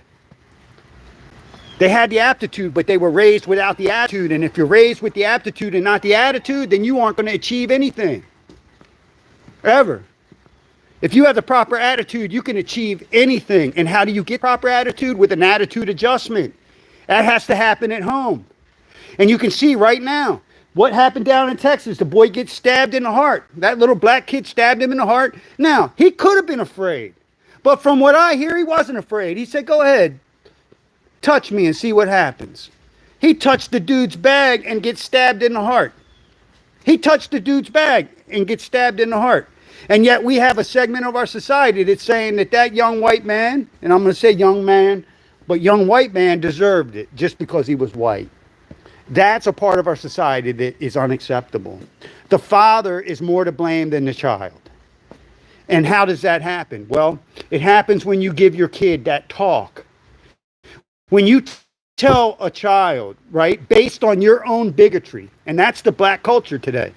They had the aptitude, but they were raised without the attitude. And if you're raised with the aptitude and not the attitude, then you aren't going to achieve anything. Ever. If you have the proper attitude, you can achieve anything. And how do you get proper attitude? With an attitude adjustment. That has to happen at home. And you can see right now what happened down in Texas. The boy gets stabbed in the heart. That little black kid stabbed him in the heart. Now, he could have been afraid. But from what I hear, he wasn't afraid. He said, go ahead, touch me and see what happens. He touched the dude's bag and gets stabbed in the heart. He touched the dude's bag and gets stabbed in the heart. And yet we have a segment of our society that's saying that that young white man, and I'm going to say young man, but young white man deserved it just because he was white. That's a part of our society that is unacceptable. The father is more to blame than the child. And how does that happen? Well, it happens when you give your kid that talk. When you tell a child, right, based on your own bigotry, and that's the black culture today.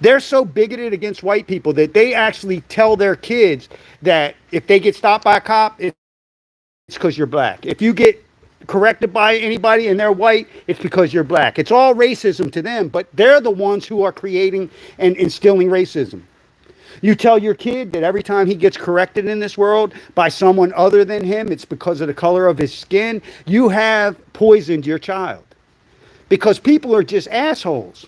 They're so bigoted against white people that they actually tell their kids that if they get stopped by a cop, it's because you're black. If you get corrected by anybody and they're white, it's because you're black. It's all racism to them, but they're the ones who are creating and instilling racism. You tell your kid that every time he gets corrected in this world by someone other than him, it's because of the color of his skin. You have poisoned your child because people are just assholes.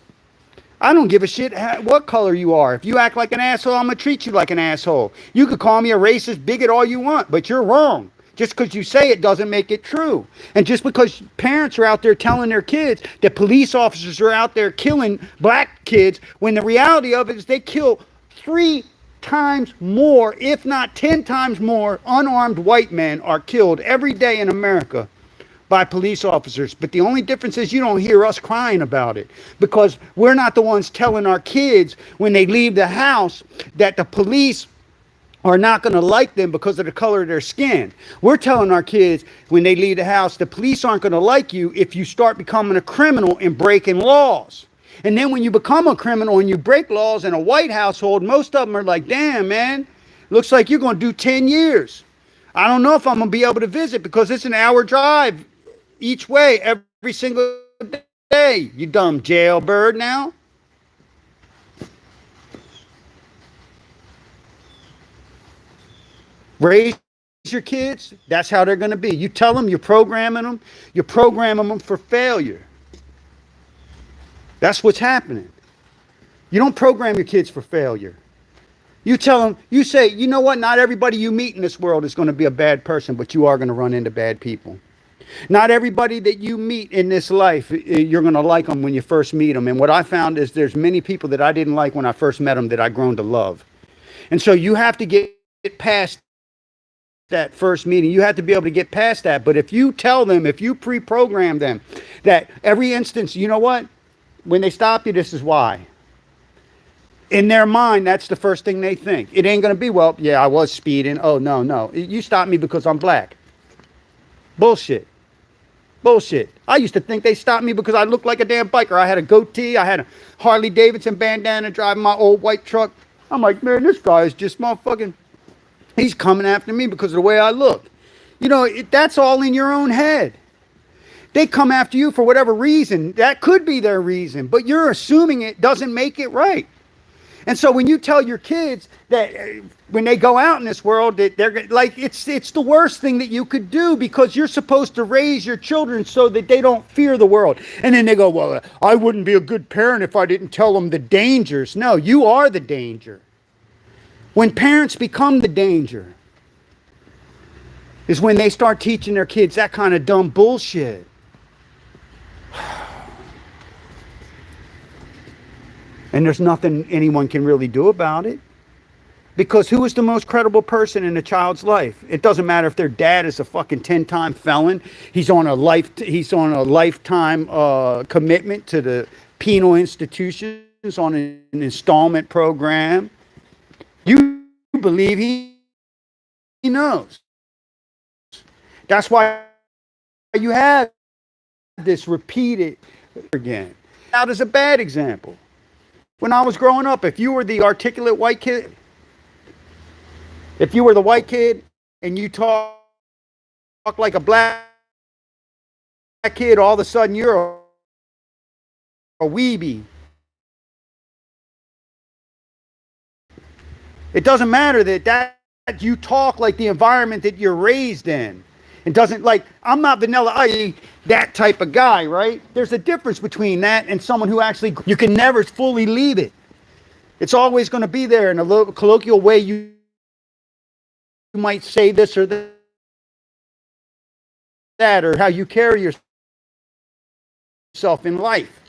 I don't give a shit what color you are. If you act like an asshole, I'm going to treat you like an asshole. You could call me a racist bigot all you want, but you're wrong. Just because you say it doesn't make it true. And just because parents are out there telling their kids that police officers are out there killing black kids, when the reality of it is they kill 3 times more, if not 10 times more, unarmed white men are killed every day in America by police officers. But the only difference is you don't hear us crying about it because we're not the ones telling our kids when they leave the house that the police are not going to like them because of the color of their skin. We're telling our kids when they leave the house, the police aren't going to like you if you start becoming a criminal and breaking laws. And then when you become a criminal and you break laws in a white household, most of them are like, damn, man, looks like you're going to do 10 years. I don't know if I'm going to be able to visit because it's an hour drive each way every single day. You dumb jailbird now. Raise your kids, that's how they're going to be. You tell them, you're programming them for failure. That's what's happening. You don't program your kids for failure. You tell them, you say, you know what, not everybody you meet in this world is going to be a bad person, but you are going to run into bad people. Not everybody that you meet in this life, you're going to like them when you first meet them. And what I found is there's many people that I didn't like when I first met them that I grown to love. And so you have to get past that first meeting. You have to be able to get past that. But if you tell them, if you pre-program them that every instance, you know what, when they stop you, this is why. In their mind, that's the first thing they think. It ain't going to be, well, yeah, I was speeding. Oh, no. You stopped me because I'm black. Bullshit. I used to think they stopped me because I looked like a damn biker. I had a goatee. I had a Harley Davidson bandana driving my old white truck. I'm like, man, this guy is just motherfucking, he's coming after me because of the way I look. You know, that's all in your own head. They come after you for whatever reason. That could be their reason, but you're assuming it doesn't make it right. And so when you tell your kids that when they go out in this world that they're like, it's the worst thing that you could do because you're supposed to raise your children so that they don't fear the world. And then they go, well, I wouldn't be a good parent if I didn't tell them the dangers. No, you are the danger. When parents become the danger is when they start teaching their kids that kind of dumb bullshit. And there's nothing anyone can really do about it. Because who is the most credible person in a child's life? It doesn't matter if their dad is a fucking 10-time felon. He's on a lifetime commitment to the penal institutions on an installment program. You believe he knows. That's why you have this repeated again. Now, there's a bad example. When I was growing up, if you were the articulate white kid, if you were the white kid and you talk like a black kid, all of a sudden you're a weebie. It doesn't matter that you talk like the environment that you're raised in. It doesn't, like, I'm not Vanilla Ice, that type of guy, right? There's a difference between that and someone who actually, you can never fully leave it. It's always going to be there in a little colloquial way. You might say this or that, or how you carry yourself in life.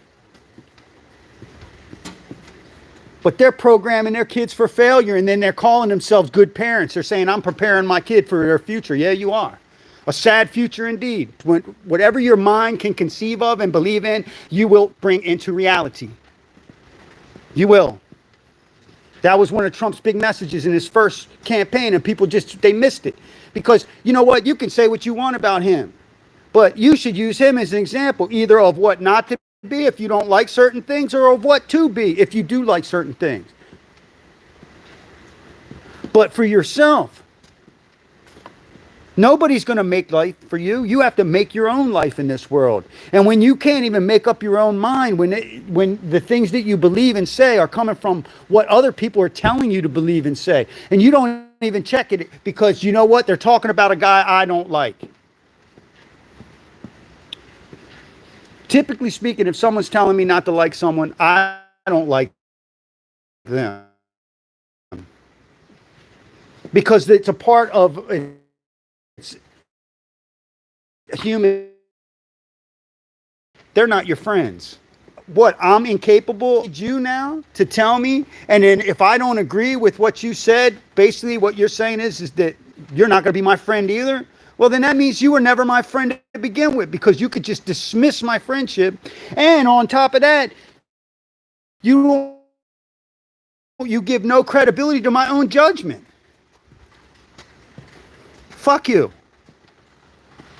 But they're programming their kids for failure, and then they're calling themselves good parents. They're saying, I'm preparing my kid for their future. Yeah, you are. A sad future indeed. Whatever your mind can conceive of and believe in, you will bring into reality. You will. That was one of Trump's big messages in his first campaign, and people they missed it. Because, you know what, you can say what you want about him, but you should use him as an example, either of what not to be if you don't like certain things, or of what to be if you do like certain things. But for yourself, nobody's going to make life for you. You have to make your own life in this world. And when you can't even make up your own mind, when the things that you believe and say are coming from what other people are telling you to believe and say, and you don't even check it because you know what? They're talking about a guy I don't like. Typically speaking, if someone's telling me not to like someone, I don't like them. Because it's a part of it's human. They're not your friends. What, I'm incapable of you now to tell me, and then if I don't agree with what you said, basically what you're saying is that you're not going to be my friend either? Well, then that means you were never my friend to begin with, because you could just dismiss my friendship. And on top of that, you give no credibility to my own judgment. Fuck you.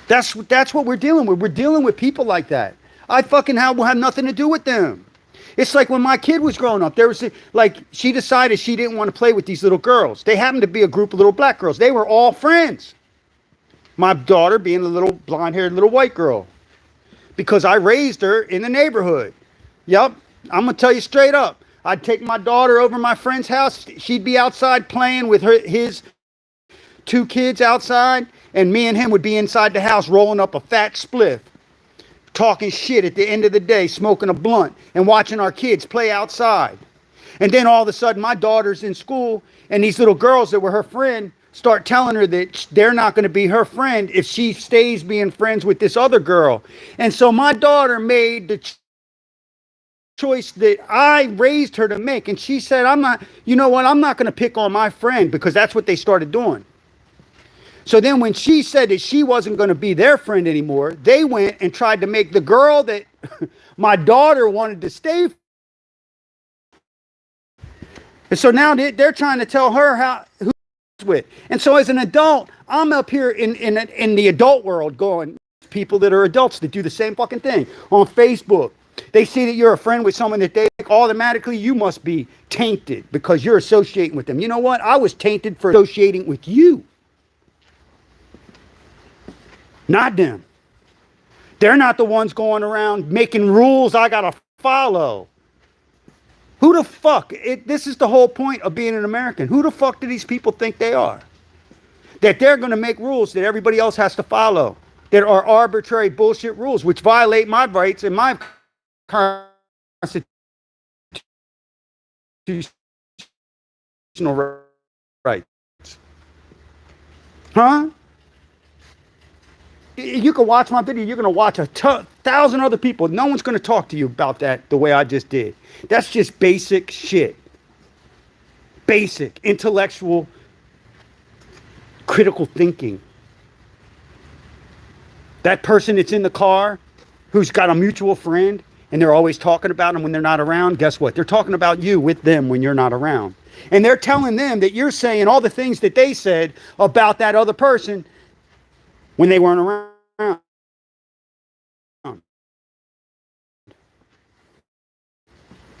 That's what we're dealing with. We're dealing with people like that. I fucking will have nothing to do with them. It's like when my kid was growing up, she decided she didn't want to play with these little girls. They happened to be a group of little black girls. They were all friends. My daughter being a little blonde-haired little white girl. Because I raised her in the neighborhood. Yep, I'm going to tell you straight up. I'd take my daughter over to my friend's house. She'd be outside playing with his 2 kids outside. And me and him would be inside the house rolling up a fat spliff. Talking shit at the end of the day, smoking a blunt. And watching our kids play outside. And then all of a sudden my daughter's in school. And these little girls that were her friend start telling her that they're not going to be her friend if she stays being friends with this other girl. And so my daughter made the choice that I raised her to make. And she said, I'm not going to pick on my friend, because that's what they started doing. So then when she said that she wasn't going to be their friend anymore, they went and tried to make the girl that my daughter wanted to stay. And so now they're trying to tell her who with. And so as an adult, I'm up here in the adult world going, people that are adults that do the same fucking thing on Facebook. They see that you're a friend with someone that they think, automatically you must be tainted because you're associating with them. You know what? I was tainted for associating with you. Not them. They're not the ones going around making rules I gotta follow. Who the fuck? This is the whole point of being an American. Who the fuck do these people think they are? That they're going to make rules that everybody else has to follow. That are arbitrary bullshit rules, which violate my rights and my constitutional rights. Huh? You can watch my video. You're going to watch 1,000 other people. No one's going to talk to you about that the way I just did. That's just basic shit. Basic, intellectual, critical thinking. That person that's in the car who's got a mutual friend and they're always talking about them when they're not around, guess what? They're talking about you with them when you're not around. And they're telling them that you're saying all the things that they said about that other person when they weren't around.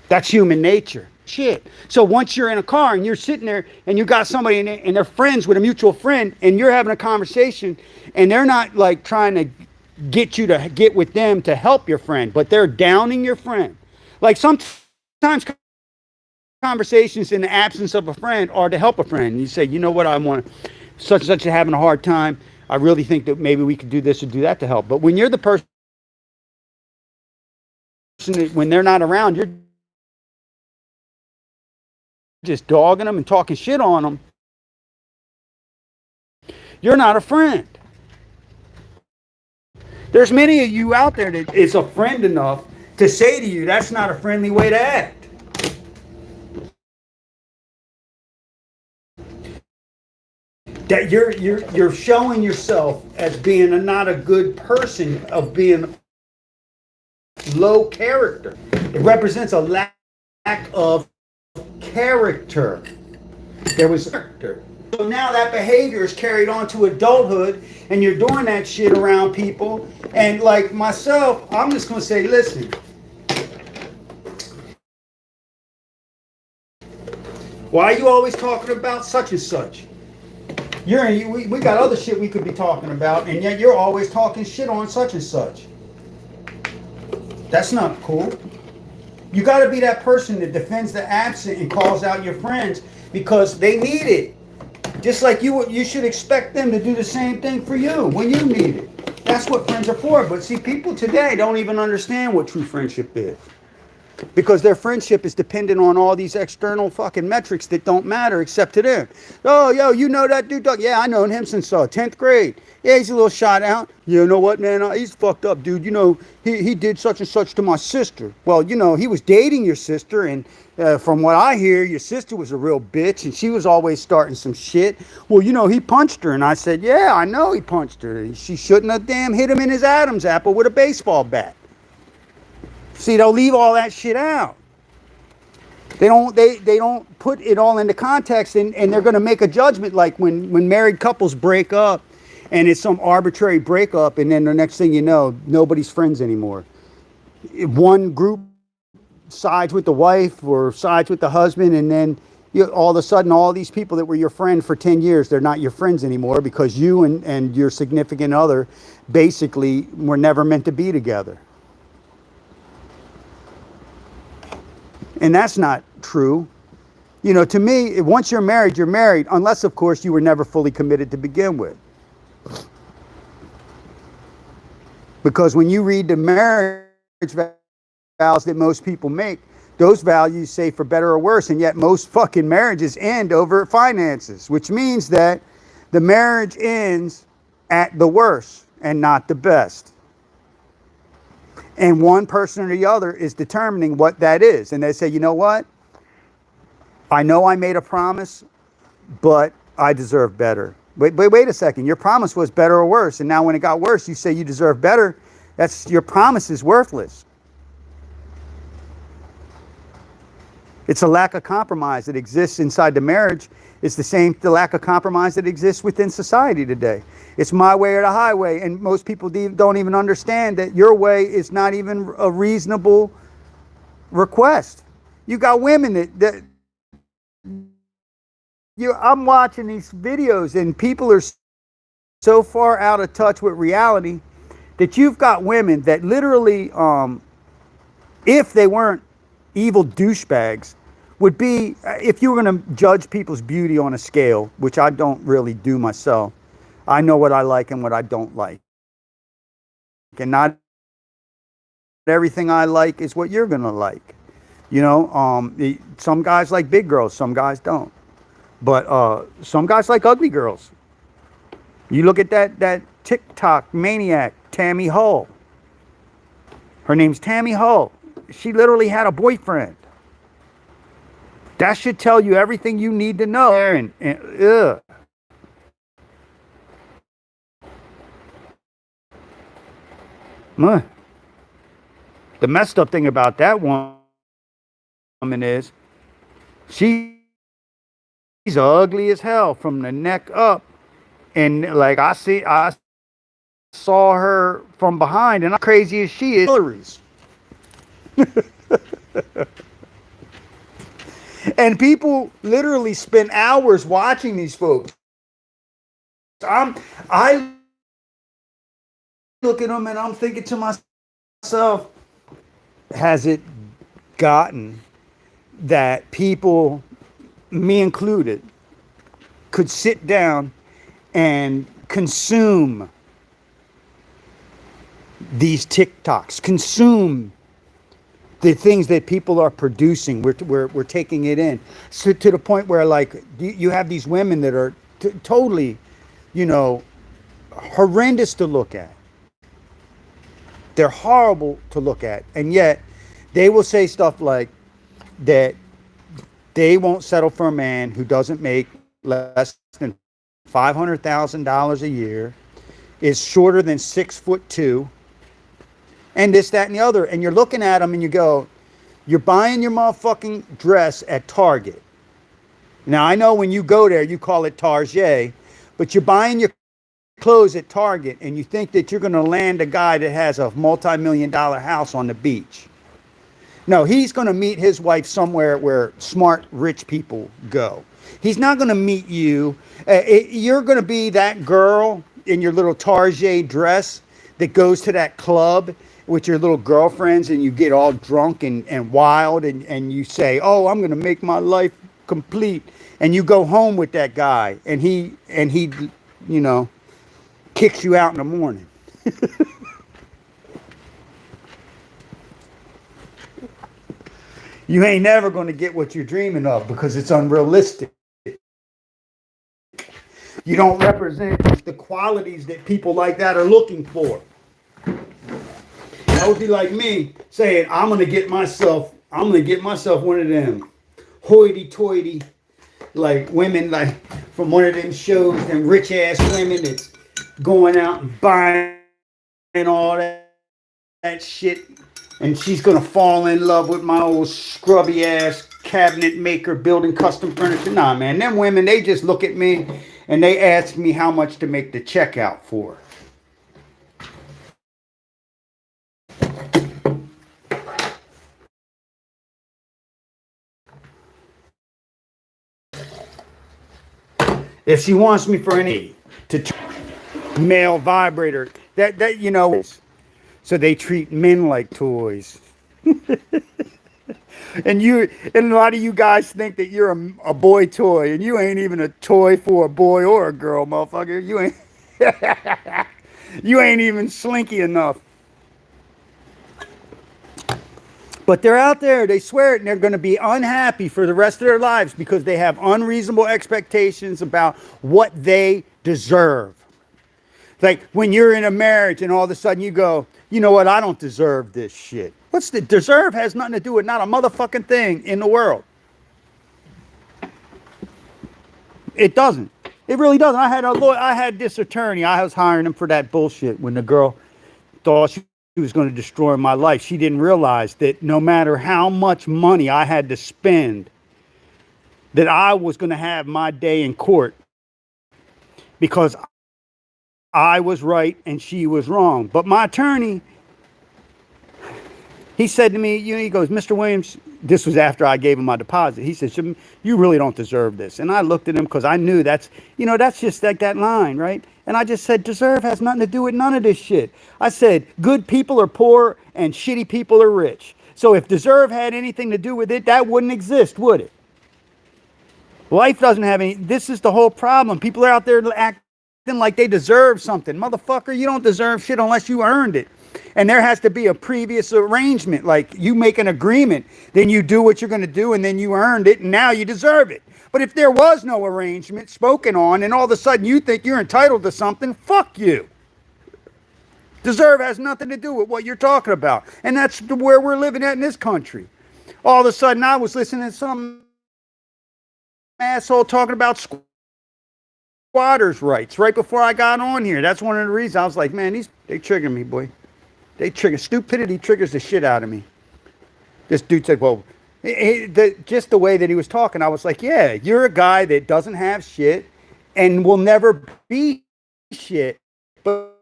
That's human nature. Shit. So once you're in a car and you're sitting there and you got somebody and they're friends with a mutual friend and you're having a conversation and they're not like trying to get you to get with them to help your friend, but they're downing your friend. Like sometimes conversations in the absence of a friend are to help a friend. And you say, you know what, I want such and such is having a hard time. I really think that maybe we could do this or do that to help. But when you're the person that, when they're not around, you're just dogging them and talking shit on them, you're not a friend. There's many of you out there that is a friend enough to say to you, that's not a friendly way to act. That you're showing yourself as being not a good person, of being low character. It represents a lack of character. There was character. So now that behavior is carried on to adulthood and you're doing that shit around people. And like myself, I'm just going to say, listen, why are you always talking about such and such? We got other shit we could be talking about, and yet you're always talking shit on such and such. That's not cool. You got to be that person that defends the absent and calls out your friends because they need it. Just like you should expect them to do the same thing for you when you need it. That's what friends are for. But see, people today don't even understand what true friendship is. Because their friendship is dependent on all these external fucking metrics that don't matter except to them. Oh, yo, you know that dude? Yeah, I known him since 10th grade. Yeah, he's a little shot out. You know what, man? He's fucked up, dude. You know, he did such and such to my sister. Well, you know, he was dating your sister, and from what I hear, your sister was a real bitch, and she was always starting some shit. Well, you know, he punched her, and I said, yeah, I know he punched her. She shouldn't have damn hit him in his Adam's apple with a baseball bat. See, they'll leave all that shit out. They don't put it all into context, and they're going to make a judgment like when married couples break up and it's some arbitrary breakup, and then the next thing you know, nobody's friends anymore. One group sides with the wife or sides with the husband, and then all of a sudden all these people that were your friend for 10 years, they're not your friends anymore because you and your significant other basically were never meant to be together. And that's not true. You know, to me, once you're married, unless, of course, you were never fully committed to begin with. Because when you read the marriage vows that most people make, those values say for better or worse, and yet most fucking marriages end over finances, which means that the marriage ends at the worst and not the best. And one person or the other is determining what that is. And they say, you know what? I know I made a promise, but I deserve better. Wait a second. Your promise was better or worse. And now when it got worse, you say you deserve better. Your promise is worthless. It's a lack of compromise that exists inside the marriage. It's the lack of compromise that exists within society today. It's my way or the highway, and most people don't even understand that your way is not even a reasonable request. You got women I'm watching these videos, and people are so far out of touch with reality that you've got women that literally, if they weren't evil douchebags, would be, if you were going to judge people's beauty on a scale, which I don't really do myself, I know what I like and what I don't like. And not everything I like is what you're going to like. You know, some guys like big girls, some guys don't. But some guys like ugly girls. You look at that TikTok maniac, Tammy Hull. Her name's Tammy Hull. She literally had a boyfriend. That should tell you everything you need to know. Ugh. The messed up thing about that woman is she's ugly as hell from the neck up. And like I saw her from behind, and crazy as she is, Hillary's. And people literally spend hours watching these folks. I look at them and I'm thinking to myself, has it gotten that people, me included, could sit down and consume these TikToks, consume the things that people are producing? We're taking it in, so to the point where like you have these women that are totally, horrendous to look at. They're horrible to look at, and yet they will say stuff like that they won't settle for a man who doesn't make less than $500,000 a year, is shorter than 6'2", and this, that, and the other. And you're looking at them and you go, you're buying your motherfucking dress at Target. Now, I know when you go there, you call it Target, but you're buying your clothes at Target and you think that you're going to land a guy that has a multi-million-dollar house on the beach. No, he's going to meet his wife somewhere where smart, rich people go. He's not going to meet you. You're going to be that girl in your little Target dress that goes to that club with your little girlfriends, and you get all drunk and wild, and you say, oh, I'm going to make my life complete. And you go home with that guy, and he kicks you out in the morning. You ain't never going to get what you're dreaming of because it's unrealistic. You don't represent the qualities that people like that are looking for. That would be like me saying, I'm gonna get myself one of them hoity-toity like women, like from one of them shows, them rich ass women that's going out and buying all that shit, and she's gonna fall in love with my old scrubby ass cabinet maker building custom furniture. Nah, man, them women, they just look at me and they ask me how much to make the checkout for. If she wants me for any male vibrator, that so they treat men like toys. And a lot of you guys think that you're a boy toy, and you ain't even a toy for a boy or a girl, motherfucker. You ain't even slinky enough. But they're out there, they swear it, and they're going to be unhappy for the rest of their lives because they have unreasonable expectations about what they deserve. Like when you're in a marriage and all of a sudden you go, you know what, I don't deserve this shit. What's the deserve has nothing to do with not a motherfucking thing in the world. It doesn't. It really doesn't. I had this attorney, I was hiring him for that bullshit when the girl thought she was going to destroy my life. She didn't realize that no matter how much money I had to spend, that I was going to have my day in court because I was right and she was wrong. But my attorney, he said to me, he goes, Mr. Williams, this was after I gave him my deposit. He said, you really don't deserve this. And I looked at him because I knew that's just like that line, right? And I just said, deserve has nothing to do with none of this shit. I said, good people are poor and shitty people are rich. So if deserve had anything to do with it, that wouldn't exist, would it? Life doesn't have any. This is the whole problem. People are out there acting like they deserve something. Motherfucker, you don't deserve shit unless you earned it. And there has to be a previous arrangement. Like you make an agreement, then you do what you're going to do, and then you earned it, and now you deserve it. But if there was no arrangement spoken on and all of a sudden you think you're entitled to something, fuck you. Deserve has nothing to do with what you're talking about. And that's where we're living at in this country. All of a sudden I was listening to some asshole talking about squatters' rights right before I got on here. That's one of the reasons I was like, man, they trigger me, boy. Stupidity triggers the shit out of me. This dude said, well, just the way that he was talking, I was like, yeah, you're a guy that doesn't have shit and will never be shit, but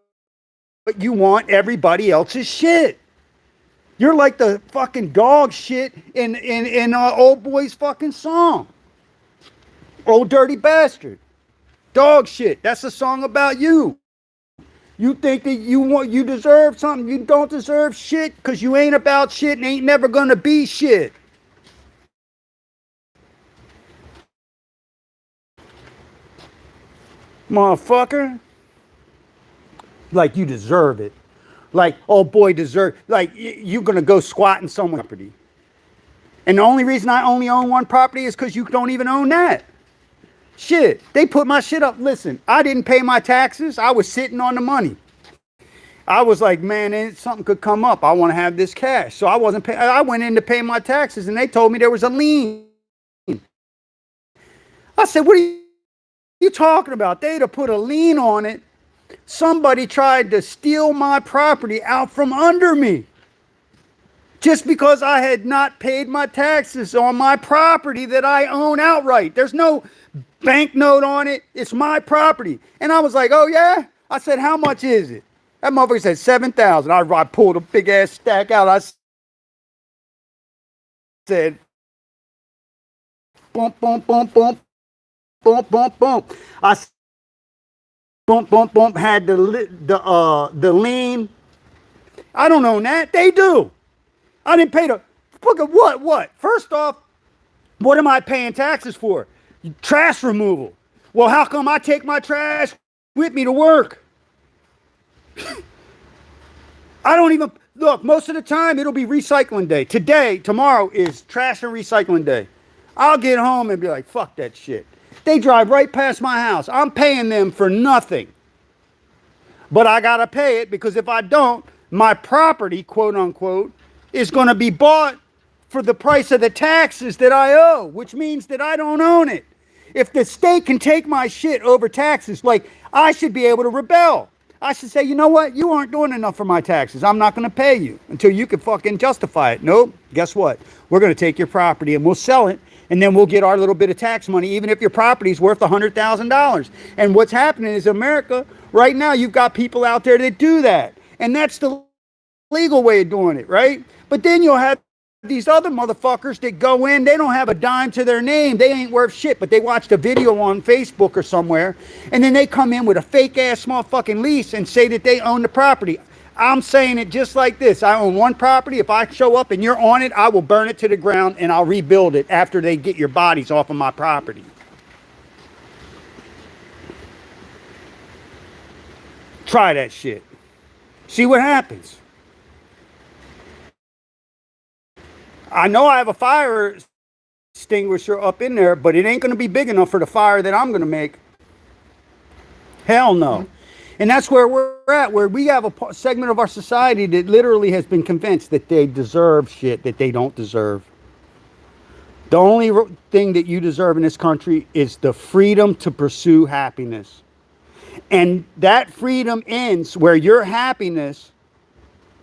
you want everybody else's shit. You're like the fucking dog shit in Old Boy's fucking song. Old Dirty Bastard. Dog shit. That's a song about you. You think that you deserve something. You don't deserve shit because you ain't about shit and ain't never gonna be shit. Motherfucker. Like you deserve it. Like, oh boy, like you're gonna go squat in someone's property. And the only reason I only own one property is because you don't even own that. Shit, they put my shit up. Listen, I didn't pay my taxes. I was sitting on the money. I was like, man, something could come up. I want to have this cash. So I wasn't paying. I went in to pay my taxes and they told me there was a lien. I said, what are you talking about? They'd have put a lien on it. Somebody tried to steal my property out from under me. Just because I had not paid my taxes on my property that I own outright. There's no banknote on it. It's my property. And I was like, oh yeah? I said, how much is it? That motherfucker said $7,000. I pulled a big ass stack out. I said, bump, bump, bump, bump, bump, bump, bump. I bump, bump, bump had the lien. I don't own that. They do. I didn't pay the look at what? First off, what am I paying taxes for? Trash removal. Well, how come I take my trash with me to work? I don't even look, most of the time it'll be recycling day. Tomorrow is trash and recycling day. I'll get home and be like, fuck that shit. They drive right past my house. I'm paying them for nothing. But I gotta pay it because if I don't, my property, quote unquote, is going to be bought for the price of the taxes that I owe, which means that I don't own it. If the state can take my shit over taxes, like I should be able to rebel. I should say, you know what? You aren't doing enough for my taxes. I'm not going to pay you until you can fucking justify it. Nope. Guess what? We're going to take your property and we'll sell it. And then we'll get our little bit of tax money, even if your property is worth $100,000. And what's happening is America, right now, you've got people out there that do that. And that's the legal way of doing it, right? But then you'll have these other motherfuckers that go in, they don't have a dime to their name, they ain't worth shit, but they watched a video on Facebook or somewhere, and then they come in with a fake ass motherfucking lease and say that they own the property. I'm saying it just like this. I own one property. If I show up and you're on it, I will burn it to the ground and I'll rebuild it after they get your bodies off of my property. Try that shit. See what happens. I know I have a fire extinguisher up in there, but it ain't going to be big enough for the fire that I'm going to make. Hell no. And that's where we're at, where we have a segment of our society that literally has been convinced that they deserve shit that they don't deserve. The only thing that you deserve in this country is the freedom to pursue happiness. And that freedom ends where your happiness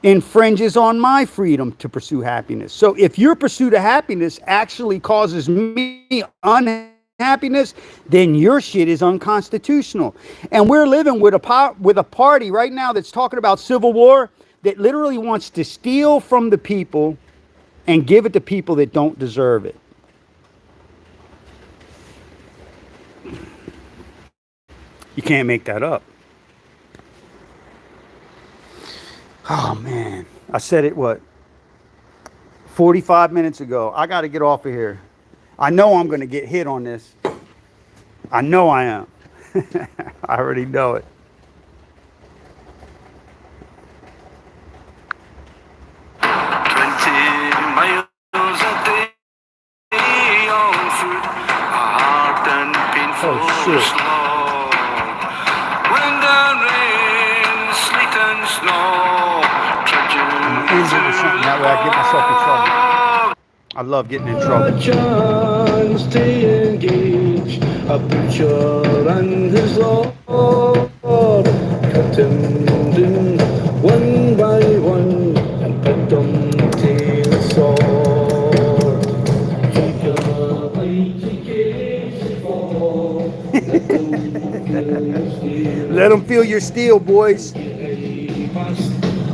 infringes on my freedom to pursue happiness. So if your pursuit of happiness actually causes me unhappiness, then your shit is unconstitutional. And we're living with a party right now that's talking about civil war that literally wants to steal from the people and give it to people that don't deserve it. You can't make that up. Oh, man. I said it, 45 minutes ago. I got to get off of here. I know I'm going to get hit on this. I know I am. I already know it. miles a day on foot. where I get myself in trouble. I love getting in A trouble. chance to engage a butcher and his lord. Cut him down one by one and put them to the sword. Take a mighty case for Let them feel your steel, boys.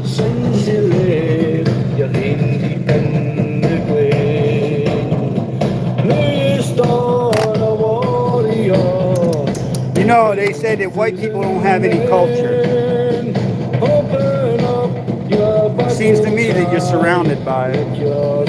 since you left your hand in the grave. No star a warrior. You know, they say that white people don't have any culture. Open up your It seems to me that you're surrounded by it. your